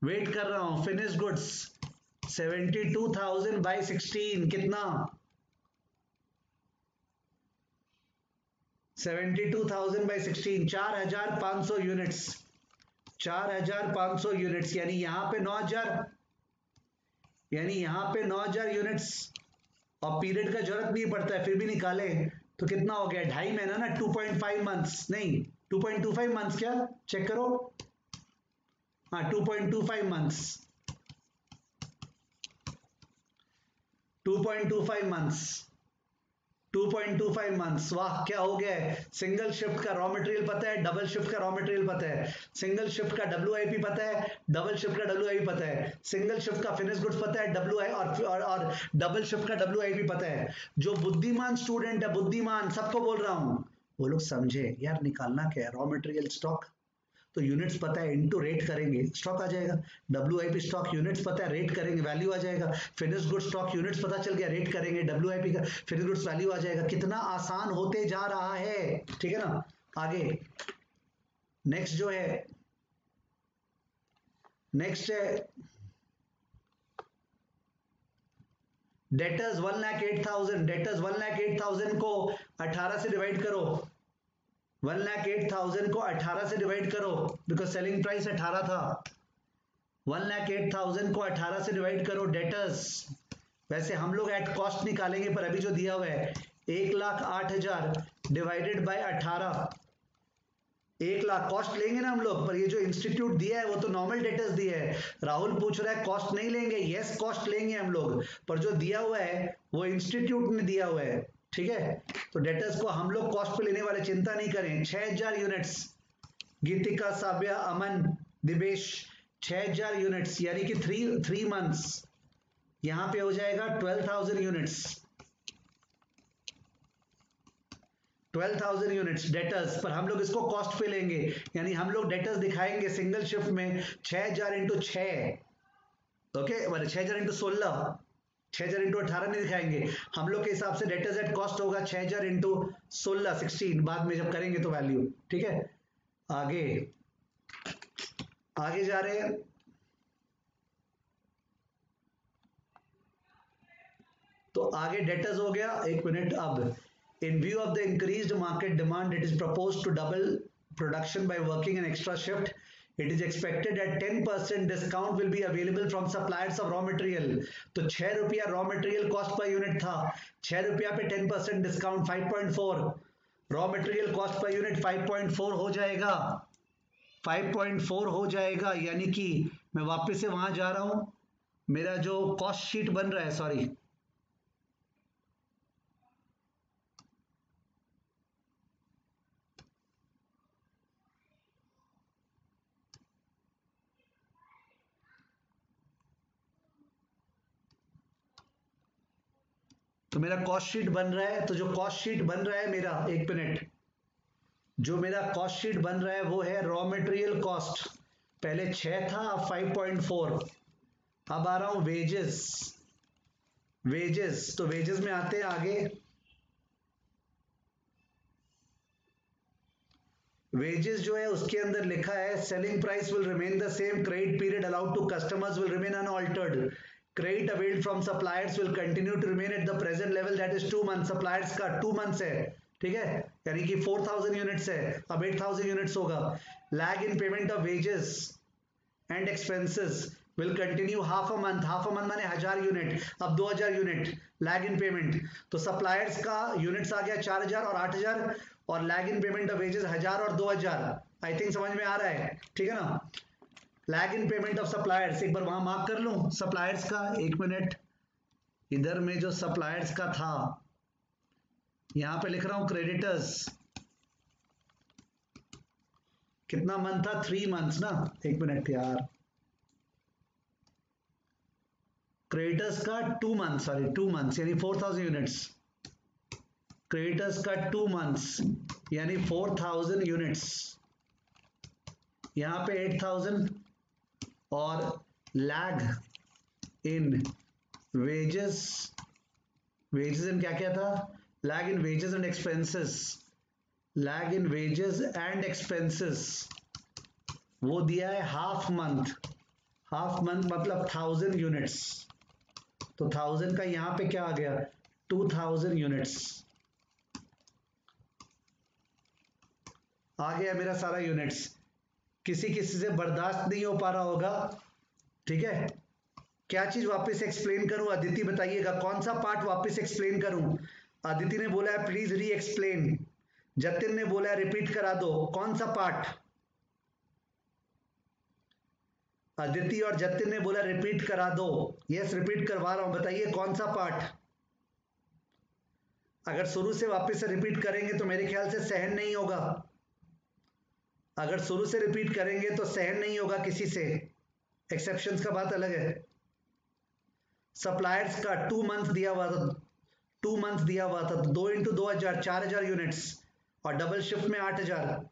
Speaker 1: वेट कर रहा हूं। फिनिश गुड्स 72,000 बाई 16 कितना? 72,000 बाई 16 4,500 यूनिट्स। 4,500 यूनिट्स यानी यहां पे 9,000, यानी यहां पे 9,000 यूनिट्स। और पीरियड का जरूरत नहीं पड़ता है, फिर भी निकाले तो कितना हो गया? 2.5 महीना ना, 2.5 मंथ्स नहीं 2.25 मंथ्स, क्या चेक करो। हाँ 2.25 मंथ्स, 2.25 मंथ्स, 2.25 मंथ्स। वाह क्या हो गया है? सिंगल शिफ्ट का रॉ मटेरियल पता है, डबल शिफ्ट का रॉ मटेरियल पता है, सिंगल शिफ्ट का WIP पता है, डबल शिफ्ट का WIP पता है, सिंगल शिफ्ट का फिनिश गुड्स पता है, WI और डबल शिफ्ट का WIP पता है। जो बुद्धिमान स्टूडेंट है, बुद्धिमान, सबको बोल रहा हूं, वो लोग समझे यार निकालना क्या है, रॉ मटेरियल स्टॉक तो यूनिट्स पता है, इनटू रेट करेंगे स्टॉक आ जाएगा। WIP स्टॉक यूनिट्स पता है, रेट करेंगे वैल्यू आ जाएगा। फिनिश गुड स्टॉक यूनिट्स पता चल गया, रेट करेंगे, WIP का फिनिश गुड्स वैल्यू आ जाएगा। कितना आसान होते जा रहा है, ठीक है ना। आगे नेक्स्ट जो है, नेक्स्ट है डेटर्स 1,08,000। डेटर्स 1,08,000 को 18 से डिवाइड करो, 1,08,000 को 18 से डिवाइड करो, बिकॉज सेलिंग प्राइस 18 था। 1,08,000 को 18 से डिवाइड करो डेटर्स। वैसे हम लोग एट कॉस्ट निकालेंगे, पर अभी जो दिया हुआ है 1,08,000 डिवाइडेड बाय 18, 1,00,000 कॉस्ट लेंगे ना हम लोग, पर ये जो इंस्टीट्यूट दिया है वो तो नॉर्मल डेटर्स दिया है। राहुल पूछ रहा है कॉस्ट नहीं लेंगे, यस कॉस्ट लेंगे हम लोग, पर जो दिया हुआ है वो इंस्टीट्यूट ने दिया हुआ है, ठीक है। तो डेटर्स को हम लोग कॉस्ट पे लेने वाले, चिंता नहीं करें। 6,000 यूनिट्स, गीतिका, साबिया, अमन, दिवेश, 6,000 यूनिट्स यानी कि 3 मंथ्स, यहां पे हो जाएगा 12,000 यूनिट्स, 12,000 यूनिट्स डेटर्स, पर हम लोग इसको कॉस्ट पे लेंगे, यानी हम लोग डेटर्स दिखाएंगे सिंगल शिफ्ट में 6,000 इंटू 6, ओके, 6,000 इंटू 16, 6,000 इंटू 18 नहीं दिखाएंगे हम लोग के हिसाब से। डेटर्स एट कॉस्ट होगा 6,000 इंटू 16, 16 बाद में जब करेंगे तो वैल्यू, ठीक है। आगे आगे जा रहे हैं, तो आगे डेटर्स हो गया। एक मिनट, अब in view of the increased market demand, it is proposed to double production by working an extra shift. It is expected that 10% discount will be available from suppliers of raw material. तो 6 रुपया raw material cost per unit था, 6 रुपया पे 10% discount 5.4, raw material cost per unit 5.4 हो जाएगा, 5.4 हो जाएगा। यानी कि मैं वापस से वहां जा रहा हूं, मेरा जो कॉस्ट शीट बन रहा है, सॉरी, तो मेरा कॉस्ट शीट बन रहा है, तो जो कॉस्ट शीट बन रहा है मेरा, एक मिनट, जो मेरा कॉस्ट शीट बन रहा है वो है रॉ मटेरियल कॉस्ट, पहले 6 था अब 5.4। अब आ रहा हूं वेजेस, वेजेस, तो वेजेस में आते हैं आगे। वेजेस जो है उसके अंदर लिखा है selling price will remain the same, credit period allowed to customers will remain unaltered, credit availed from suppliers will continue to remain at the present level, that is 2 month. Suppliers का 2 months है, ठीक है, यानी कि 4,000 units है, अब 8,000 units होगा। Lag in payment of wages and expenses will continue half a month, half a month माने 1,000 यूनिट, अब 2,000 यूनिट लैग इन पेमेंट। तो सप्लायर्स का यूनिट्स आ गया 4,000 और 8,000, और lag in payment of wages 1,000 और 2,000। आई थिंक समझ में आ रहा है, ठीक है ना। Lag in payment of suppliers, एक बार वहां मार्क कर लूं सप्लायर्स का, एक मिनट, इधर में जो सप्लायर्स का था यहां पे लिख रहा हूं क्रेडिटर्स, कितना मंथ था, 3 मंथ्स ना, एक मिनट यार, क्रेडिटर्स का 2 मंथ, सॉरी 2 मंथ्स यानी 4,000 यूनिट्स, क्रेडिटर्स का 2 मंथ्स यानी 4,000 यूनिट्स, यहां पे 8,000, और lag in wages wages and क्या क्या था, lag in wages and expenses, lag in wages and expenses वो दिया है हाफ मंथ, हाफ मंथ मतलब 1000 यूनिट्स, तो 1000 का यहां पे क्या आ गया 2000 यूनिट्स आ गया मेरा सारा यूनिट्स। किसी किसी से बर्दाश्त नहीं हो पा रहा होगा, ठीक है, क्या चीज वापस एक्सप्लेन करूं, अदिति बताइएगा कौन सा पार्ट वापस एक्सप्लेन करूं। अदिति ने बोला है प्लीज री एक्सप्लेन, जतिन ने बोला है रिपीट करा दो, कौन सा पार्ट, अदिति और जतिन ने बोला रिपीट करा दो, यस रिपीट करवा रहा हूं, बताइए कौन सा पार्ट। अगर शुरू से वापस से रिपीट करेंगे तो मेरे ख्याल से सहन नहीं होगा, अगर शुरू से रिपीट करेंगे तो सहन नहीं होगा किसी से, एक्सेप्शंस का बात अलग है। सप्लायर्स का 2 मंथ दिया हुआ था, 2 मंथ दिया हुआ था, 2 इंटू 2000 4000 यूनिट्स और डबल शिफ्ट में 8000।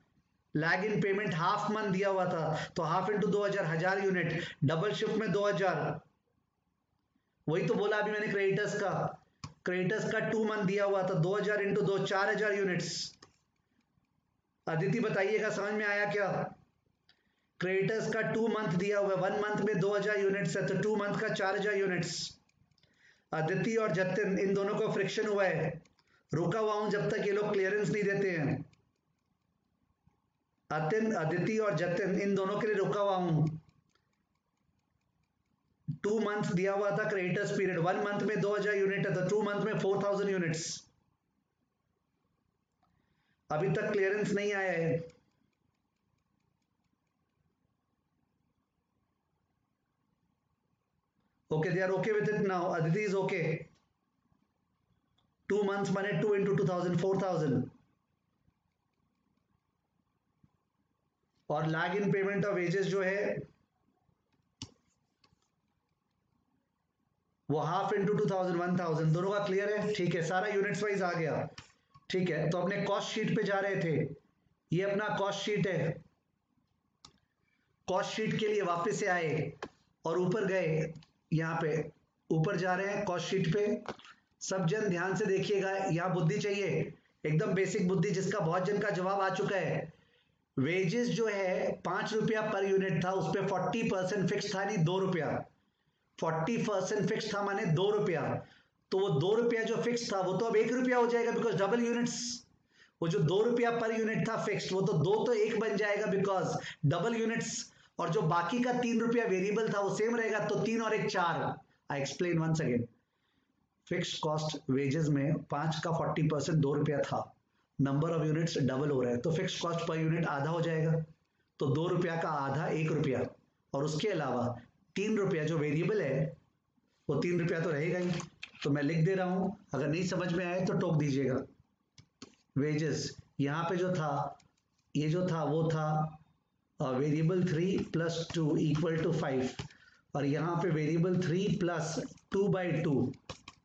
Speaker 1: Lag in payment half month दिया हुआ था, तो half into 2000 1000 unit, double shift में 2000। वही तो बोला अभी मैंने क्रेडिटर्स का, क्रेडिटर्स का 2 मंथ दिया हुआ था, 2000 इंटू 2 4000 यूनिट्स। अदिति बताइएगा समझ में आया क्या। क्रेडिटर्स का 2 मंथ दिया हुआ है, 1 मंथ में 2000 यूनिट्स है, तो 2 मंथ का 4000 यूनिट्स। अदिति और जतिन इन दोनों को फ्रिक्शन हुआ है, रुका हुआ हूं जब तक ये लोग क्लियरेंस नहीं देते हैं। अदिति और जतिन इन दोनों के लिए रुका हुआ हूं। 2 मंथ दिया हुआ था क्रेडिटर्स पीरियड, 1 मंथ में 2000 यूनिट है, तो 2 मंथ में 4000 यूनिट्स। अभी तक क्लियरेंस नहीं आया है। Okay, they are okay with it now, Aditi is okay. 2 months माने 2 इंटू 2000 4000। और lag in payment of wages जो है वो हाफ इंटू 2000 1000, दोनों का क्लियर है, ठीक है, सारा यूनिट्स वाइज आ गया। ठीक है, तो अपने कॉस्ट शीट पे जा रहे थे, ये अपना कॉस्ट शीट है, कॉस्ट शीट के लिए वापस से आए और ऊपर गए, यहां पे ऊपर जा रहे हैं कॉस्ट शीट पे। सब जन ध्यान से देखिएगा, यहां बुद्धि चाहिए, एकदम बेसिक बुद्धि जिसका बहुत जन का जवाब आ चुका है। वेजेस जो है 5 रुपया पर यूनिट था, उस पर 40% फिक्स था, नहीं 2 रुपया, 40% फिक्स था माने 2 रुपया, तो वो 2 रुपया जो फिक्स था वो तो अब 1 रुपया हो जाएगा बिकॉज डबल यूनिट्स। वो जो 2 रुपया पर यूनिट था फिक्स्ड, वो तो 2 तो 1 बन जाएगा बिकॉज डबल यूनिट्स, और जो बाकी का 3 रुपया वेरिएबल था वो सेम रहेगा, तो 3 और 1 4। I explain once again, fixed cost wages में 5 का 40% 2 रुपया था, नंबर ऑफ यूनिट्स डबल हो रहा है, तो फिक्स्ड कॉस्ट पर यूनिट आधा हो जाएगा, तो 2 रुपया का आधा 1 रुपया, और उसके अलावा 3 रुपया जो वेरिएबल है वो 3 रुपया तो रहेगा ही। तो मैं लिख दे रहा हूं, अगर नहीं समझ में आए तो टोक दीजिएगा। वेजेस यहां पे जो था, ये जो था वो था वेरिएबल 3 प्लस 2 इक्वल टू 5, और यहां पे वेरिएबल 3 प्लस 2/2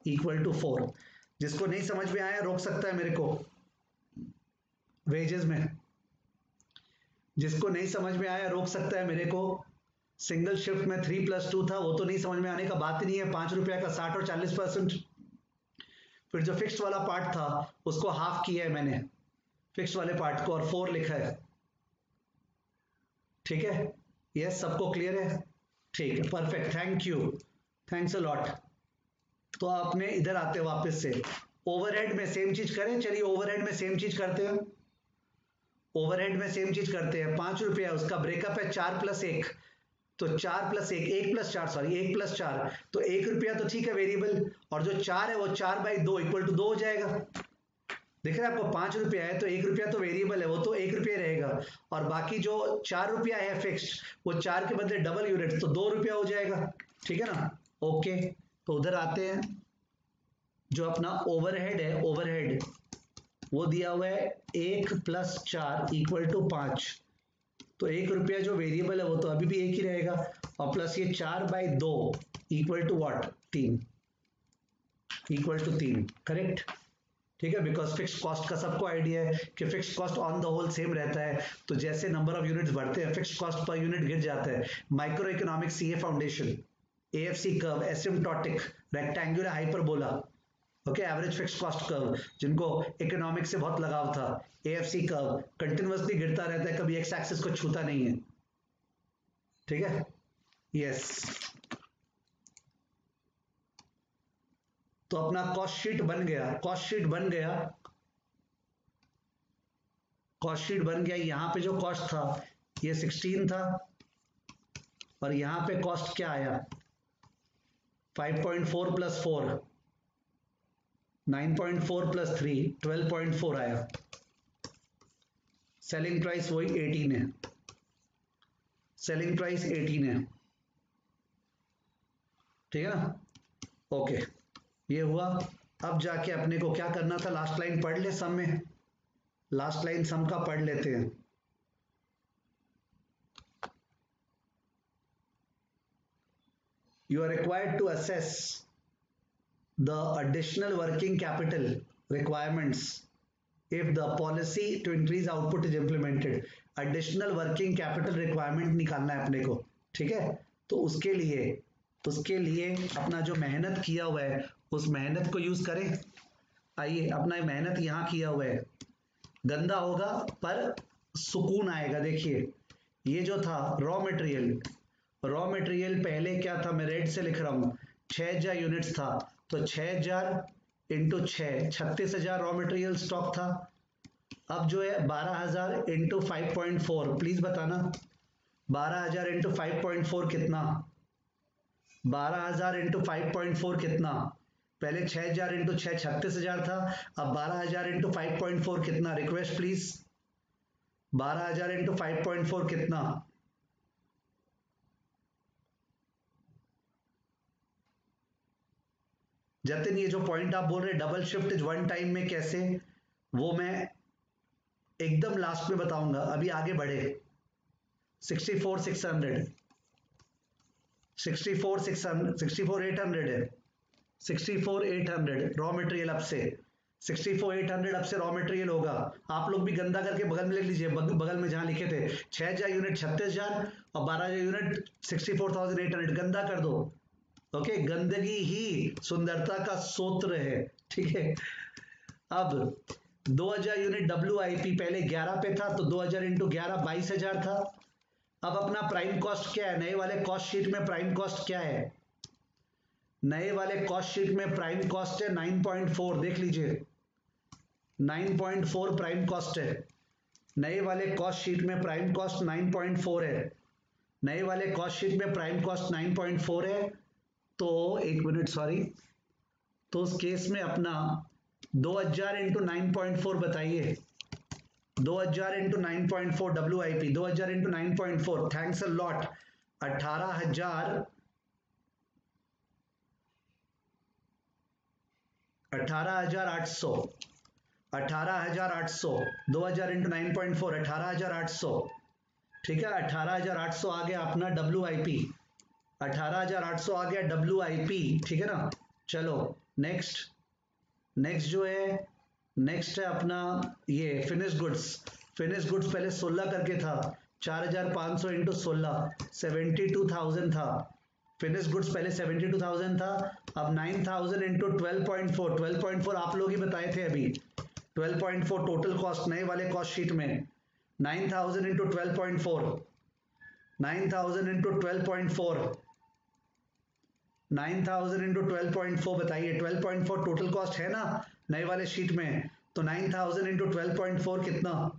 Speaker 1: इक्वल टू 4। जिसको नहीं समझ में आया रोक सकता है मेरे को, वेजेस में जिसको नहीं समझ में आया रोक सकता है मेरे को। सिंगल शिफ्ट में 3 प्लस 2 था, वो तो नहीं समझ में आने का बात ही नहीं है, 5 रुपया का 60 और 40%। फिर जो फिक्स्ड वाला पार्ट था उसको हाफ किया है मैंने, फिक्स्ड वाले पार्ट को, और 4 लिखा है, ठीक है, यस सबको क्लियर है, ठीक है, perfect, thank you, thanks a lot. तो आपने इधर आते वापस से, ओवरहेड में सेम चीज करें, चलिए ओवरहेड में सेम चीज करते हैं, ओवरहेड में सेम चीज करते हैं। 5 रुपया, उसका ब्रेकअप है 4 प्लस 1, तो 4 प्लस 1 1 प्लस 4 सॉरी 1 प्लस 4, तो 1 रुपया तो ठीक है वेरिएबल, और जो 4 है वो 4/2 इक्वल टू 2 हो जाएगा। दिख रहा है आपको, 5 रुपया है तो 1 रुपया तो वेरिएबल है, वो तो 1 रुपया रहेगा, और बाकी जो 4 रुपया है फिक्स्ड, वो 4 के बदले डबल यूनिट तो 2 रुपया हो जाएगा, ठीक है ना। ओके, तो उधर आते हैं, जो अपना ओवरहेड है, ओवरहेड वो दिया हुआ है 1 प्लस 4 इक्वल टू 5, तो 1 रुपया जो वेरिएबल है वो तो अभी भी 1 ही रहेगा, और प्लस ये 4/2 equal to what 3, equal to 3, correct, ठीक है, बिकॉज फिक्स्ड कॉस्ट का सबको आइडिया है कि fixed cost on the whole सेम रहता है, तो जैसे नंबर ऑफ यूनिट्स बढ़ते हैं फिक्स्ड कॉस्ट पर यूनिट गिर जाता है। Micro economics CA foundation, AFC curve, asymptotic, rectangular hyperbola, okay, average fix cost curve, जिनको इकोनॉमिक्स से बहुत लगाव था, एएफसी कर्व कंटिन्यूअसली गिरता रहता है, कभी एक्स एक्सिस को छूता नहीं है, ठीक है। यस, तो अपना कॉस्ट शीट बन गया, कॉस्ट शीट बन गया, कॉस्ट शीट बन गया। यहां पे जो कॉस्ट था ये 16 था, और यहां पे कॉस्ट क्या आया, 5.4 प्लस 4, 9.4 प्लस 3, 12.4 आया। सेलिंग प्राइस वही 18 है, सेलिंग प्राइस 18 है, ठीक है ना। ओके, ये हुआ। अब जाके अपने को क्या करना था, लास्ट लाइन पढ़ ले सम में, लास्ट लाइन सम का पढ़ लेते हैं। You are required to assess the additional working capital requirements if the policy to increase output is implemented. Additional working capital requirement निकालना है अपने को, ठीक है। तो उसके लिए अपना जो मेहनत किया हुआ है उस मेहनत को यूज करें। आइए, अपना मेहनत यहाँ किया हुआ है, गंदा होगा पर सुकून आएगा। देखिए, ये जो था रॉ मटेरियल, रॉ मटेरियल पहले क्या था, मैं रेड से लिख रहा हूं, 6000 यूनिट्स था, तो 6000 इंटू 6, 36,000 रॉ मटेरियल स्टॉक था। अब जो है 12,000 इंटू 5.4, प्लीज बताना 12,000 इंटू 5.4 कितना, 12,000 इंटू 5.4 कितना। पहले 6,000 इंटू 6 36,000 था, अब 12,000 इंटू 5.4 कितना, रिक्वेस्ट प्लीज, 12,000 इंटू 5.4 कितना। जतिन, ये जो पॉइंट आप बोल रहे double shift is one time में कैसे, वो मैं एकदम लास्ट में बताऊंगा, अभी आगे बढ़े। 64,600, 64,800 है, 64,800 रॉ मटेरियल अब से, 64,800 अब से रॉ मटेरियल होगा। आप लोग भी गंदा करके बगल में लिख लीजिए, बगल में जहां लिखे थे 6,000 यूनिट 36,000 और 12,000 यूनिट 64,800, गंदा कर दो। ओके, गंदगी ही सुंदरता का सूत्र है, ठीक है। अब 2,000 यूनिट WIP पहले 11 पे था, तो 2,000 इंटू 11 22,000 था। अब अपना प्राइम कॉस्ट क्या है, नए वाले कॉस्ट शीट में प्राइम कॉस्ट क्या है, नए वाले कॉस्ट शीट में प्राइम कॉस्ट है 9.4, देख लीजिए 9.4 प्राइम कॉस्ट है। नए वाले कॉस्ट शीट में प्राइम कॉस्ट 9.4 है, नए वाले कॉस्ट शीट में प्राइम कॉस्ट 9.4 है। तो एक मिनट, सॉरी, तो उस केस में अपना 2,000 इंटू 9.4 बताइए, 2,000 into 9.4 WIP, 2,000 into 9.4, thanks a lot, 18,000, 18,800, 18,800, 2,000 into 9.4 18,800, ठीक है। 18,800 आ गया अपना WIP, 18,800 आ गया WIP, ठीक है ना। चलो नेक्स्ट, नेक्स्ट जो है, नेक्स्ट है अपना ये फिनिश गुड्स। फिनिश गुड्स पहले 16 करके था, 4,500 इंटू 16 72,000 था। फिनिश गुड्स पहले 72,000 था, अब 9,000 इंटू 12.4, 12.4 आप लोग ही बताए थे अभी, 12.4 टोटल कॉस्ट नए वाले कॉस्ट शीट में, 9,000 इंटू 12.4, 9,000 इंटू 12.4, 9,000 इंटू 12.4 बताइए, 12.4 टोटल कॉस्ट है ना नए वाले शीट में, तो 9,000 इंटू 12.4 कितना,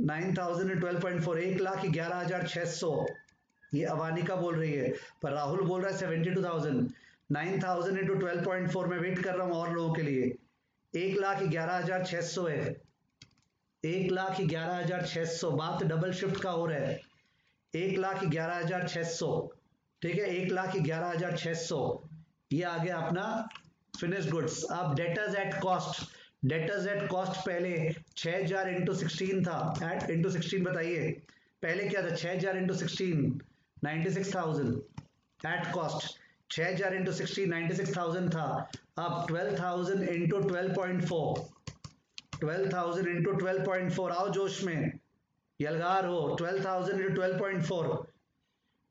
Speaker 1: 9,000 इंटू 12.4 1,11,600। ये अवानिका बोल रही है, पर राहुल बोल रहा है 72,000। 9,000 इंटू 12.4 में वेट कर रहा हूं और लोगों के लिए, 1,11,600 है, 1,11,600। बात डबल शिफ्ट का हो रहा है, 1,11,600, ठीक है, 1,11,600। ये आ गया अपना फिनिश गुड्स। अब debtors at cost, debtors at cost पहले 6,000 इंटू 16 था, एट इंटू 16 बताइए, पहले क्या था 6,000 इंटू 16 96,000 एट कॉस्ट, 6,000 इंटू 16 96,000 था। अब 12,000 इंटू 12.4, 12,000 इंटू 12.4, आओ जोश में, यलगार हो, 12,000 इंटू 12.4,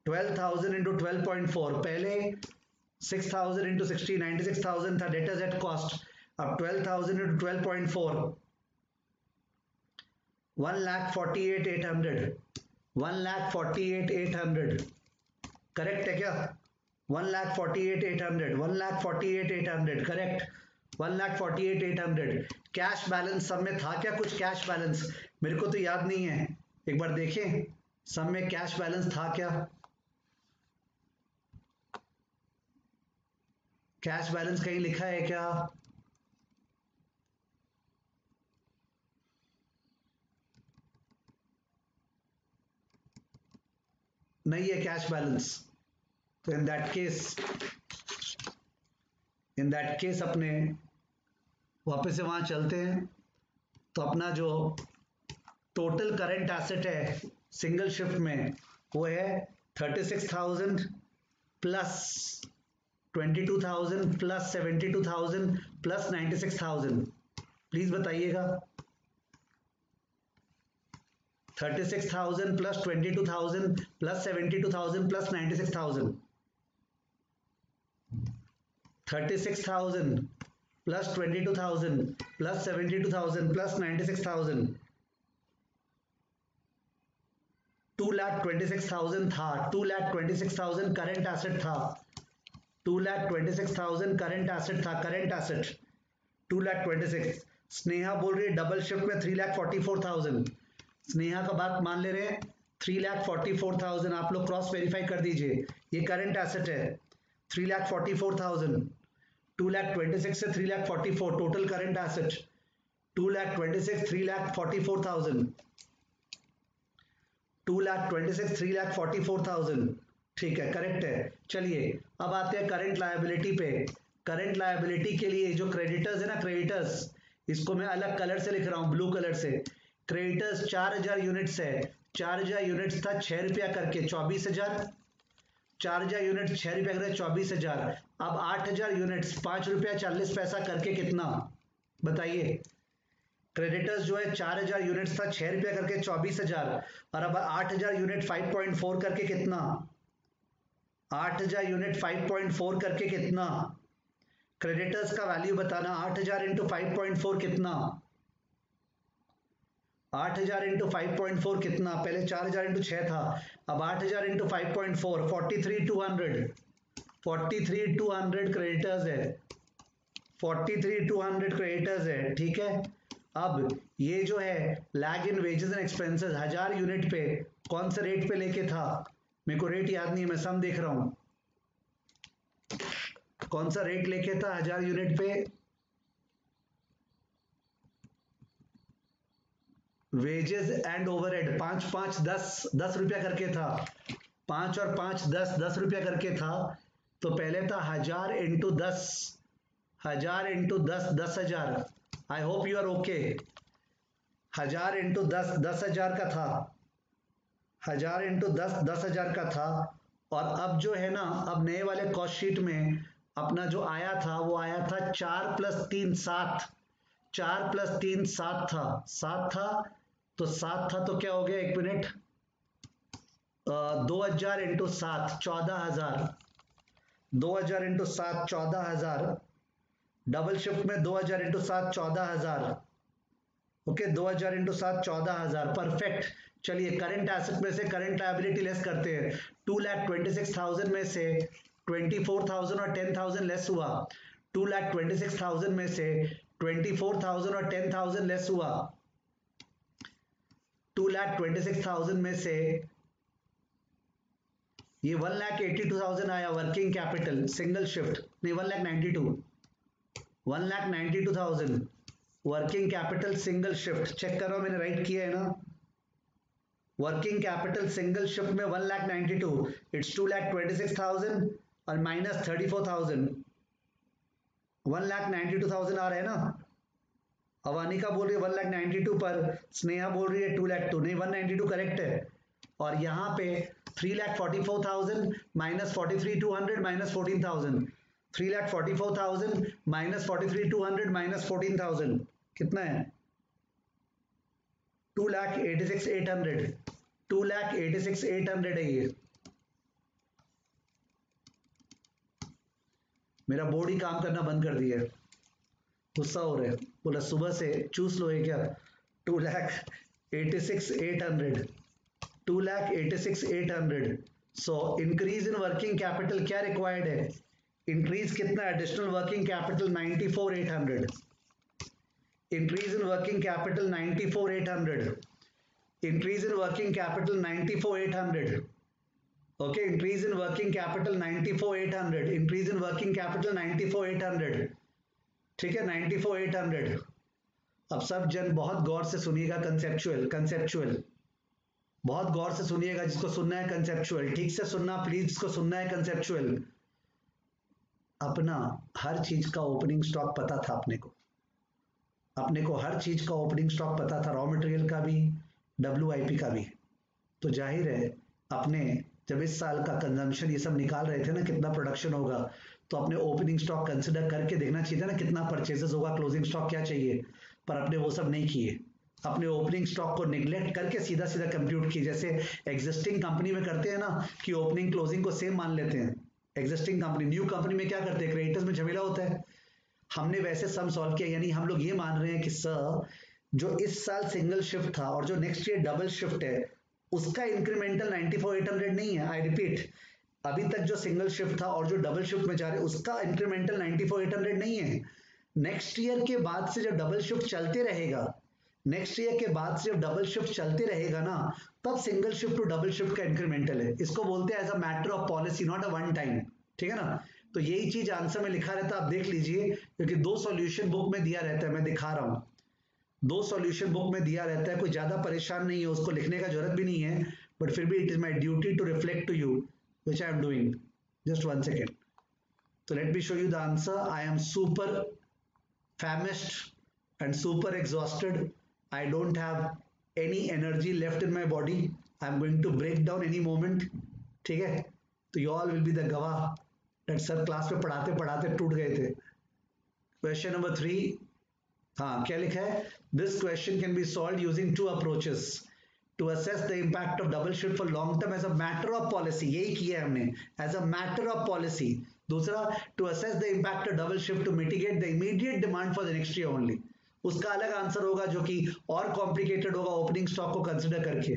Speaker 1: 12,000 इंटू 12.4, पहले 6,000 इंटू 60 96,000 था डेटर्स एट कॉस्ट. अब 12,000 इंटू 12.4 1,48,800. 1,48,800 करेक्ट है क्या? 1,48,800 1,48,800 करेक्ट. 1,48,800. कैश बैलेंस सब में था क्या कुछ कैश बैलेंस? मेरे को तो याद नहीं है, एक बार देखें सब में कैश बैलेंस था क्या? कैश बैलेंस कहीं लिखा है क्या? नहीं है कैश बैलेंस. तो इन दैट केस अपने वापस से वहां चलते हैं. तो अपना जो टोटल करंट एसेट है सिंगल शिफ्ट में वो है 36,000 प्लस 22,000 प्लस 72,000 प्लस 96,000. प्लीज बताइएगा. 36,000 plus 22,000 plus 72,000 plus 96,000. 36,000 plus 22,000 plus 72,000 plus 96,000. 2,26,000 था. 2,26,000 करंट एसेट था. 2,26,000 करंट एसेट था. Current asset 2,26,000. स्नेहा बोल रही है डबल शिफ्ट में 3,44,000. स्नेहा का बात मान ले रहे हैं. 3,44,000 आप लोग क्रॉस वेरीफाई कर दीजिए. ये करंट एसेट है. 3,44,000. 2,26,000 से 3,44,000 टोटल करंट एसेट. 2,26,000 3,44,000. 2,26,000 3,44,000. ठीक है करेक्ट है. चलिए अब आते हैं करंट लायबिलिटी पे. करंट लायबिलिटी के लिए जो क्रेडिटर्स है ना, क्रेडिटर्स इसको मैं अलग कलर से लिख रहा हूं, ब्लू कलर से. क्रेडिटर्स 4,000 यूनिट्स है. 4,000 यूनिट्स था 6 रुपया करके 24,000. 4,000 यूनिट 6 रुपया करके 24,000. अब 8,000 यूनिट्स 5 रुपया 40 पैसा करके कितना बताइए. क्रेडिटर्स जो है 4,000 यूनिट्स था 6 रुपया करके 24,000. और अब 8,000 यूनिट 5.4 करके कितना. 8,000 यूनिट 5.4 करके कितना. क्रेडिटर्स का वैल्यू बताना. 8,000 इंटू 5.4 कितना. 8,000 इंटू 5.4 कितना. पहले 4,000 इंटू 6 था. अब 8,000 इंटू 5.4 43,200. 43,200 क्रेडिटर्स है. 43,200 क्रेडिटर्स है. ठीक है. अब ये जो है lag in wages and expenses 1,000 unit पे कौन से रेट पे लेके था. मेरे को रेट याद नहीं है, मैं सम देख रहा हूं. कौन सा रेट लेके था 1,000 यूनिट पे. वेजेस एंड ओवरहेड 5 5 10 रुपया करके था. 5 और 5 10 रुपया करके था. तो पहले था 1,000 into 10. 1,000 into 10,000. I hope you are okay. 1,000 into 10,000 का था. 1,000 इंटू 10,000 का था. और अब जो है ना, अब नए वाले कॉस्ट शीट में अपना जो आया था वो आया था 4 प्लस 3 7. 4 प्लस 3 7 था. 7 था तो 7 था तो क्या हो गया, एक minute. 2,000 into 7 14,000. 2,000 into 7 14,000. Double shift में 2,000 इंटू 7 14,000. Okay 2,000 into 7 14,000. परफेक्ट. चलिए करंट एसेट में से करंट लायबिलिटी लेस करते हैं. 2,26,000 में से 24,000 और 10,000 लेस हुआ. 2,26,000 में से 24,000 और 10,000 लेस हुआ. 2,26,000 में से ये 1,82,000 आया वर्किंग कैपिटल सिंगल शिफ्ट. नहीं 1,92,000 working capital single shift. Check करो मैंने राइट किया है ना. वर्किंग कैपिटल सिंगल शिफ्ट में 1,92,000 इट्स 2,26,000 और माइनस 34,000 1,92,000 आ रहा है ना. अवानिका बोल रही है 1,92,000 पर. स्नेहा बोल रही है 2,02,000. नहीं 192 करेक्ट है. और यहाँ पे 3,44,000 माइनस 43,200 माइनस 14,000. 3,44,000 माइनस 43,200 माइनस 14,000 कितना है. 2,86,800. 2,86,800 है ये. मेरा बोर्ड ही काम करना बंद कर दिया है, गुस्सा हो रहा है। बोला सुबह से चूस लो है क्या? 2,86,800, 2,86,800। So increase in working capital क्या रिक्वायर्ड है? इंक्रीज कितना? Additional working capital 94,800। Increase in working capital 94,800। Increase in working capital 94,800. Okay, increase in working capital 94,800. Increase in working capital 94,800. ठीक है, 94,800। अब सब जन बहुत गौर से सुनिएगा, कंसेप्चुअल कंसेप्चुअल, बहुत गौर से सुनिएगा, जिसको सुनना है कंसेप्चुअल ठीक से सुनना प्लीज, जिसको सुनना है कंसेप्चुअल। अपना हर चीज का ओपनिंग स्टॉक पता था अपने को हर चीज का ओपनिंग स्टॉक पता था, रॉ मटेरियल का भी, WIP का भी। तो जाहिर है अपने जब इस साल का कंजम्पशन ये सब निकाल रहे थे ना, कितना प्रोडक्शन होगा, तो अपने ओपनिंग स्टॉक कंसिडर करके देखना चाहिए था ना, कितना परचेजेस होगा, क्लोजिंग स्टॉक क्या चाहिए। पर अपने वो सब नहीं किए, अपने ओपनिंग स्टॉक को निग्लेक्ट करके सीधा सीधा कंप्यूट किए, जैसे एग्जिस्टिंग कंपनी में करते हैं ना कि ओपनिंग क्लोजिंग को सेम मान लेते हैं। एग्जिस्टिंग कंपनी, न्यू कंपनी में क्या करते हैं, क्रेडिटर्स में झमेला होता है। हमने वैसे सम सॉल्व किया, यानी हम लोग ये मान रहे हैं कि सर जो इस साल सिंगल शिफ्ट था और जो नेक्स्ट ईयर डबल शिफ्ट है, उसका इंक्रीमेंटल 94,800 नहीं है। आई रिपीट, अभी तक जो सिंगल शिफ्ट था और जो डबल शिफ्ट में जा रहे उसका इंक्रीमेंटल 94,800 नहीं है। नेक्स्ट ईयर के बाद से जब डबल शिफ्ट चलते रहेगा, नेक्स्ट ईयर के बाद से जब डबल शिफ्ट चलते रहेगा ना, तब single shift to double shift का इंक्रीमेंटल है। इसको बोलते हैं as a matter of policy, not a one time. ठीक है ना? तो यही चीज आंसर में लिखा रहता है, आप देख लीजिए, क्योंकि 2 सॉल्यूशन बुक में दिया रहता है, मैं दिखा रहा हूं, 2 सॉल्यूशन बुक में दिया रहता है। कोई ज्यादा परेशान नहीं है, उसको लिखने का जरूरत भी नहीं है, बट फिर भी it is my duty to reflect to you which I am doing. Just 1 second. तो let me show you the answer. I am super famished and super exhausted. I don't have any energy left in my body. I'm going to break down any moment. ठीक है? तो you all will be the गवाह that sir class में पढ़ाते पढ़ाते टूट गए थे। क्वेश्चन नंबर 3, हाँ क्या लिखा है? This question can be solved using 2 approaches to assess the impact of double shift for long term as a matter of policy. यही किया है हमने, as a matter of policy. दूसरा, to assess the impact of double shift to mitigate the immediate demand for the next year only. उसका अलग answer होगा जो कि और कॉम्प्लिकेटेड होगा ओपनिंग स्टॉक को कंसिडर करके।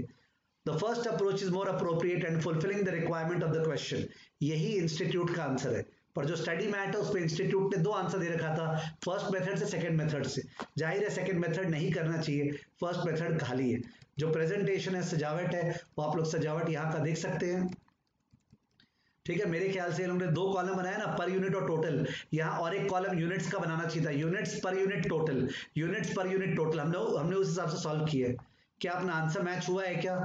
Speaker 1: The first approach is more appropriate and fulfilling the requirement of the question. यही इंस्टीट्यूट का आंसर है, पर जो स्टडी मैट है उस पर इंस्टीट्यूट ने 2 आंसर दे रखा था, फर्स्ट मेथड से सेकंड मेथड से। जाहिर है सेकंड मेथड नहीं करना चाहिए, फर्स्ट मेथड खाली है। जो प्रेजेंटेशन है, सजावट है, वो आप लोग सजावट यहाँ का देख सकते हैं। ठीक है, मेरे ख्याल से हमने 2 कॉलम बनाया ना, पर यूनिट और टोटल। यहाँ और एक कॉलम यूनिट्स का बनाना चाहिए था, units per unit total, units per unit total. हमने उस हिसाब से सॉल्व किया है। क्या अपना आंसर मैच हुआ है क्या?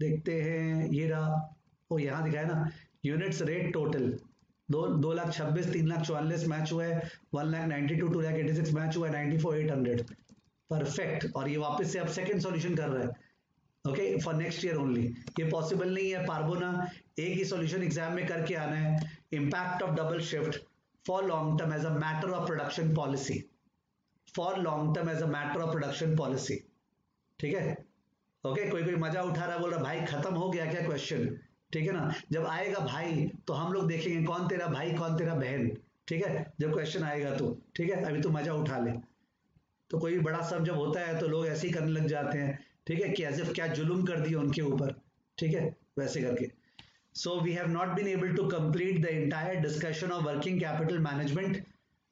Speaker 1: देखते हैं, ये रहा, वो यहाँ दिखाया ना, यूनिट्स रेट टोटल 2,26,000, 3,44,000 मैच हुआ है, 1,92,000, 2,86,000 मैच हुआ है, 94,800 परफेक्ट। और ये वापस से अब सेकंड सॉल्यूशन कर रहा है, okay, for next year only. ये पॉसिबल नहीं है पार्बोना, एक ही सॉल्यूशन एग्जाम में करके आना है। Impact of double shift for long term as a matter of production policy, for long term as a matter of production policy. ठीक है, ओके। कोई मजा उठा रहा है, बोल रहा भाई खत्म हो गया क्या क्वेश्चन? ठीक है ना, जब आएगा भाई तो हम लोग देखेंगे कौन तेरा भाई कौन तेरा बहन। ठीक है, जब क्वेश्चन आएगा तो ठीक है, अभी तो मजा उठा ले। तो कोई बड़ा सब जब होता है तो लोग ऐसे ही करने लग जाते हैं, ठीक है, कि एज इफ क्या जुल्म कर दिया उनके ऊपर, ठीक है, वैसे करके। So we have not been able to complete the entire discussion of working capital management.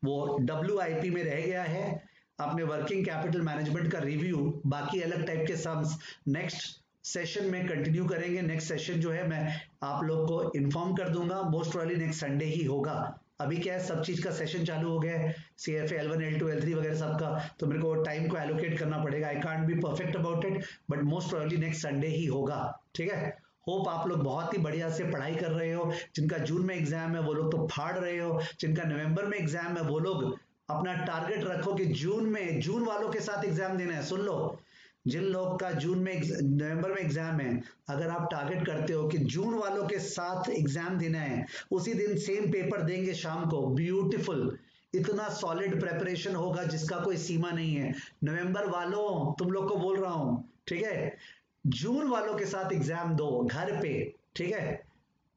Speaker 1: वो WIP में रह गया है। अपने वर्किंग कैपिटल मैनेजमेंट का रिव्यू, बाकी अलग टाइप के सम्स नेक्स्ट सेशन में कंटिन्यू करेंगे। नेक्स्ट सेशन जो है मैं आप लोग को इन्फॉर्म कर दूंगा, मोस्ट प्रोबेबली नेक्स्ट संडे ही होगा। अभी क्या है, सब चीज का सेशन चालू हो गया है, CFA L1 L2 L3 वगैरह सबका, तो मेरे को टाइम को एलोकेट करना पड़ेगा। I can't be perfect about it, but most probably next Sunday ही होगा। ठीक है, होप आप लोग बहुत ही बढ़िया से पढ़ाई कर रहे हो। जिनका जून में एग्जाम है वो लोग तो फाड़ रहे हो, जिनका नवंबर में एग्जाम है वो लोग अपना टारगेट रखो कि जून वालों के साथ एग्जाम देना है। सुन लो, जिन लोग का नवंबर में एग्जाम है, अगर आप टारगेट करते हो कि जून वालों के साथ एग्जाम देना है, उसी दिन सेम पेपर देंगे शाम को, ब्यूटीफुल, इतना सॉलिड प्रेपरेशन होगा जिसका कोई सीमा नहीं है। नवंबर वालों तुम लोग को बोल रहा हूं, ठीक है, जून वालों के साथ एग्जाम दो घर पे। ठीक है,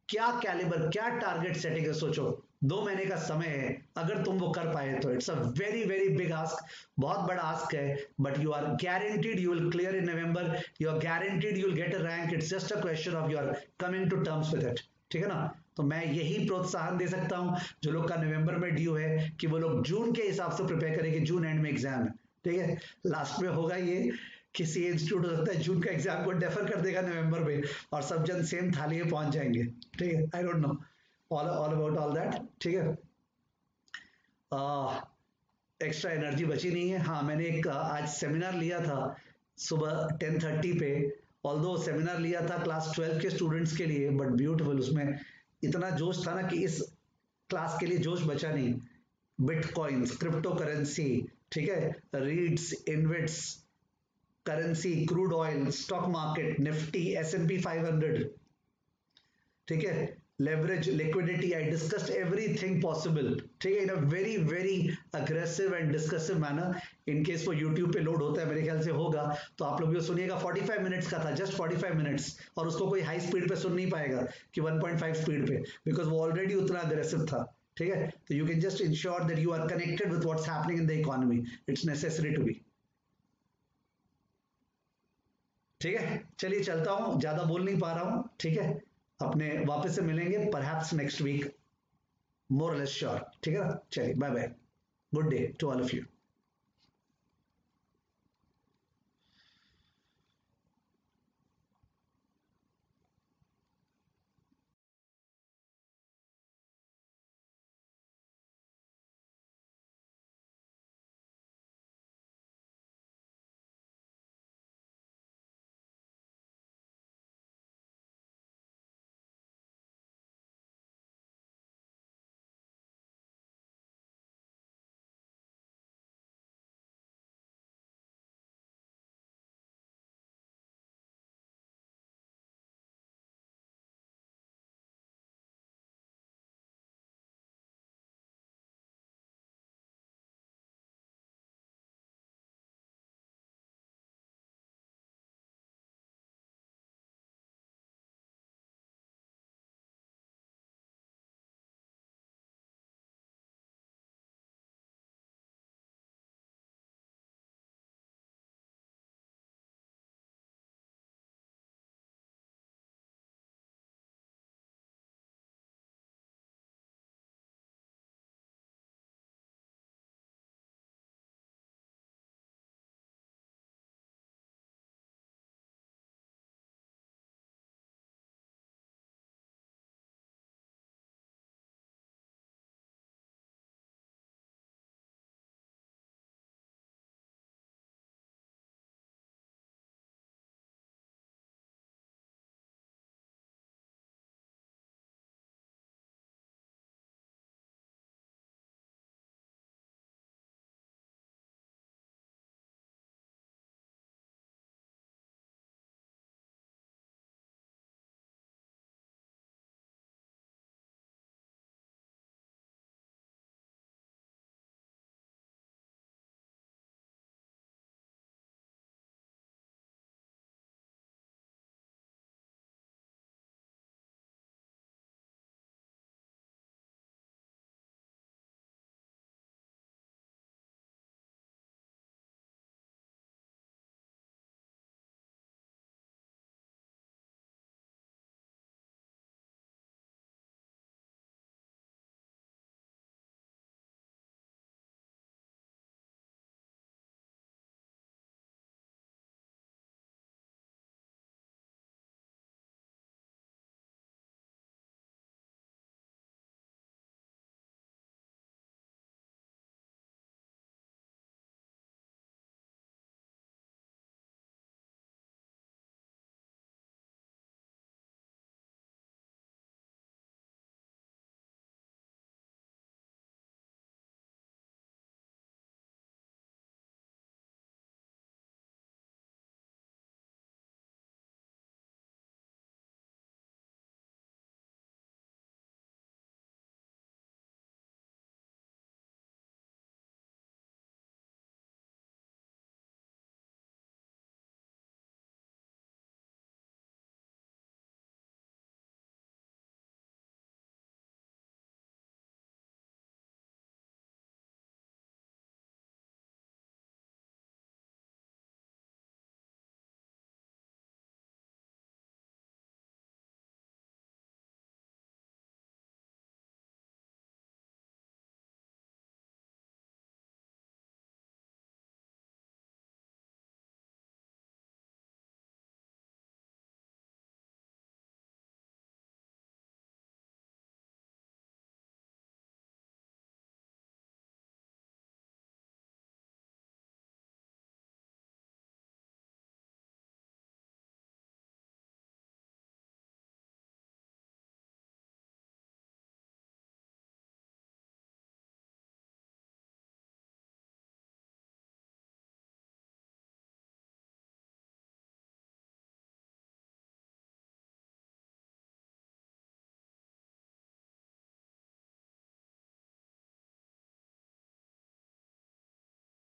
Speaker 1: क्या कैलिबर, क्या टारगेट सेटिंग है सोचो। 2 महीने का समय है, अगर तुम वो कर पाए तो it's a very very big ask, बहुत बड़ा आस्क है, but you are guaranteed you will clear in November, you are guaranteed you will get a rank, it's just a question of you are coming to terms with it, ठीक है ना। तो मैं यही प्रोत्साहन दे सकता हूं जो लोग का नवंबर में ड्यू है कि वो लोग जून के हिसाब से प्रिपेयर करें कि जून एंड में एग्जाम है, ठीक है। लास्ट में होगा ये किसी इंस्टीट्यूट हो सकता है जून का एग्जाम को डेफर कर देगा नवंबर में और सब जन सेम थाली में पहुंच जाएंगे, ठीक है। I don't know all about all that, ठीक है। एक्स्ट्रा एनर्जी बची नहीं है। हाँ, मैंने एक आज सेमिनार लिया था सुबह 10:30 पे, ऑल्दो सेमिनार लिया था क्लास 12 के स्टूडेंट्स के लिए, बट ब्यूटीफुल, उसमें इतना जोश था ना कि इस क्लास के लिए जोश बचा नहीं। बिटकॉइंस, क्रिप्टो करेंसी, ठीक है, REITs, InvITs, currency, crude oil, stock market, Nifty, S&P 500, ठीक है, leverage, liquidity, I discussed everything possible, ठीक है, in a very very aggressive and discussive manner. In case वो यूट्यूब पे लोड होता है, मेरे ख्याल से होगा, तो आप लोग भी सुनिएगा। 45 मिनट्स का था, जस्ट 45 मिनट्स, और उसको कोई हाई स्पीड पे सुन नहीं पाएगा कि 1.5 स्पीड पे, बिकॉज वो ऑलरेडी उतना अग्रेसिव था, ठीक है। तो you can just ensure that you are connected with what's happening in the economy, it's necessary to be, ठीक है। चलिए चलता हूं, ज्यादा बोल नहीं पा रहा हूं, ठीक है। अपने वापस से मिलेंगे perhaps next week, more less sure, ठीक है ना। चलिए bye bye, good day to all of you.